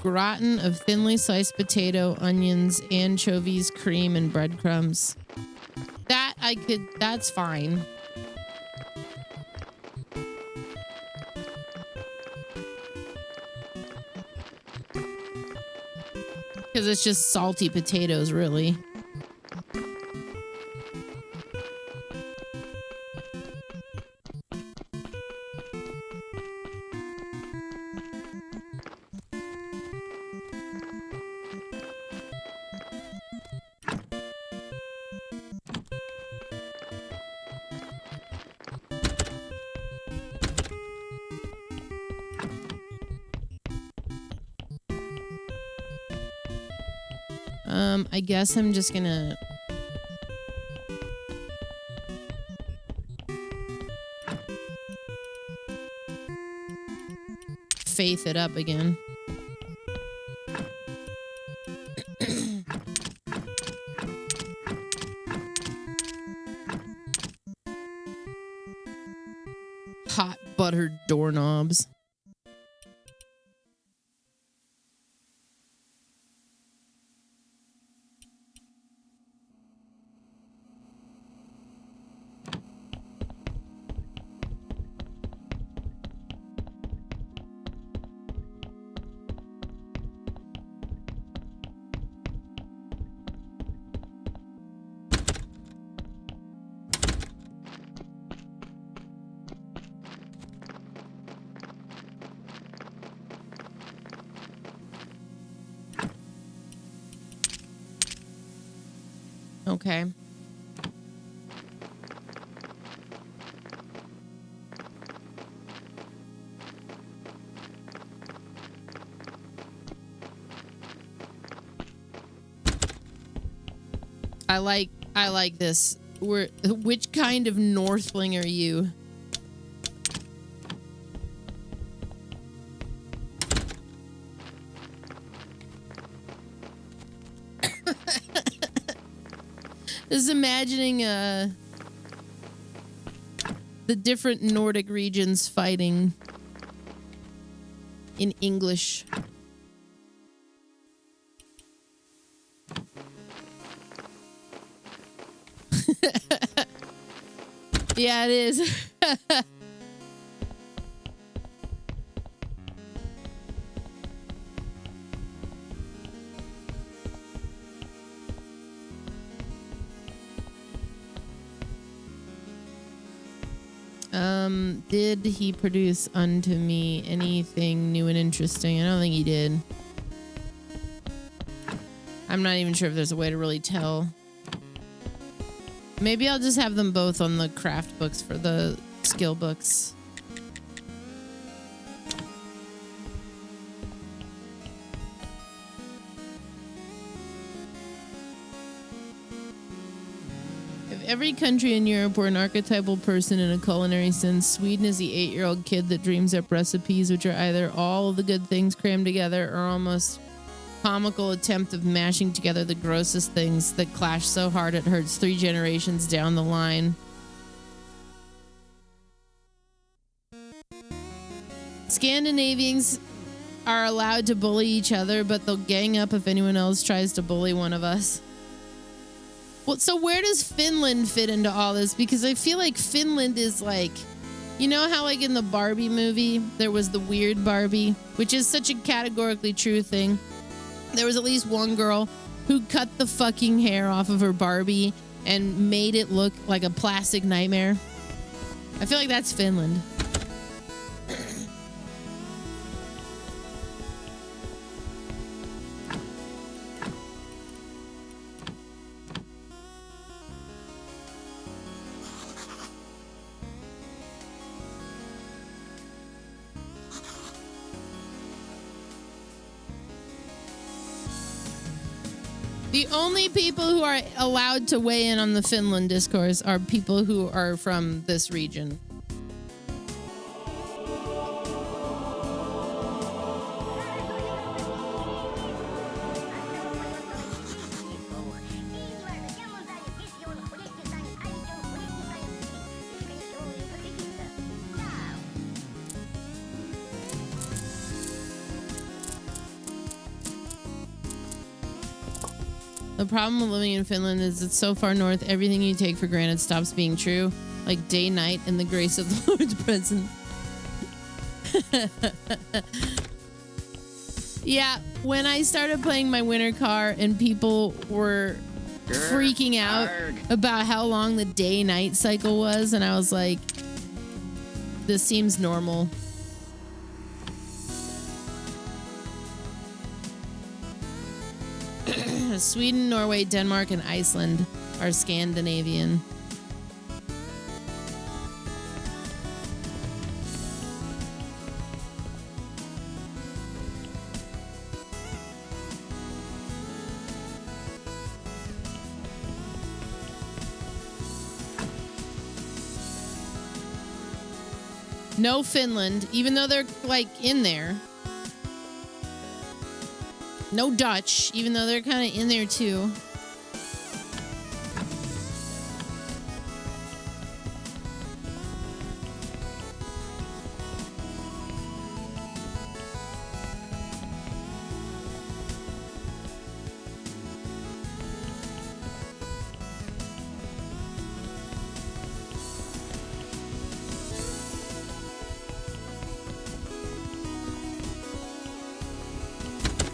Gratin of thinly sliced potato, onions, anchovies, cream, and breadcrumbs. That I could, that's fine. Because it's just salty potatoes, really. I guess I'm just gonna faith it up again. Hot buttered doorknobs. Okay. I like this. Which kind of Northling are you? Just imagining the different Nordic regions fighting in English. Yeah, it is. Did he produce unto me anything new and interesting? I don't think he did. I'm not even sure if there's a way to really tell. Maybe I'll just have them both on the craft books for the skill books. If every country in Europe were an archetypal person in a culinary sense, Sweden is the 8-year-old kid that dreams up recipes which are either all the good things crammed together or almost comical attempt of mashing together the grossest things that clash so hard it hurts 3 generations down the line. Scandinavians are allowed to bully each other, but they'll gang up if anyone else tries to bully one of us. Well, so where does Finland fit into all this? Because I feel like Finland is like, you know how like in the Barbie movie, there was the weird Barbie, which is such a categorically true thing. There was at least one girl who cut the fucking hair off of her Barbie and made it look like a plastic nightmare. I feel like that's Finland. The only people who are allowed to weigh in on the Finland discourse are people who are from this region. The problem with living in Finland is it's so far north, everything you take for granted stops being true. Like day, night, and the grace of the Lord's presence. Yeah, when I started playing my winter car and people were freaking out about how long the day-night cycle was, and I was like, this seems normal. Sweden, Norway, Denmark, and Iceland are Scandinavian. No Finland, even though they're like in there. No Dutch, even though they're kind of in there too.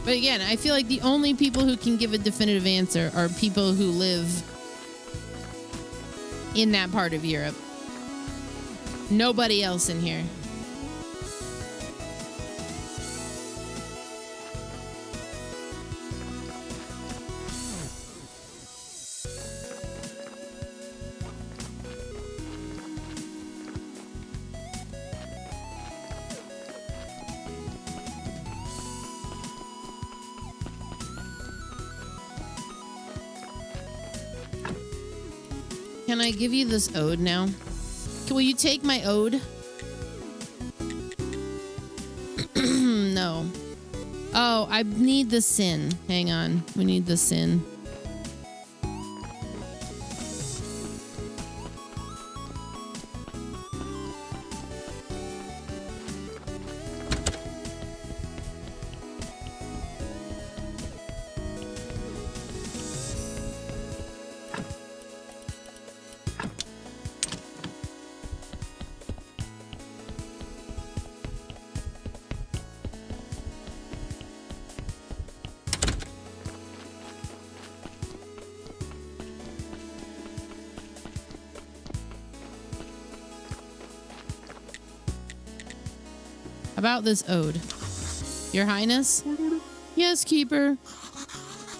But again, I feel like the only people who can give a definitive answer are people who live in that part of Europe. Nobody else in here. can I give you this ode now? Will you take my ode? No. Oh, I need the sin. Hang on. We need the sin. About this ode. Your Highness? Yes, Keeper.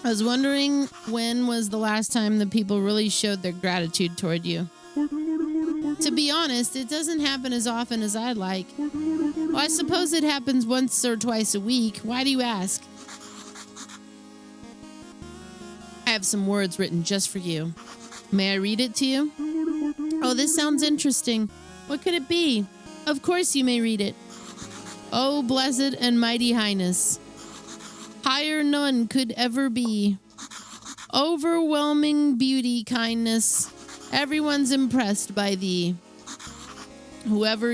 I was wondering when was the last time the people really showed their gratitude toward you. To be honest, it doesn't happen as often as I'd like. Well, I suppose it happens once or twice a week. Why do you ask? I have some words written just for you. May I read it to you? Oh, this sounds interesting. What could it be? Of course you may read it. Oh, blessed and mighty Highness, higher none could ever be. Overwhelming beauty, kindness, everyone's impressed by thee. Wheresoever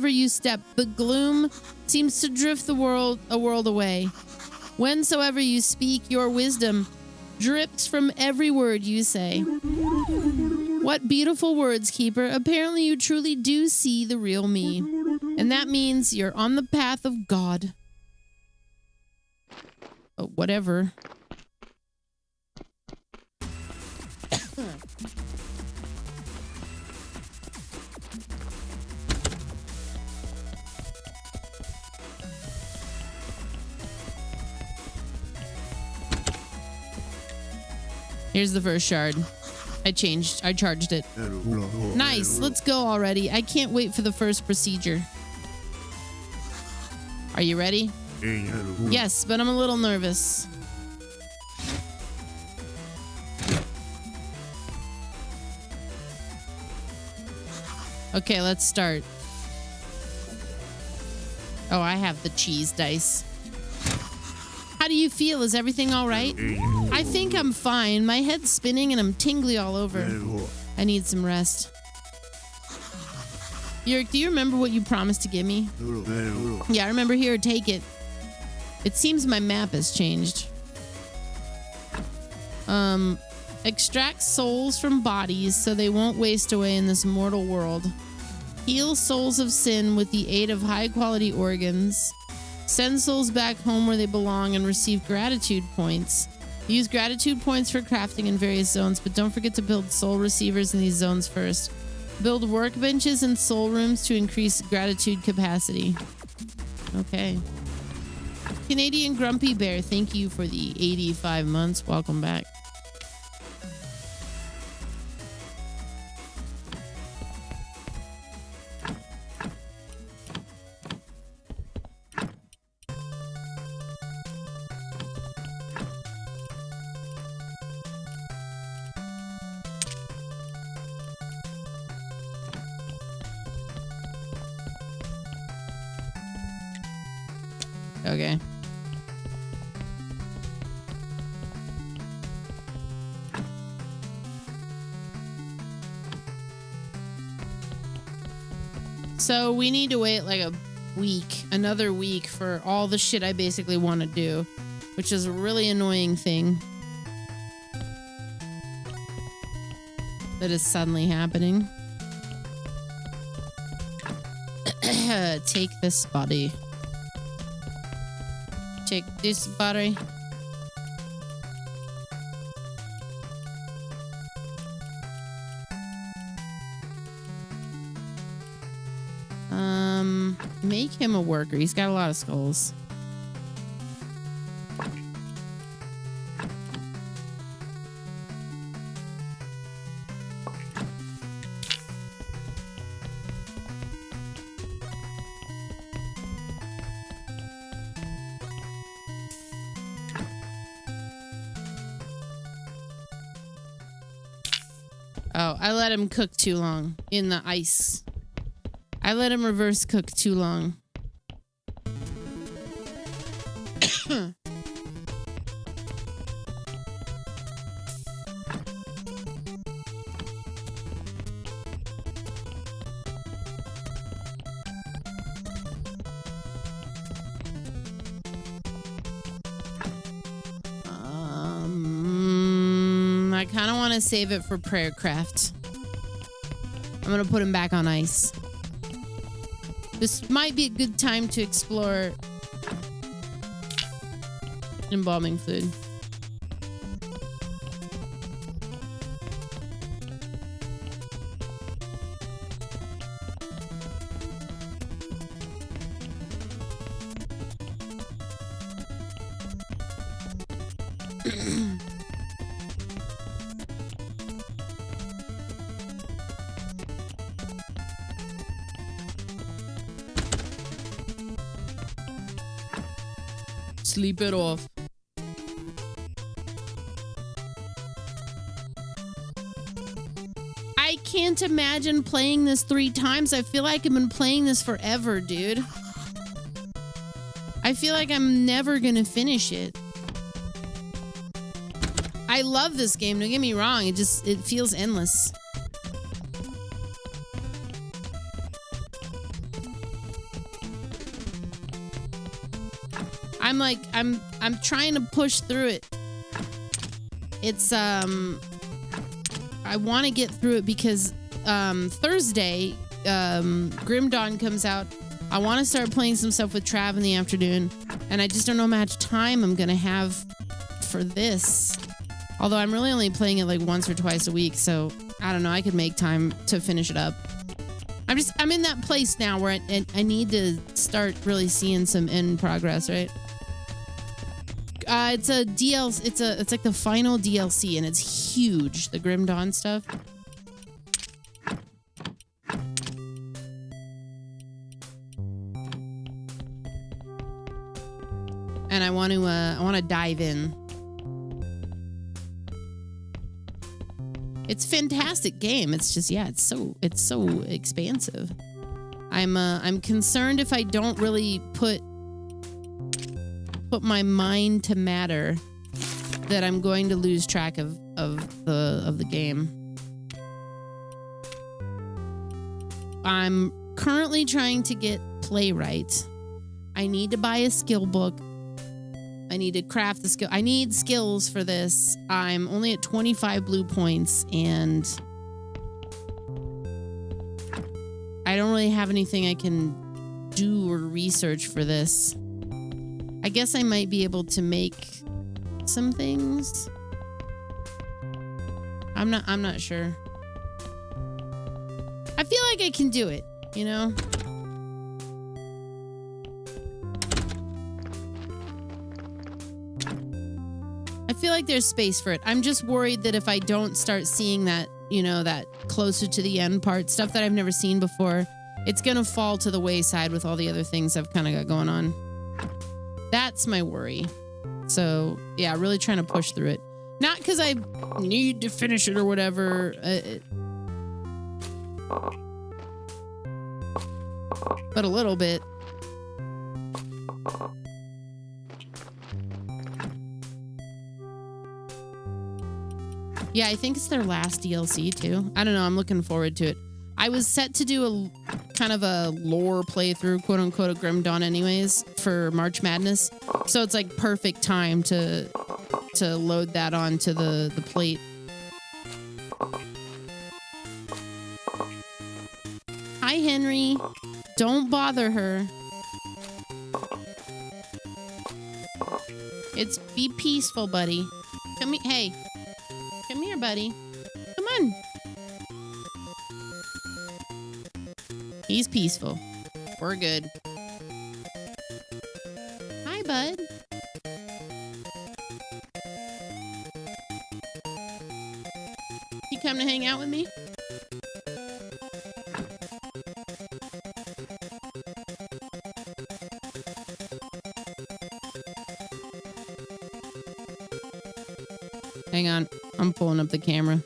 you step, the gloom seems to drift a world away. Whensoever you speak, your wisdom drips from every word you say. What beautiful words, Keeper. Apparently you truly do see the real me. And that means you're on the path of God. Oh, whatever. Here's the first shard. I charged it. Nice, let's go already. I can't wait for the first procedure. Are you ready? Yes, but I'm a little nervous. Okay, let's start. Oh, I have the cheese dice. How do you feel? Is everything all right? I think I'm fine. My head's spinning and I'm tingly all over. I need some rest. Yurik, do you remember what you promised to give me? Yeah, I remember. Here, take it. It seems my map has changed. Extract souls from bodies so they won't waste away in this mortal world. Heal souls of sin with the aid of high-quality organs. Send souls back home where they belong and receive gratitude points. Use gratitude points for crafting in various zones, but don't forget to build soul receivers in these zones first. Build workbenches and soul rooms to increase gratitude capacity. Okay. Canadian Grumpy Bear, thank you for the 85 months. Welcome back. Okay. So we need to wait like a week, another week for all the shit I basically want to do, which is a really annoying thing that is suddenly happening. Take this body. Take this body. Make him a worker. He's got a lot of skulls. Oh, I let him cook too long in the ice. I let him reverse cook too long. I kind of want to save it for prayer craft. I'm going to put him back on ice. This might be a good time to explore embalming fluid. Sleep it off. I can't imagine playing this 3 times. I feel like I've been playing this forever, dude. I feel like I'm never gonna finish it. I love this game, don't get me wrong. It feels endless. I'm trying to push through it. It's I want to get through it because Thursday Grim Dawn comes out. I want to start playing some stuff with Trav in the afternoon, and I just don't know how much time I'm gonna have for this. Although I'm really only playing it like once or twice a week, so I don't know. I could make time to finish it up. I'm in that place now where I need to start really seeing some end progress, right? It's a DLC. It's like the final DLC, and it's huge. The Grim Dawn stuff. And I want to dive in. It's a fantastic game. It's just, yeah, it's so expansive. I'm concerned if I don't really put my mind to matter that I'm going to lose track of the game. I'm currently trying to get Playwright. I need to buy a skill book. I need to craft the skill. I need skills for this. I'm only at 25 blue points, and I don't really have anything I can do or research for this. I guess I might be able to make some things. I'm not sure. I feel like I can do it, you know? I feel like there's space for it. I'm just worried that if I don't start seeing that, you know, that closer to the end part, stuff that I've never seen before, it's going to fall to the wayside with all the other things I've kind of got going on. That's my worry. So, yeah, really trying to push through it. Not because I need to finish it or whatever. But a little bit. Yeah, I think it's their last DLC too. I don't know. I'm looking forward to it. I was set to do a kind of a lore playthrough, quote unquote, of Grim Dawn anyways for March Madness. So it's like perfect time to load that onto the plate. Hi, Henry. Don't bother her. It's be peaceful, buddy. Come here. Hey. Come here, buddy. Come on. He's peaceful. We're good. Hi, bud. You come to hang out with me? Hang on. I'm pulling up the camera.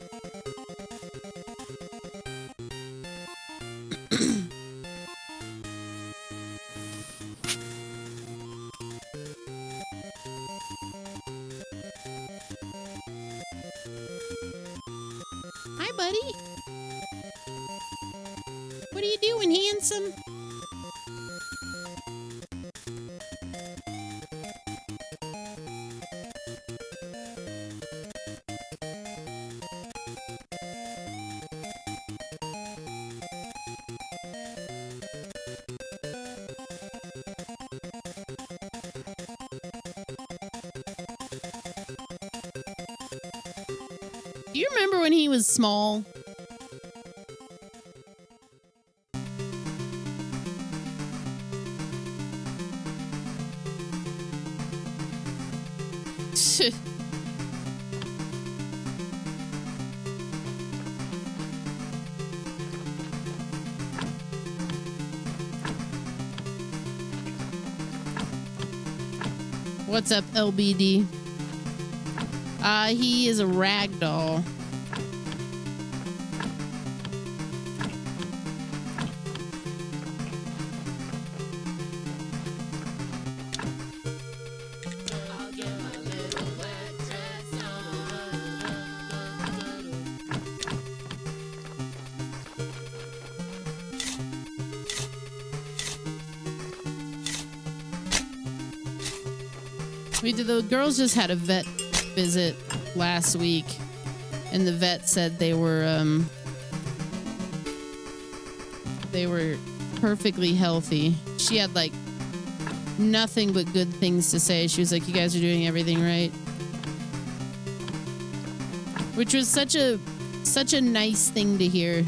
buddy. What are you doing, handsome? Do you remember when he was small? What's up, LBD? He is a ragdoll. The girls just had a vet visit last week, and the vet said they were perfectly healthy. She had like nothing but good things to say. She was like, "You guys are doing everything right," which was such a nice thing to hear.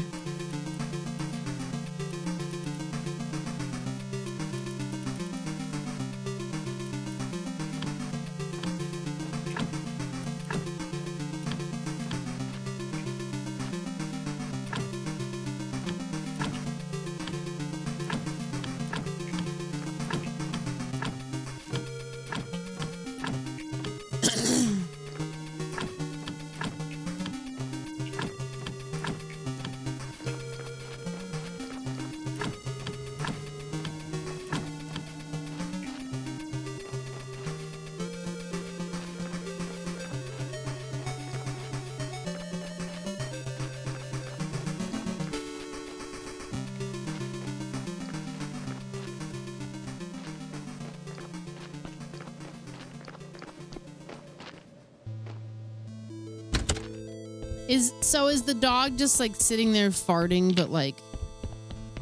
Is the dog just like sitting there farting, but like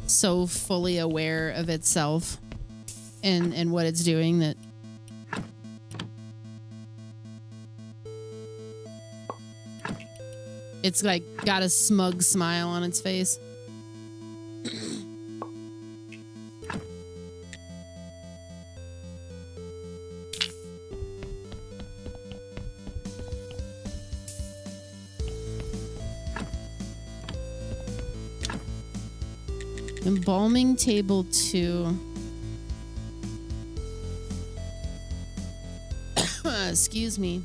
so fully aware of itself and what it's doing that it's like got a smug smile on its face? Embalming table 2. Excuse me.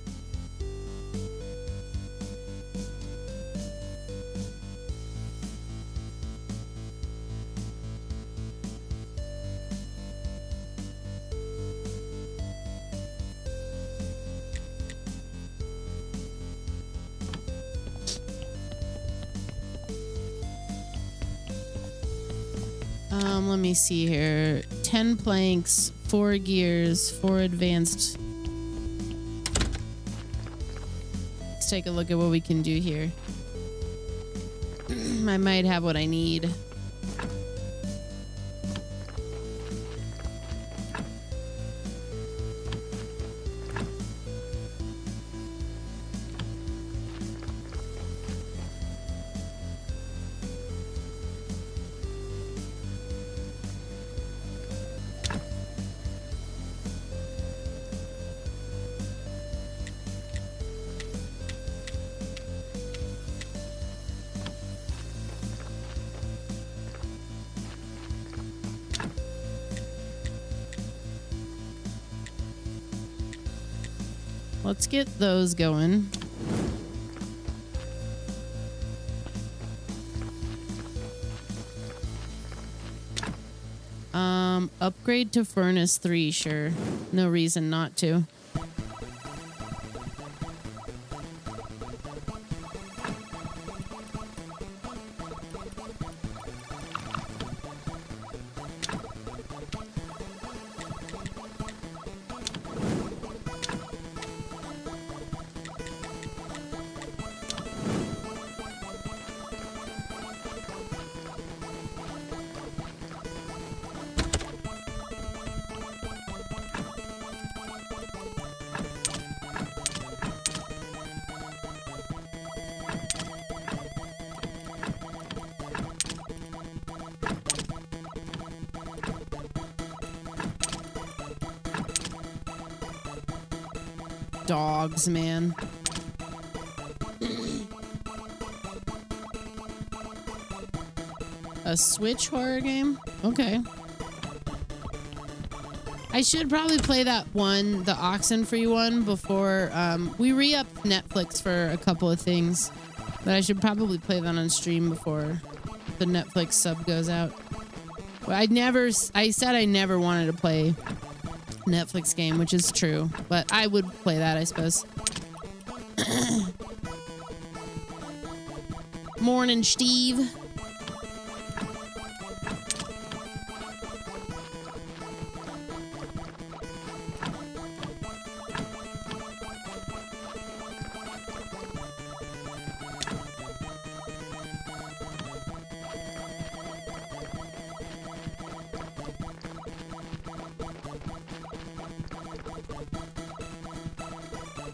Let me see here. 10 planks, 4 gears, 4 advanced. Let's take a look at what we can do here. I might have what I need. Let's get those going. Upgrade to furnace 3, sure. No reason not to. dogs, man. A Switch horror game? Okay. I should probably play that one, the Oxenfree one, before we re-upped Netflix for a couple of things. But I should probably play that on stream before the Netflix sub goes out. I said I never wanted to play Netflix game, which is true, but I would play that, I suppose. Morning, Steve.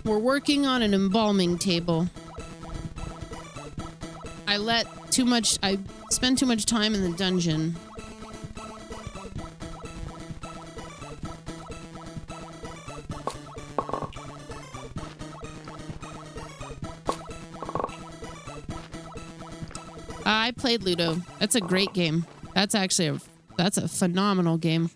We're working on an embalming table. I spent too much time in the dungeon. I played Ludo. That's a great game. That's actually that's a phenomenal game.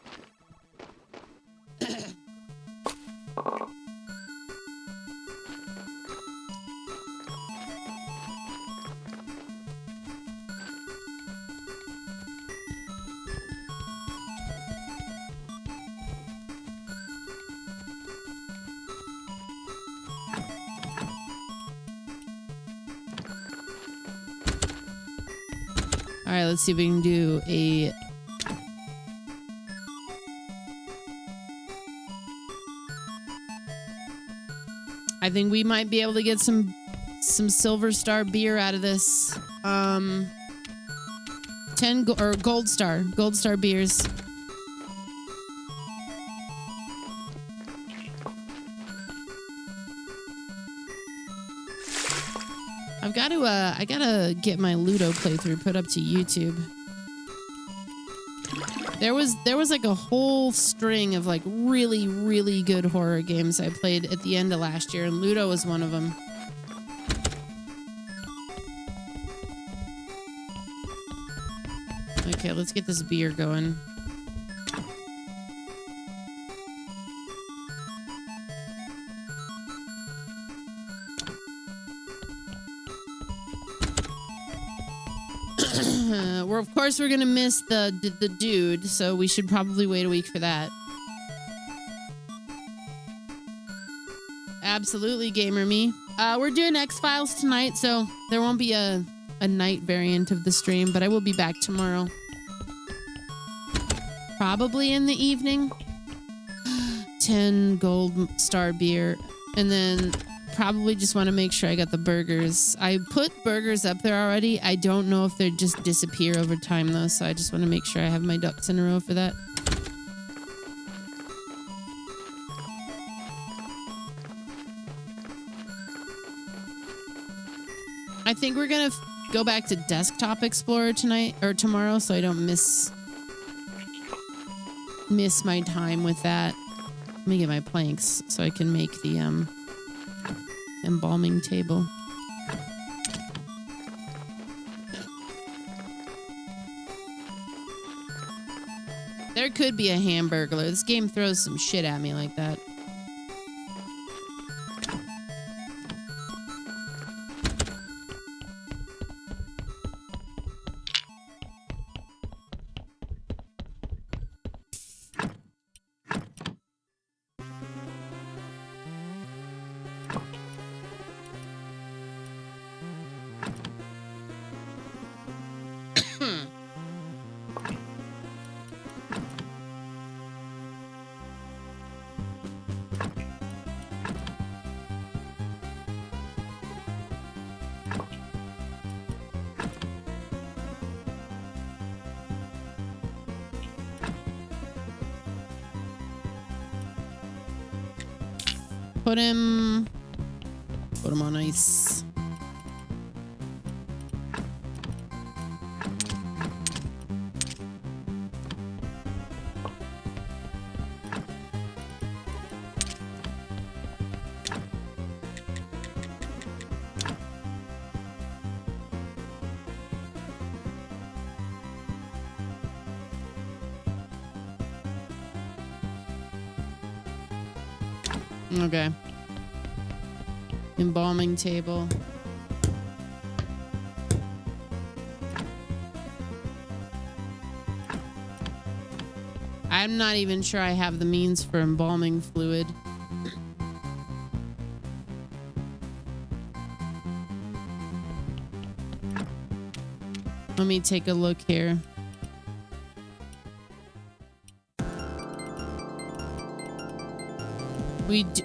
All right, let's see if we can do a... I think we might be able to get some Silver Star beer out of this. 10 Gold Star beers. I gotta get my Ludo playthrough put up to YouTube. There was like a whole string of like really, really good horror games I played at the end of last year, and Ludo was one of them. Okay, let's get this beer going. Of course, we're gonna miss the dude, so we should probably wait a week for that. Absolutely, gamer me. We're doing X-Files tonight, so there won't be a night variant of the stream, but I will be back tomorrow. Probably in the evening. 10 Gold Star beer, and then probably just want to make sure I got the burgers. I put burgers up there already. I don't know if they just disappear over time though, so I just want to make sure I have my ducks in a row for that. I think we're gonna go back to Desktop Explorer tonight or tomorrow, so I don't miss my time with that. Let me get my planks so I can make the embalming table. There could be a Hamburglar. This game throws some shit at me like that. Put him on ice. Okay. Embalming table. I'm not even sure I have the means for embalming fluid. Let me take a look here.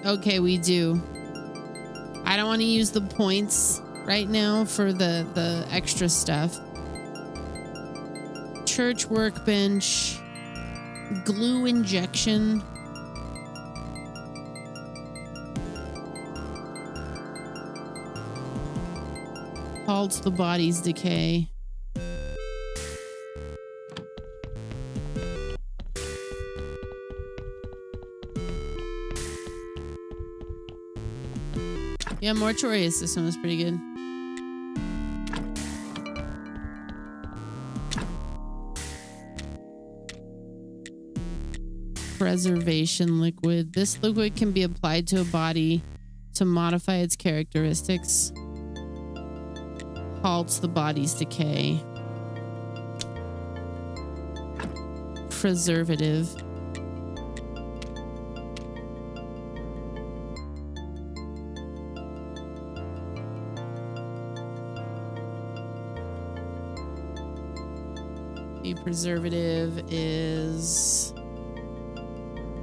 Okay, we do. I don't want to use the points right now for the extra stuff. Church workbench. Glue injection. Halts the body's decay. Yeah, mortuary assistant was pretty good. Preservation liquid. This liquid can be applied to a body to modify its characteristics. Halts the body's decay. Preservative. The preservative is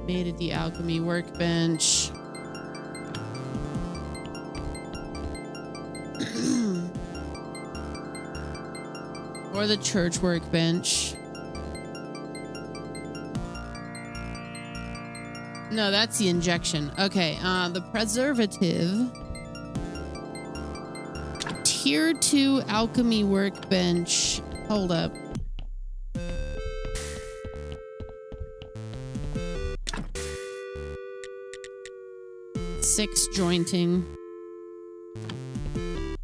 made at the alchemy workbench. Or the church workbench. No, that's the injection. Okay, the preservative. Tier 2 alchemy workbench. Hold up. Six jointing.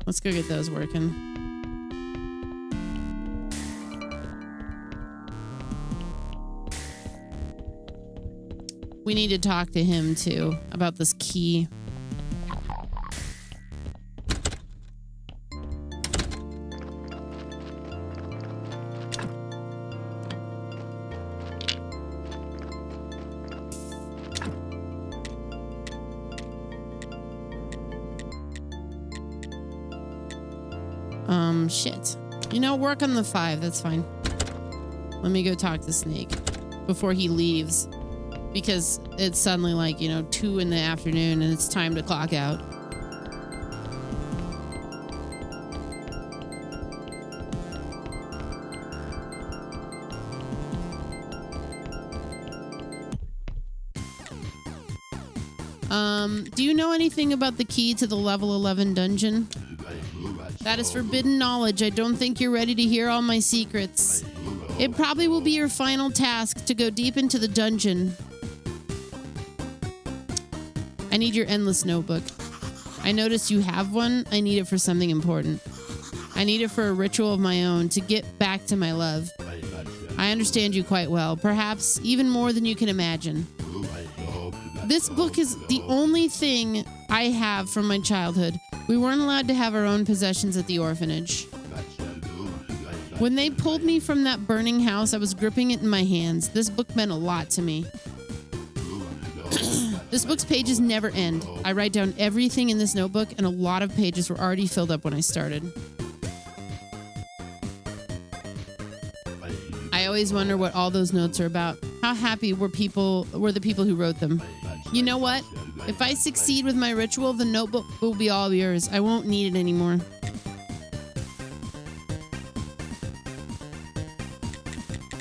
Let's go get those working. We need to talk to him too about this key. Shit. You know, work on the 5. That's fine. Let me go talk to Snake before he leaves. Because it's suddenly like, 2 in the afternoon and it's time to clock out. Do you know anything about the key to the level 11 dungeon? That is forbidden knowledge. I don't think you're ready to hear all my secrets. It probably will be your final task to go deep into the dungeon. I need your endless notebook. I noticed you have one. I need it for something important. I need it for a ritual of my own to get back to my love. I understand you quite well, perhaps even more than you can imagine. This book is the only thing I have from my childhood. We weren't allowed to have our own possessions at the orphanage. When they pulled me from that burning house, I was gripping it in my hands. This book meant a lot to me. This book's pages never end. I write down everything in this notebook, and a lot of pages were already filled up when I started. I always wonder what all those notes are about. How happy were the people who wrote them? You know what? If I succeed with my ritual, the notebook will be all yours. I won't need it anymore.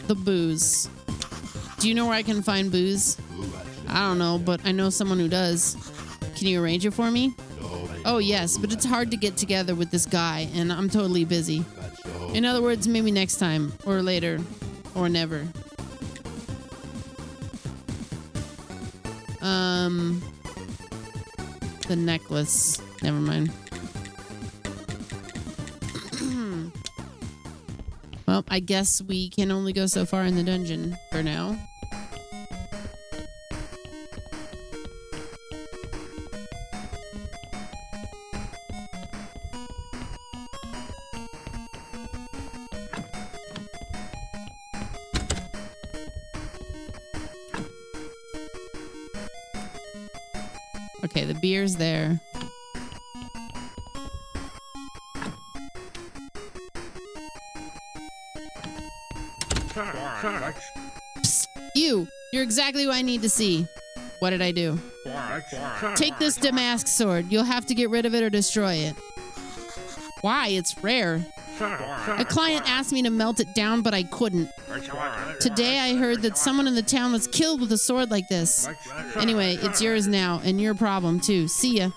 The booze. Do you know where I can find booze? I don't know, but I know someone who does. Can you arrange it for me? Oh, yes, but it's hard to get together with this guy, and I'm totally busy. In other words, maybe next time, or later, or never. The necklace. Never mind. Well, I guess we can only go so far in the dungeon for now. Okay, the beer's there. Psst, you're exactly what I need to see. What did I do? Take this Damask sword. You'll have to get rid of it or destroy it. Why? It's rare. A client asked me to melt it down, but I couldn't. Today I heard that someone in the town was killed with a sword like this. Anyway, it's yours now, and your problem too. See ya.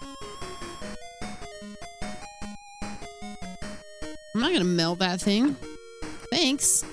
I'm not gonna melt that thing. Thanks.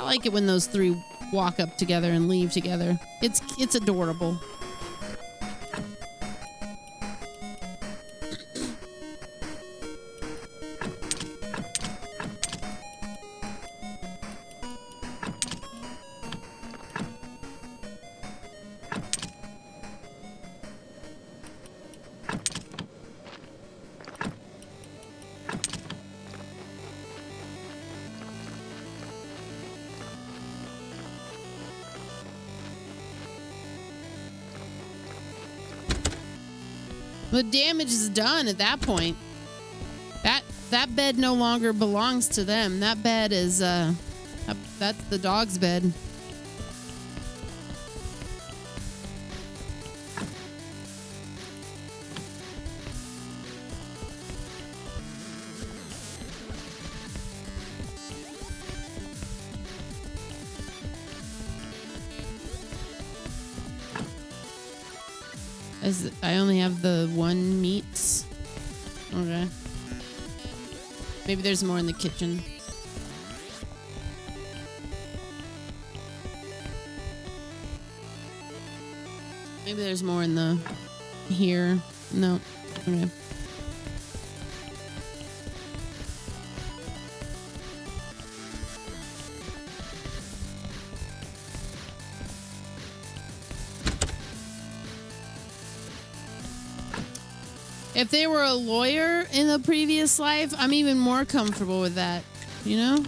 I like it when those three walk up together and leave together. It's adorable. The damage is done at that point. That bed no longer belongs to them. That bed is that's the dog's bed. I only have the one meats. Okay. Maybe there's more in the kitchen. Maybe there's more in the here. No. Okay. If they were a lawyer in the previous life, I'm even more comfortable with that, you know?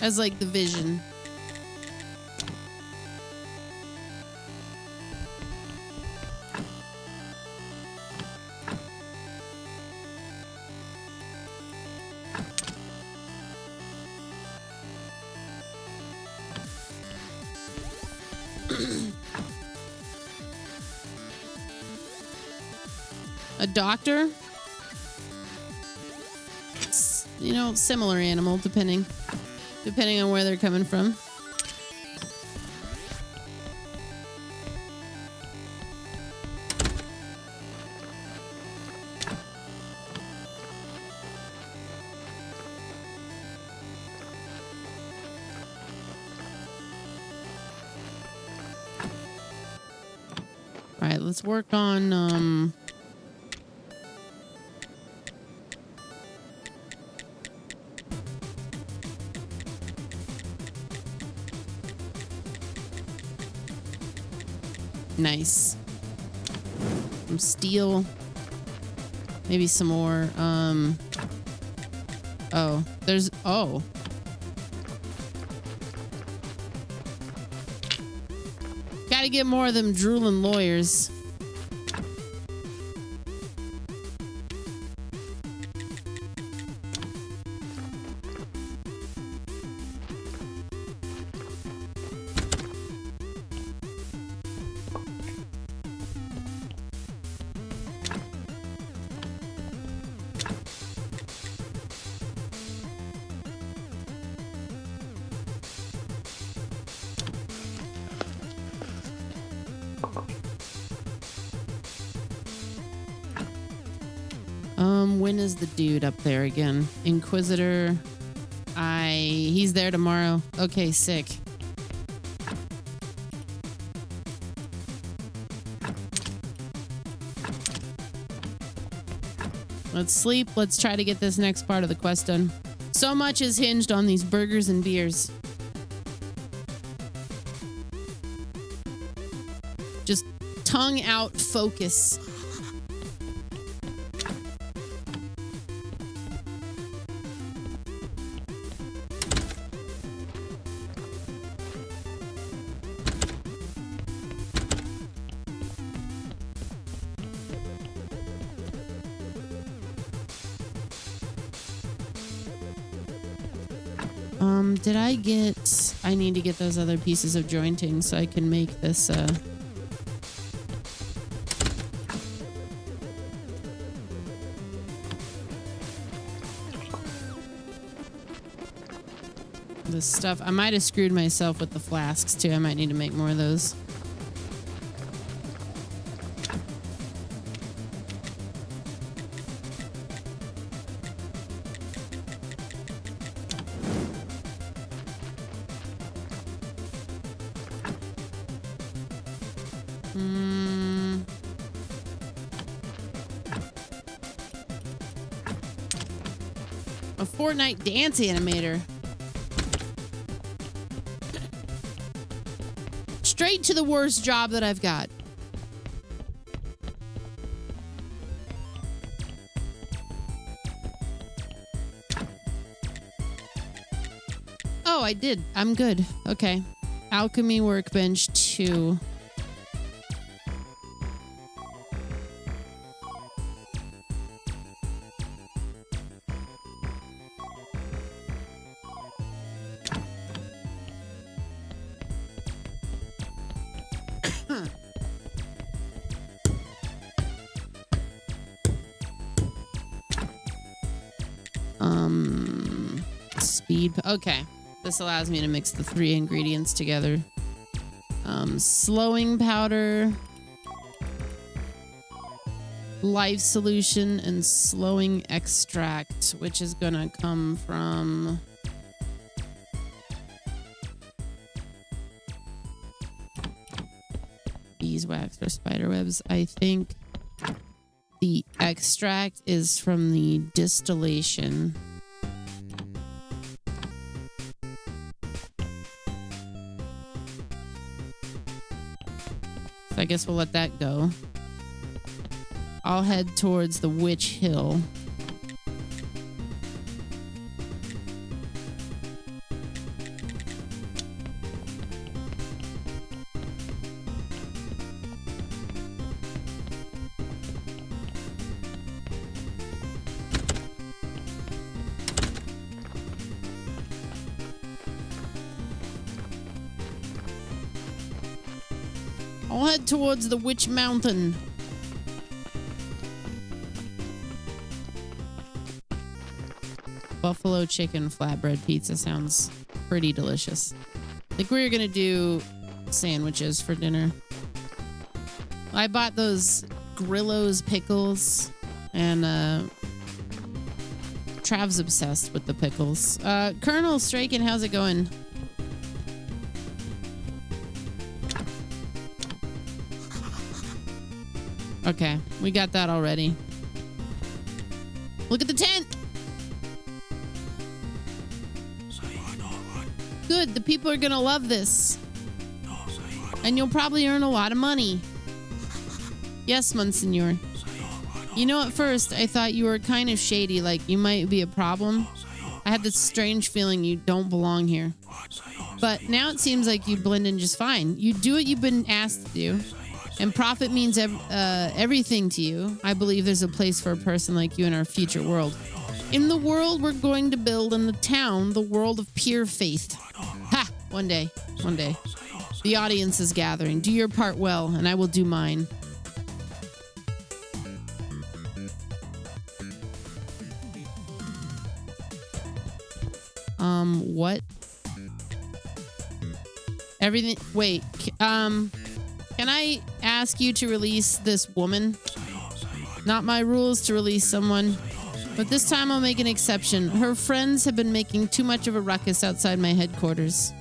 As like the vision. A doctor? You know, similar animal, depending on where they're coming from. All right, let's work on nice. Some steel. Maybe some more. Oh, there's. Oh. Gotta get more of them drooling lawyers. When is the dude up there again? Inquisitor. He's there tomorrow. Okay, sick. Let's sleep. Let's try to get this next part of the quest done. So much is hinged on these burgers and beers. Just tongue out focus. Did I get... I need to get those other pieces of jointing so I can make this, this stuff. I might have screwed myself with the flasks, too. I might need to make more of those. A Fortnite dance animator. Straight to the worst job that I've got. Oh, I did. I'm good. Okay. Alchemy workbench 2. Speed. Okay. This allows me to mix the 3 ingredients together. Slowing powder, life solution, and slowing extract, which is gonna come from beeswax or spider webs. I think the extract is from the distillation. I guess we'll let that go. I'll head towards the Witch Hill. I'll head towards the Witch Mountain. Buffalo chicken flatbread pizza sounds pretty delicious. I think we're gonna do sandwiches for dinner. I bought those Grillo's pickles, and Trav's obsessed with the pickles. Colonel Straken, how's it going? Okay, we got that already. Look at the tent! Good, the people are gonna love this. And you'll probably earn a lot of money. Yes, Monsignor. You know, at first, I thought you were kind of shady, like you might be a problem. I had this strange feeling you don't belong here. But now it seems like you blend in just fine. You do what you've been asked to do. And profit means everything to you. I believe there's a place for a person like you in our future world. In the world we're going to build in the town, the world of pure faith. Ha! One day. One day. The audience is gathering. Do your part well, and I will do mine. What? Everything... Wait. Can I ask you to release this woman? Not my rules to release someone, but this time I'll make an exception. Her friends have been making too much of a ruckus outside my headquarters.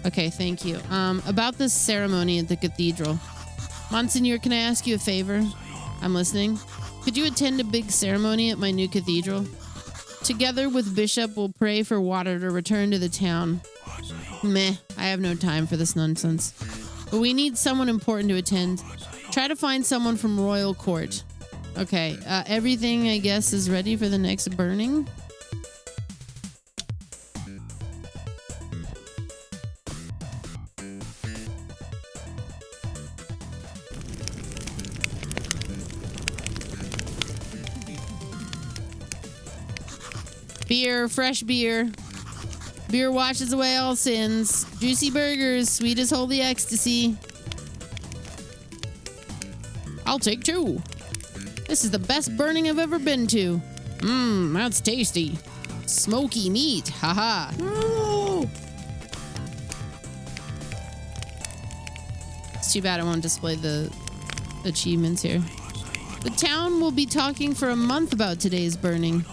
Okay, thank you. About this ceremony at the cathedral. Monsignor, can I ask you a favor? I'm listening. Could you attend a big ceremony at my new cathedral? Together with Bishop, we'll pray for water to return to the town. Meh, I have no time for this nonsense. But we need someone important to attend. Try to find someone from Royal Court. Okay, everything, I guess, is ready for the next burning? Beer, fresh beer. Beer washes away all sins. Juicy burgers, sweet as holy ecstasy. I'll take 2. This is the best burning I've ever been to. Mmm, that's tasty. Smoky meat, haha. It's too bad I won't display the achievements here. The town will be talking for a month about today's burning.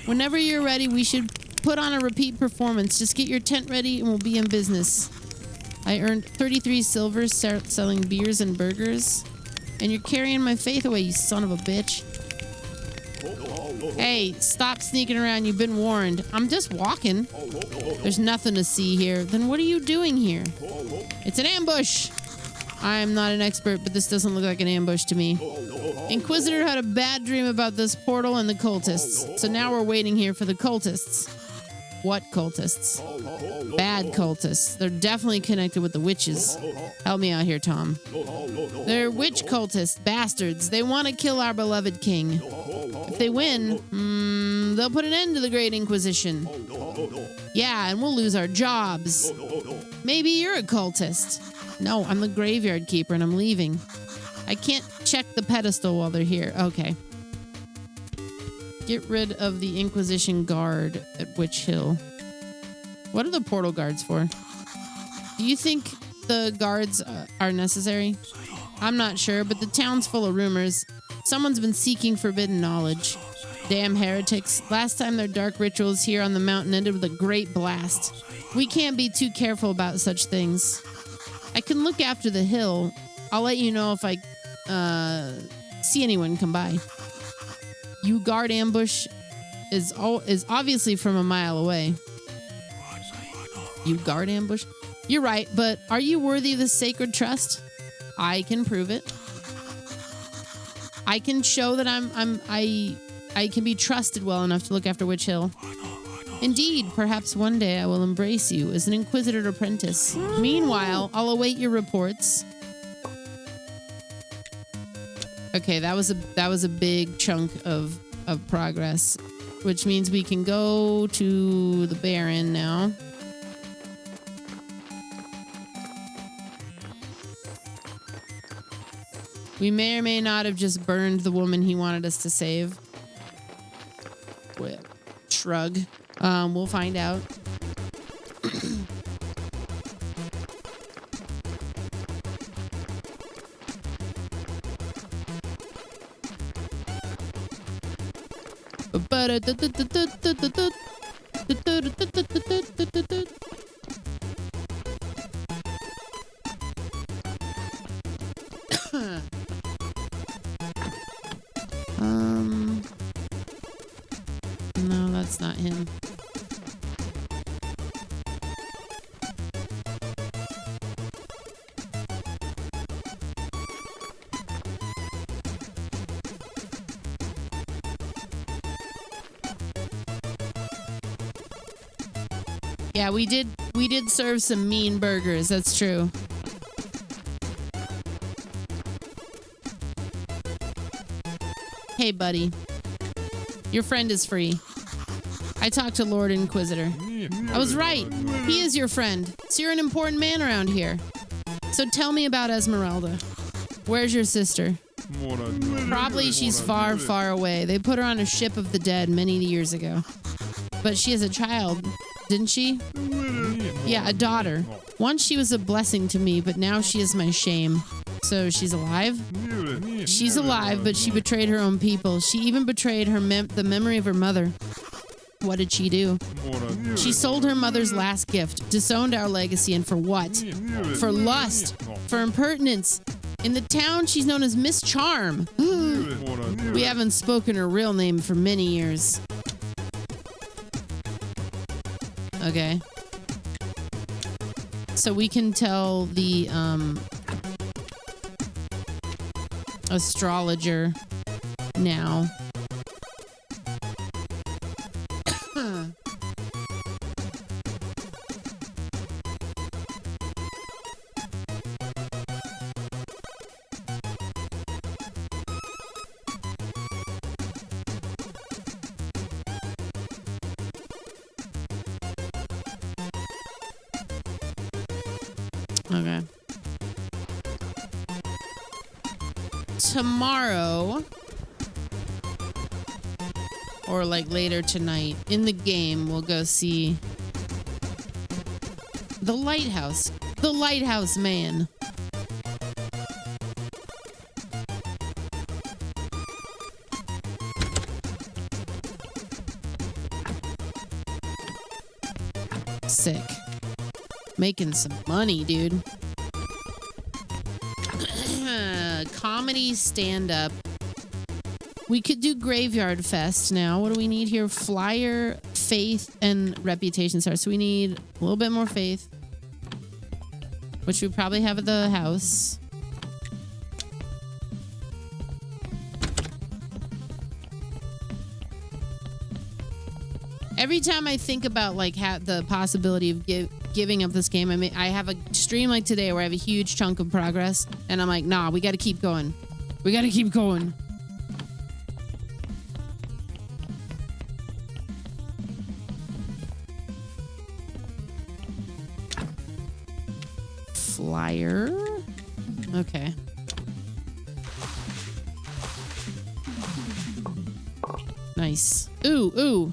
Whenever you're ready, we should put on a repeat performance. Just get your tent ready and we'll be in business. I earned 33 silver selling beers and burgers. And you're carrying my faith away, you son of a bitch. Hey, stop sneaking around. You've been warned. I'm just walking. There's nothing to see here. Then what are you doing here? It's an ambush. I'm not an expert, but this doesn't look like an ambush to me. Inquisitor had a bad dream about this portal and the cultists. So now we're waiting here for the cultists. What cultists? Bad cultists. They're definitely connected with the witches. Help me out here, Tom. They're witch cultists, bastards. They want to kill our beloved king. If they win, they'll put an end to the Great Inquisition. Yeah, and we'll lose our jobs. Maybe you're a cultist. No, I'm the graveyard keeper and I'm leaving. I can't check the pedestal while they're here. Okay. Get rid of the Inquisition guard at Witch Hill. What are the portal guards for? Do you think the guards are necessary? I'm not sure, but the town's full of rumors. Someone's been seeking forbidden knowledge. Damn heretics. Last time their dark rituals here on the mountain ended with a great blast. We can't be too careful about such things. I can look after the hill. I'll let you know if I see anyone come by. You guard ambush is obviously from a mile away. You guard ambush? You're right, but are you worthy of the sacred trust? I can prove it. I can show that I can be trusted well enough to look after Witch Hill. Indeed, perhaps one day I will embrace you as an Inquisitor apprentice. Meanwhile, I'll await your reports. Okay, that was a big chunk of progress, which means we can go to the Baron now. We may or may not have just burned the woman he wanted us to save. Well, shrug. We'll find out. No, that's not him. Yeah, we did serve some mean burgers, that's true. Hey, buddy. Your friend is free. I talked to Lord Inquisitor. I was right. He is your friend. So you're an important man around here. So tell me about Esmeralda. Where's your sister? Probably she's far, far away. They put her on a ship of the dead many years ago. But she has a child, didn't she? Yeah, a daughter. Once she was a blessing to me, but now she is my shame. So she's alive? She's alive, but she betrayed her own people. She even betrayed her the memory of her mother. What did she do? She sold her mother's last gift, disowned our legacy, and for what? For lust, for impertinence. In the town, she's known as Miss Charm. We haven't spoken her real name for many years. Okay. So we can tell the astrologer now. Okay. Tomorrow, or like later tonight, in the game, we'll go see the lighthouse. The lighthouse man. Sick. Making some money, dude. Comedy stand-up. We could do Graveyard Fest now. What do we need here? Flyer, faith, and reputation star. So we need a little bit more faith, which we probably have at the house. Every time I think about like the possibility of giving up this game, I have a stream like today where I have a huge chunk of progress, and I'm like, nah, we got to keep going. We got to keep going. Flyer. Okay. Nice. Ooh, ooh.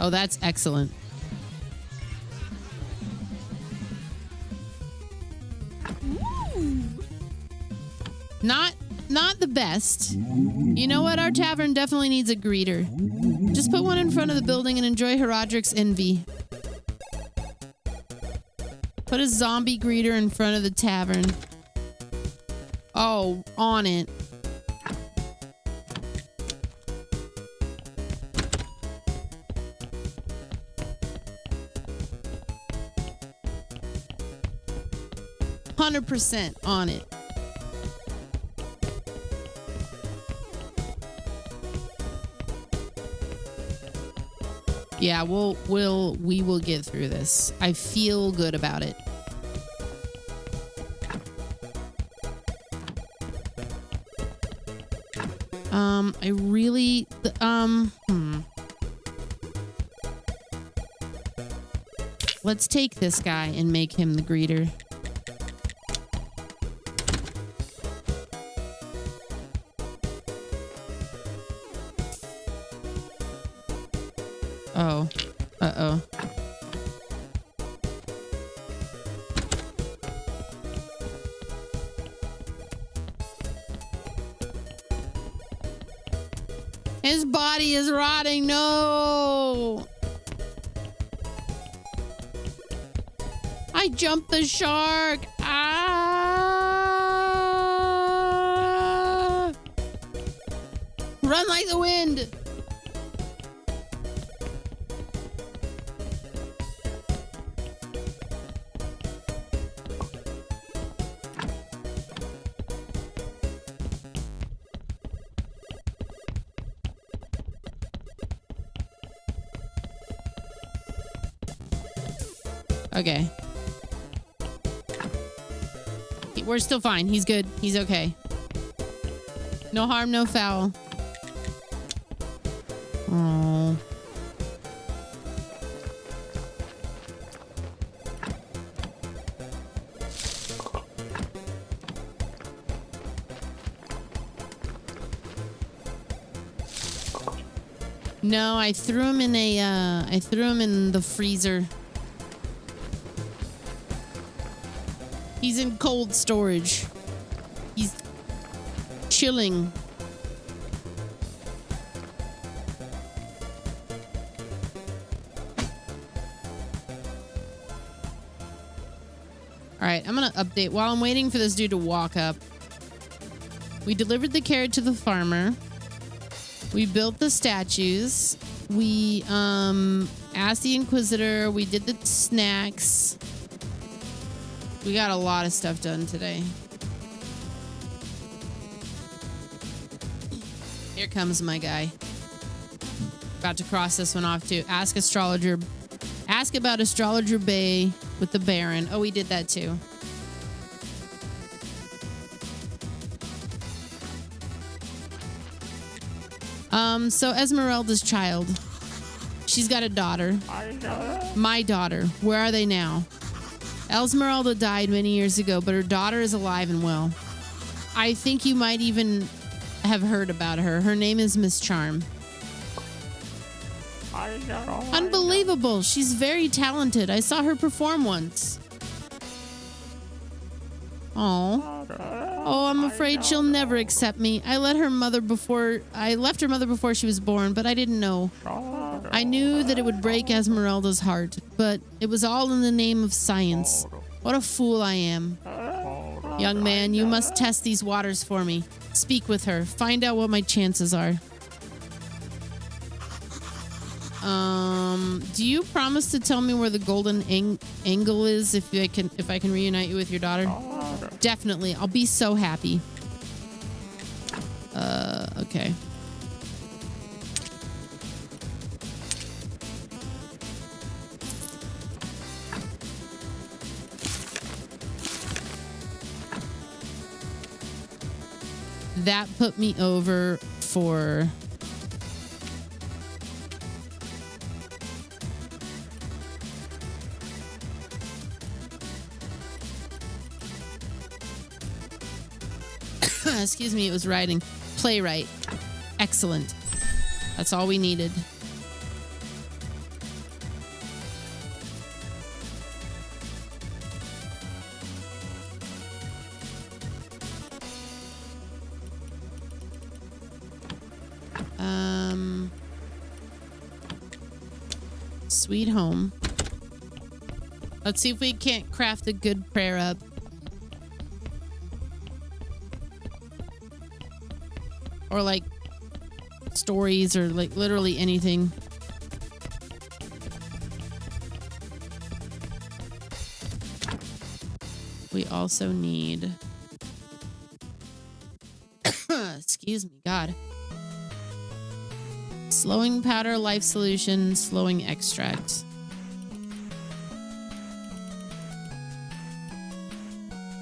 Oh, that's excellent. Not the best. You know what? Our tavern definitely needs a greeter. Just put one in front of the building and enjoy Herodric's envy. Put a zombie greeter in front of the tavern. Oh, on it. %, on it. Yeah, we will get through this. I feel good about it. I really Let's take this guy and make him the greeter. Oh. Uh-oh. His body is rotting. No! I jumped the shark. Ah! Run like the wind. Okay. We're still fine. He's good. He's okay. No harm, no foul. Oh. No, I threw him in I threw him in the freezer. He's in cold storage. He's chilling. All right, I'm going to update. While I'm waiting for this dude to walk up, we delivered the carrot to the farmer. We built the statues. We asked the Inquisitor. We did the snacks. We got a lot of stuff done today. Here comes my guy. About to cross this one off too. Ask about Astrologer Bay with the Baron. Oh, we did that too. So Esmeralda's child. She's got a daughter. My daughter. Where are they now? Esmeralda died many years ago, but her daughter is alive and well. I think you might even have heard about her. Her name is Miss Charm. Unbelievable. She's very talented. I saw her perform once. Oh, I'm afraid she'll never accept me. I left her mother before she was born, but I didn't know. I knew that it would break Esmeralda's heart, but it was all in the name of science. What a fool I am. Young man, you must test these waters for me. Speak with her. Find out what my chances are. Do you promise to tell me where the golden angle is if I can reunite you with your daughter? Definitely. I'll be so happy. Okay. That put me over for... Excuse me, it was writing. Playwright. Excellent. That's all we needed. Sweet home. Let's see if we can't craft a good prayer up. Or like stories or like literally anything. We also need... Excuse me, God. Slowing powder, life solution, slowing extract.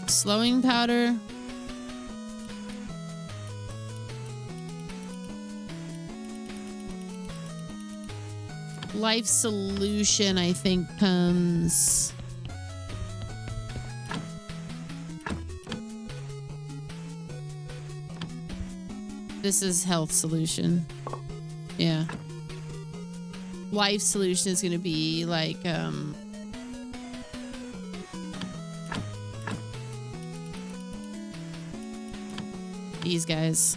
Slowing powder. Life solution, I think, comes... This is health solution. Yeah. Life solution is going to be like, these guys.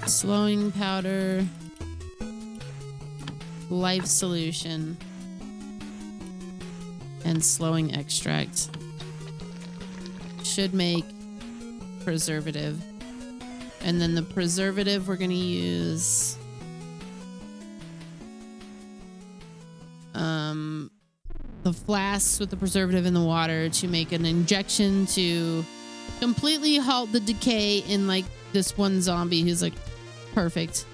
Slowing powder, life solution, and slowing extract. Should make preservative. And then the preservative we're going to use the flasks with the preservative in the water to make an injection to completely halt the decay in like this one zombie who's like perfect.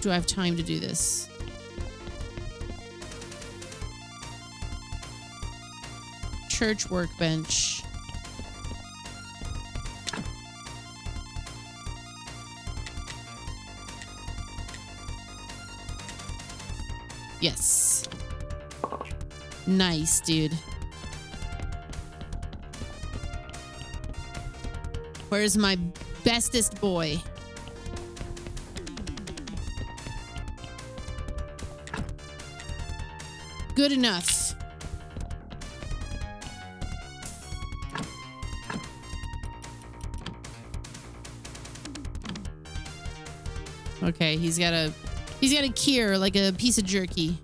Do I have time to do this? Church workbench. Yes. Nice, dude. Where's my bestest boy? Good enough. Okay, he's got a cure like a piece of jerky.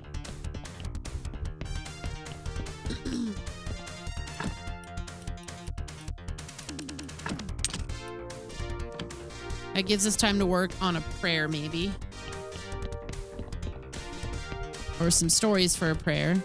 That gives us time to work on a prayer, maybe. Or some stories for a prayer.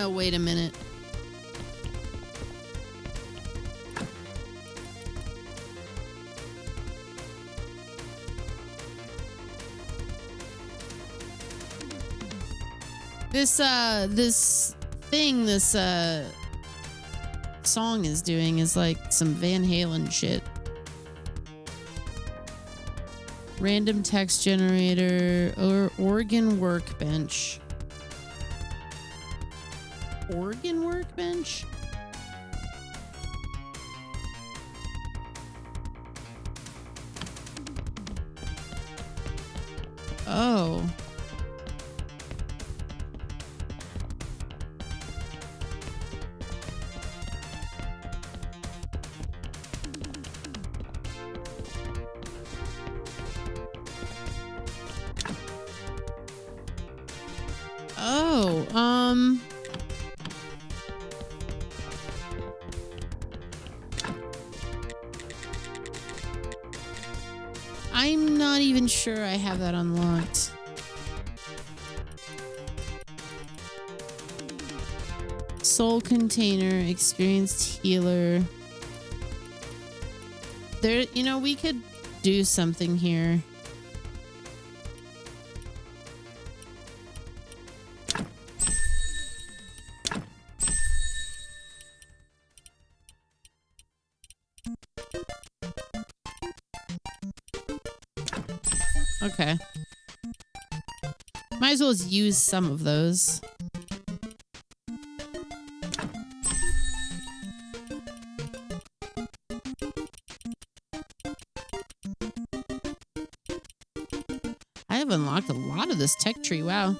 Wait a minute. This thing this song is doing is like some Van Halen shit. Random text generator or organ workbench. Organ workbench? Oh. I'm not even sure I have that unlocked. Soul container, experienced healer. There, you know, we could do something here. Okay. Might as well just use some of those. I have unlocked a lot of this tech tree. Wow.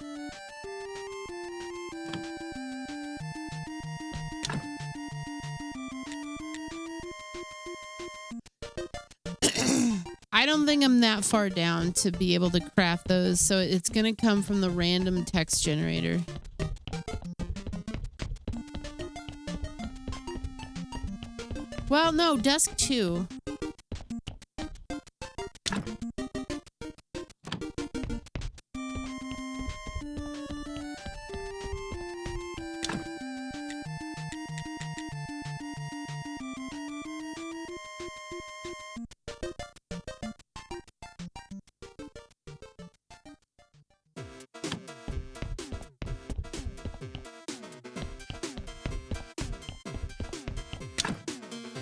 I don't think I'm that far down to be able to craft those, so it's going to come from the random text generator. Well, no, Dusk 2.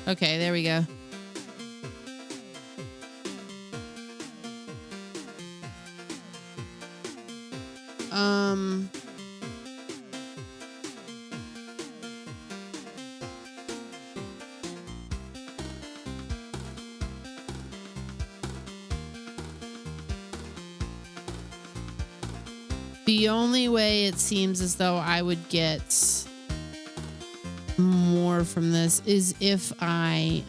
Okay, there we go. The only way it seems as though I would get more from this is if I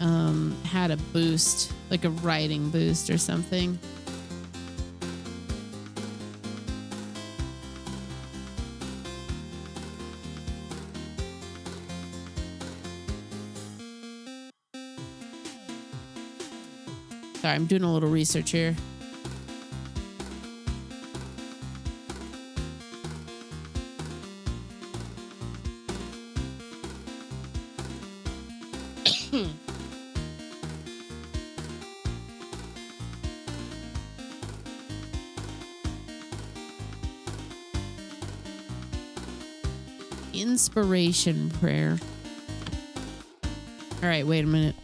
had a boost, like a writing boost or something. Sorry, I'm doing a little research here. Inspiration prayer. All right, wait a minute.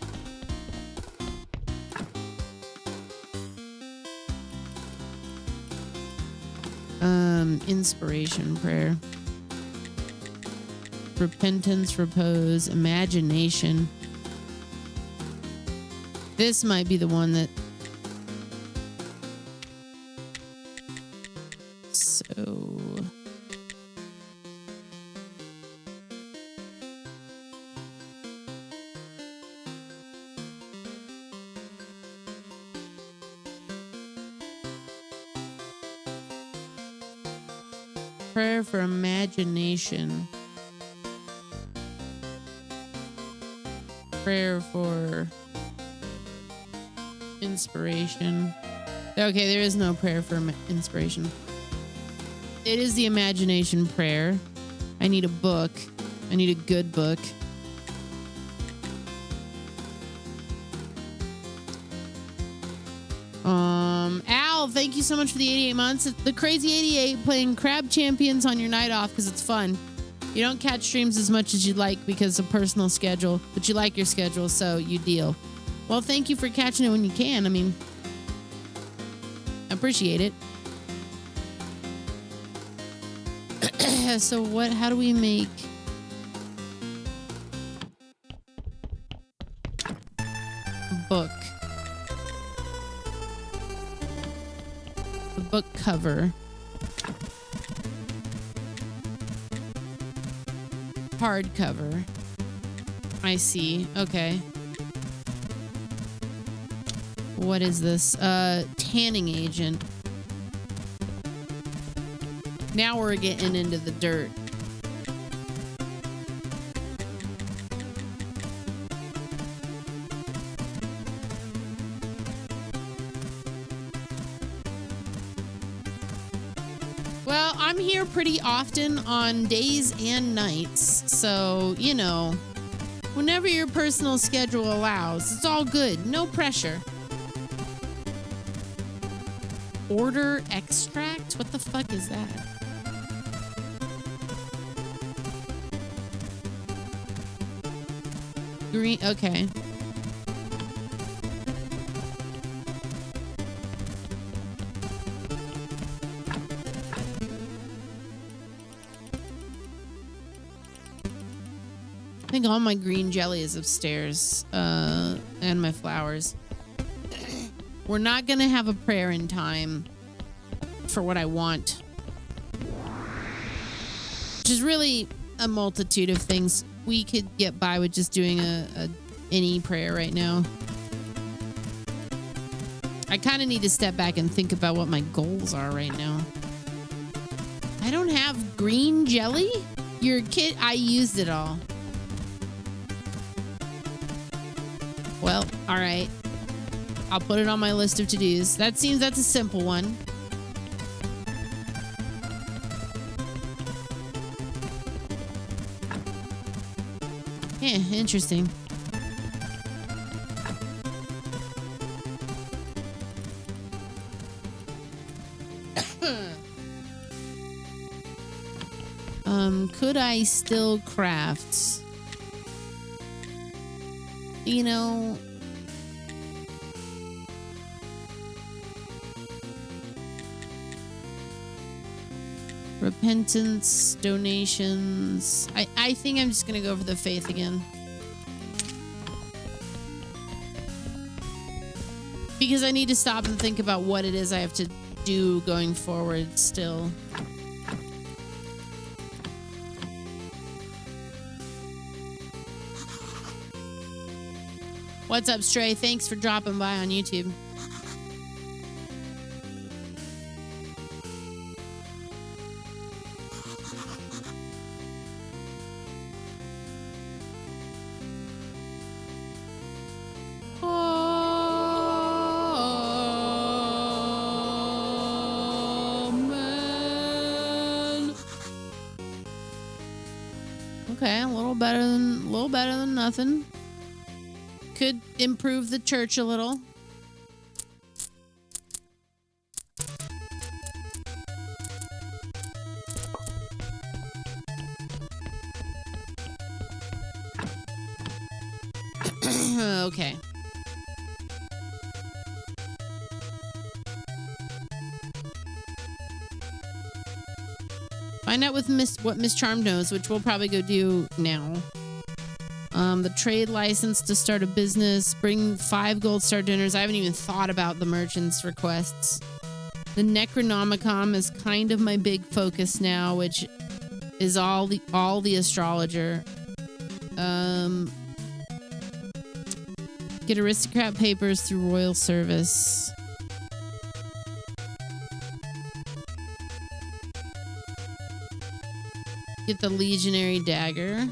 Inspiration prayer. Repentance, repose, imagination. This might be the one that... So... Prayer for imagination. Prayer for inspiration. Okay, there is no prayer for inspiration. It is the imagination prayer. I need a book. I need a good book. Al, thank you so much for the 88 months. It's the Crazy 88 playing Crab Champions on your night off because it's fun. You don't catch streams as much as you'd like because of personal schedule, but you like your schedule, so you deal. Well, thank you for catching it when you can. I mean, I appreciate it. So how do we make a book? The book cover. Hardcover. I see. Okay. What is this? Tanning agent. Now we're getting into the dirt. Well, I'm here pretty often on days and nights, so, you know, whenever your personal schedule allows, it's all good. No pressure. Order extract? What the fuck is that? Green, okay. I think all my green jelly is upstairs, and my flowers. We're not gonna have a prayer in time for what I want, which is really a multitude of things. We could get by with just doing any prayer right now. I kind of need to step back and think about what my goals are right now. I don't have green jelly? You're a kid. I used it all. Well, all right. I'll put it on my list of to-dos. That's a simple one. Yeah, interesting. Could I still craft? You know, repentance, donations. I think I'm just gonna go for the faith again. Because I need to stop and think about what it is I have to do going forward still. What's up, Stray? Thanks for dropping by on YouTube. Oh, man. Okay, a little better than nothing. Could improve the church a little. Okay. Find out with what Miss Charm knows, which we'll probably go do now. The trade license to start a business. Bring 5 gold star dinners. I haven't even thought about the merchant's requests. The Necronomicon is kind of my big focus now, which is all the astrologer. Get aristocrat papers through royal service. Get the legionary dagger.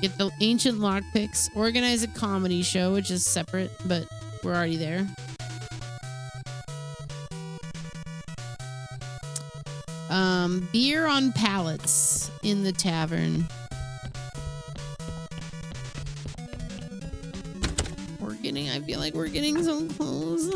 Get the ancient lockpicks. Organize a comedy show, which is separate, but we're already there. Beer on pallets in the tavern. I feel like we're getting so close.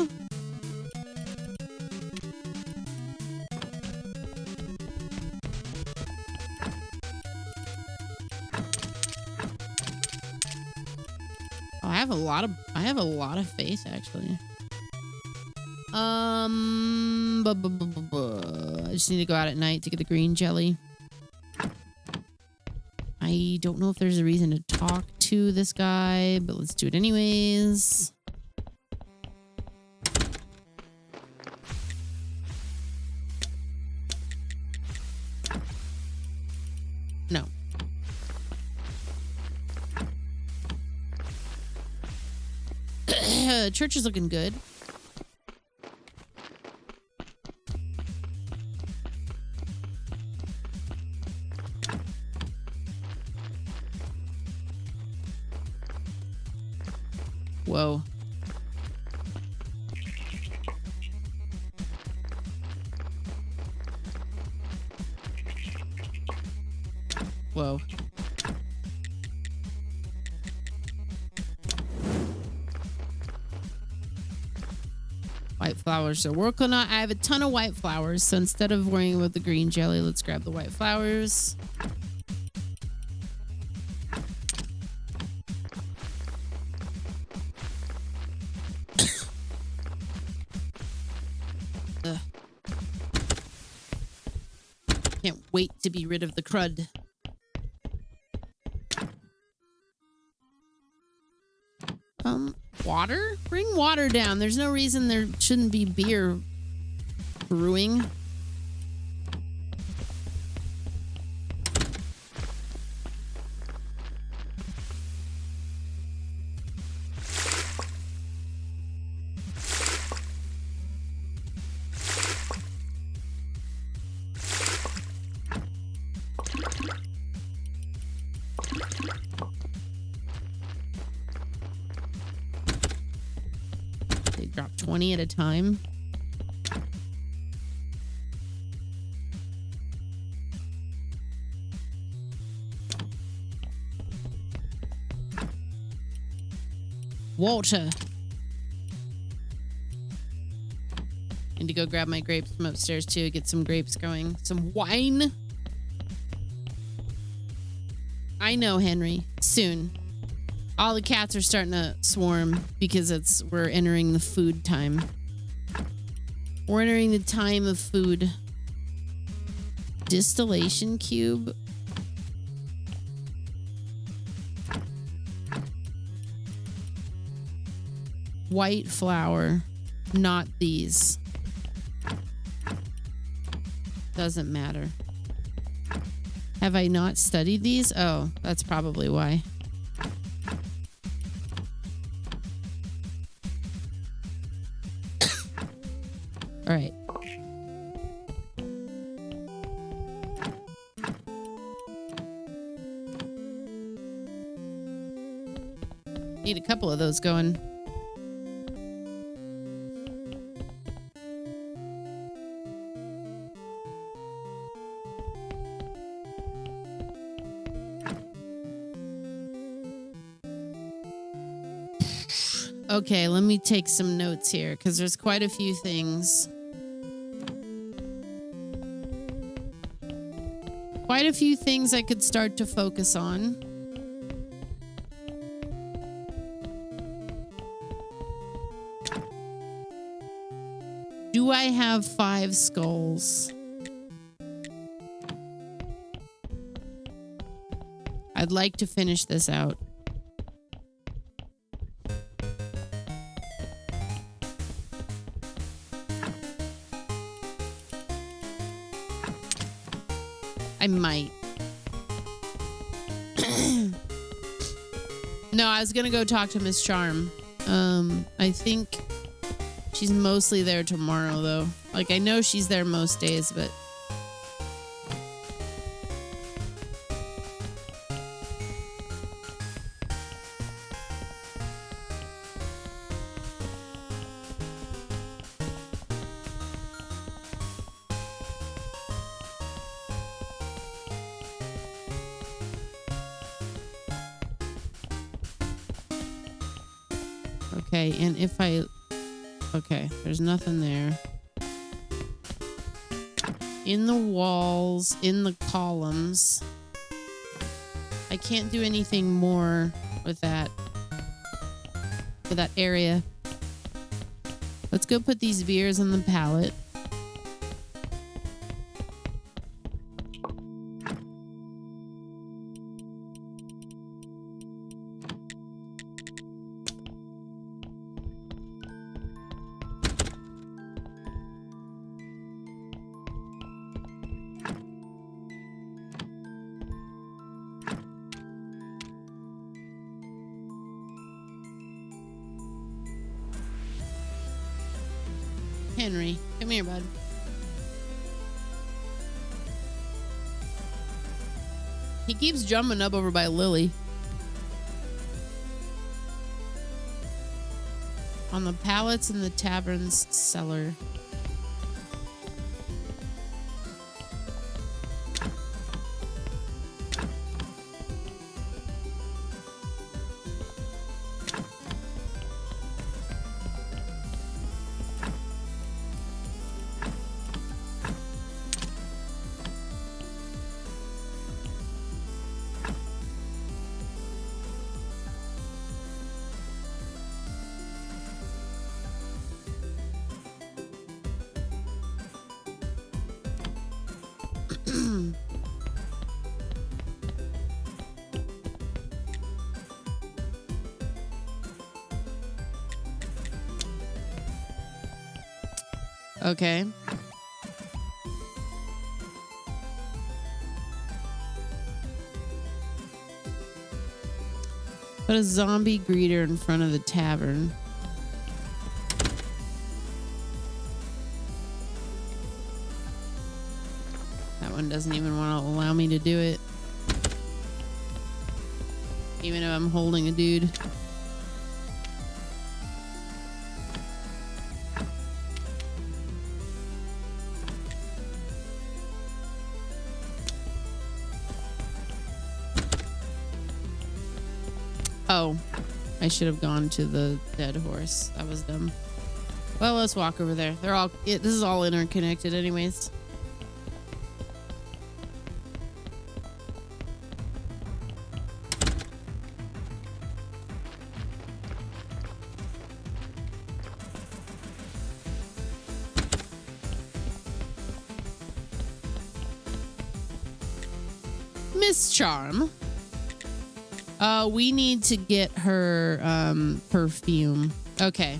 Oh, I have a lot of faith actually. I just need to go out at night to get the green jelly. I don't know if there's a reason to talk to this guy, but let's do it anyways. No. Church is looking good. Whoa. Whoa. White flowers. So working on. I have a ton of white flowers. So instead of worrying about the green jelly, let's grab the white flowers. Can't wait to be rid of the crud. Water? Bring water down. There's no reason there shouldn't be beer brewing. Drop 20 at a time. Water. Need to go grab my grapes from upstairs too. Get some grapes going. Some wine. I know, Henry. Soon. All the cats are starting to swarm because we're entering the food time. We're entering the time of food. Distillation cube. White flour. Not these. Doesn't matter. Have I not studied these? Oh, that's probably why. All right. Need a couple of those going. Okay, let me take some notes here because there's quite a few things. quite a few things I could start to focus on. Do I have 5 skulls? I'd like to finish this out. I might. No, I was gonna go talk to Miss Charm. I think she's mostly there tomorrow, though. Like, I know she's there most days, but... Okay, and if I... Okay, there's nothing there. In the walls, in the columns. I can't do anything more with that. For that area. Let's go put these beers on the pallet. Henry, come here, bud. He keeps jumping up over by Lily. On the pallets in the tavern's cellar. Okay. Put a zombie greeter in front of the tavern. That one doesn't even want to allow me to do it. Even if I'm holding a dude. Oh, I should have gone to the dead horse. That was dumb. Well, let's walk over there. They're all... this is all interconnected anyways. Miss Charm. We need to get her perfume. Okay.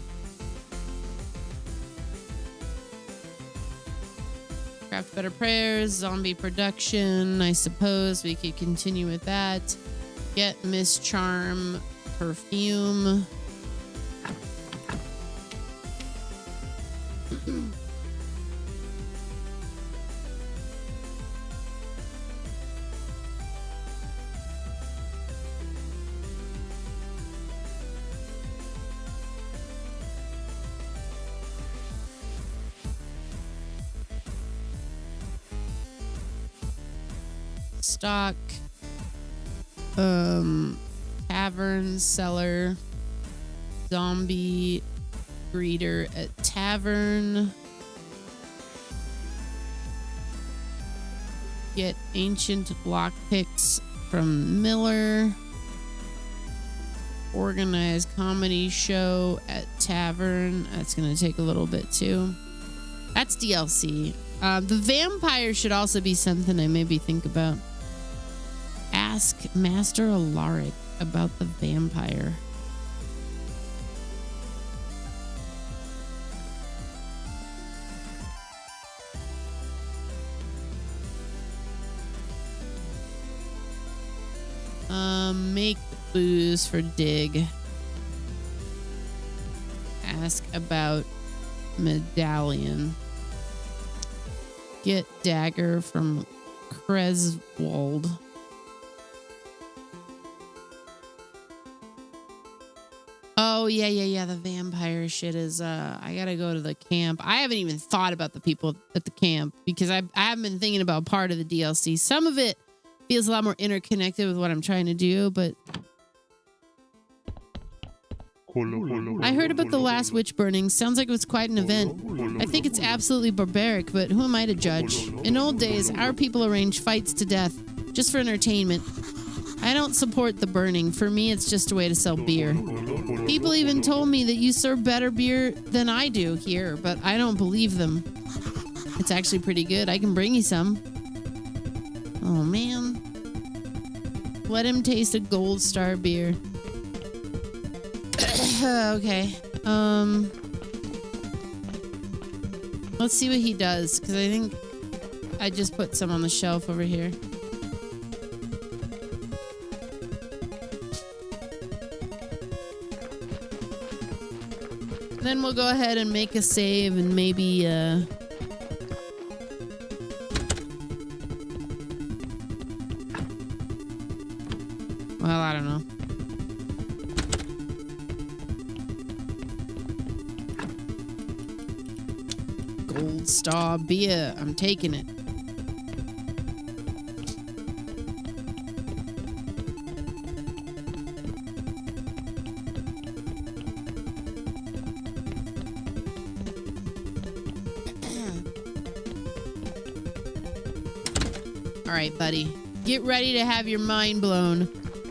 Craft better prayers, zombie production. I suppose we could continue with that. Get Miss Charm perfume. Stock, tavern cellar, zombie greeter at tavern. Get ancient lockpicks from Miller. Organize comedy show at tavern. That's gonna take a little bit too. That's DLC. The vampire should also be something I maybe think about. Ask Master Alaric about the vampire. Make booze for Dig. Ask about medallion. Get dagger from Creswold. Oh, yeah. The vampire shit is, I gotta go to the camp. I haven't even thought about the people at the camp because I haven't been thinking about part of the DLC. Some of it feels a lot more interconnected with what I'm trying to do, but I heard about the last witch burning. Sounds like it was quite an event. I think it's absolutely barbaric, but who am I to judge? In old days, our people arranged fights to death just for entertainment. I don't support the burning. For me, it's just a way to sell beer. People even told me that you serve better beer than I do here, but I don't believe them. It's actually pretty good. I can bring you some. Oh, man. Let him taste a Gold Star beer. Okay. Let's see what he does, because I think I just put some on the shelf over here. Then we'll go ahead and make a save and maybe, well, I don't know. Gold Star beer. I'm taking it. All right, buddy. Get ready to have your mind blown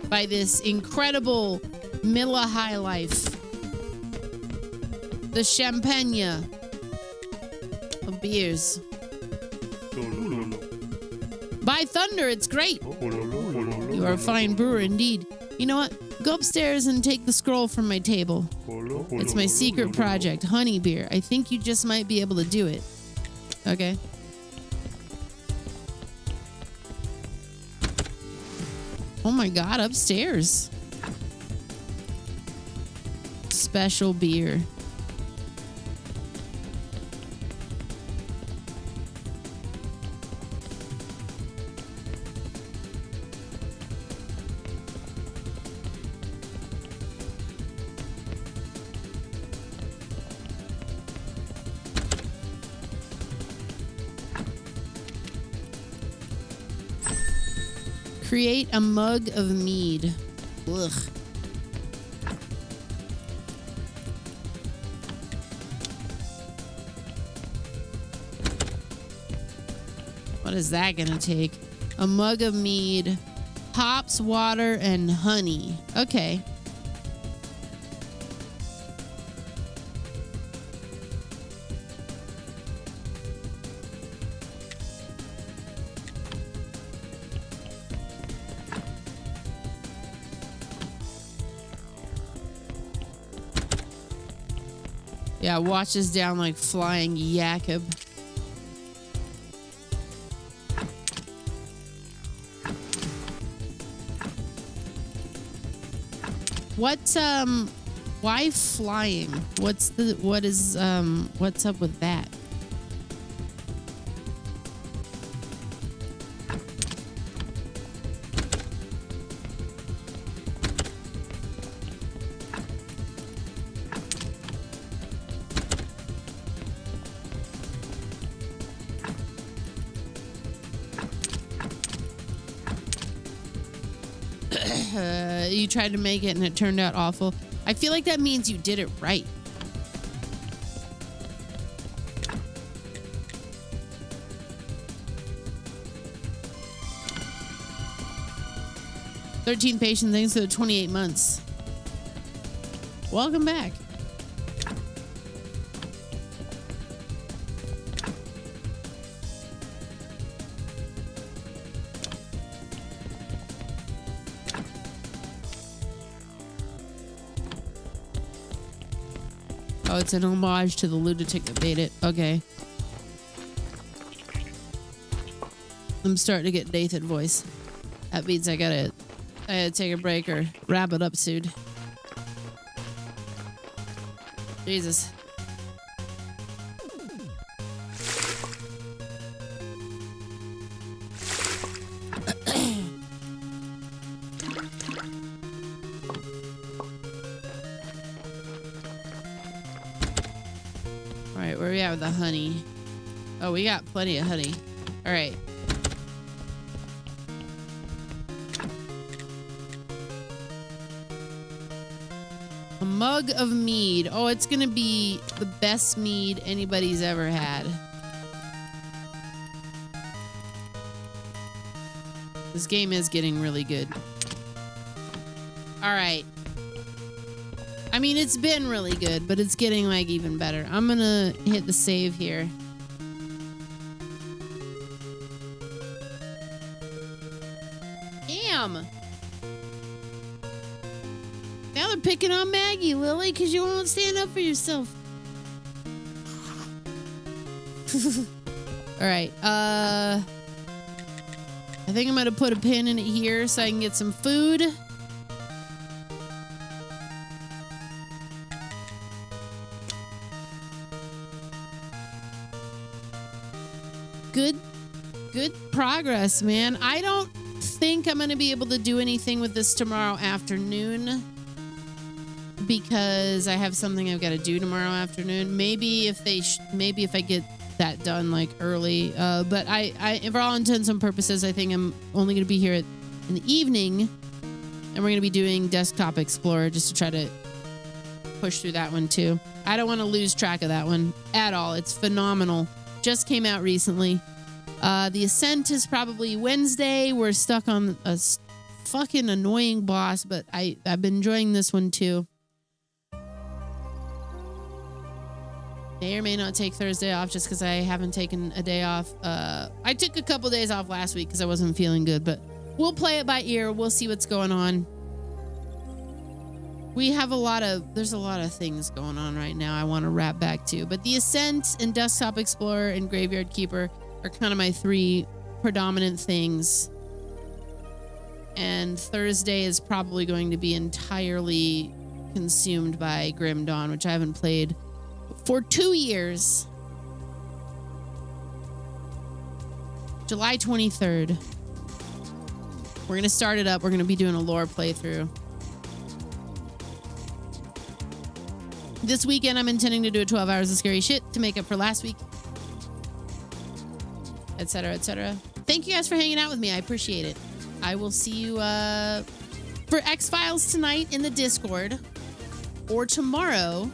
by this incredible Miller High Life. The champagne of beers. By thunder, it's great. You are a fine brewer indeed. You know what? Go upstairs and take the scroll from my table. It's my secret project, honey beer. I think you just might be able to do it. Okay. Oh my God, upstairs. Special beer. Create a mug of mead. Ugh. What is that gonna take? A mug of mead, hops, water, and honey. Okay. Yeah, watch us down like flying Jakob. What, why flying? What's up with that? You tried to make it and it turned out awful. I feel like that means you did it right. 13 patient things for 28 months. Welcome back. Oh, it's an homage to the lunatic that made it. Okay. I'm starting to get Nathan voice. That means I gotta take a break or wrap it up soon. Jesus. All right, where are we at with the honey? Oh, we got plenty of honey. All right. A mug of mead. Oh, it's gonna be the best mead anybody's ever had. This game is getting really good. All right. I mean, it's been really good, but it's getting like even better. I'm gonna hit the save here. Damn. Now they're picking on Maggie, Lily, because you won't stand up for yourself. All right. I think I'm gonna put a pin in it here so I can get some food. Good progress, man. I don't think I'm gonna be able to do anything with this tomorrow afternoon because I have something I've got to do tomorrow afternoon. Maybe if I get that done like early, but I for all intents and purposes, I think I'm only gonna be here in the evening, and we're gonna be doing Desktop Explorer just to try to push through that one too. I don't want to lose track of that one at all. It's phenomenal. Just came out recently. The Ascent is probably Wednesday. We're stuck on a fucking annoying boss, but I've been enjoying this one too. May or may not take Thursday off just because I haven't taken a day off. I took a couple days off last week because I wasn't feeling good, but we'll play it by ear. We'll see what's going on. There's a lot of things going on right now I want to wrap back to, but the Ascent and Desktop Explorer and Graveyard Keeper are kind of my three predominant things. And Thursday is probably going to be entirely consumed by Grim Dawn, which I haven't played for 2 years. July 23rd. We're going to start it up. We're going to be doing a lore playthrough. This weekend, I'm intending to do 12 hours of scary shit to make up for last week. Etc., etc. Thank you guys for hanging out with me. I appreciate it. I will see you for X-Files tonight in the Discord, or tomorrow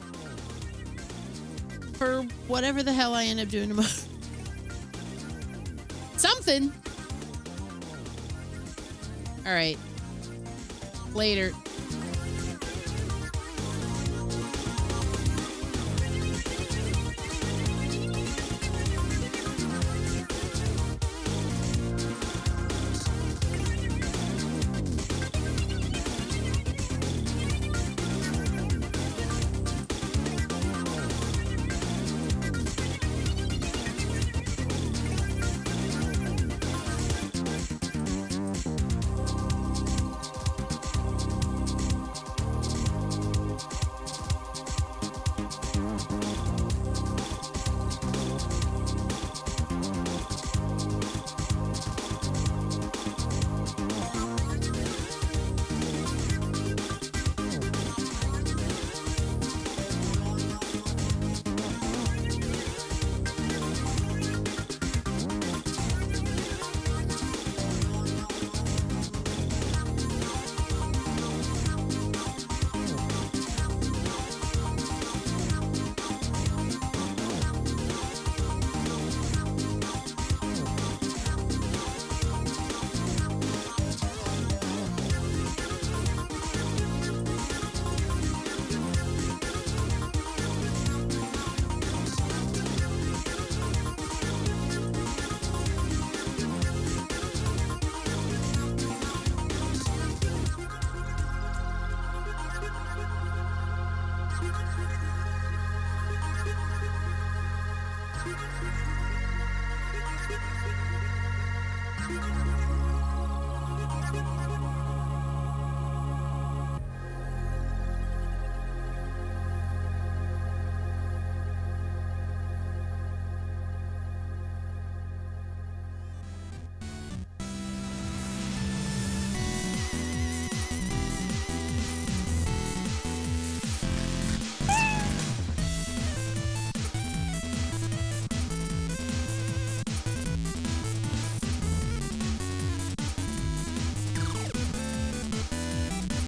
for whatever the hell I end up doing tomorrow. Something. All right. Later.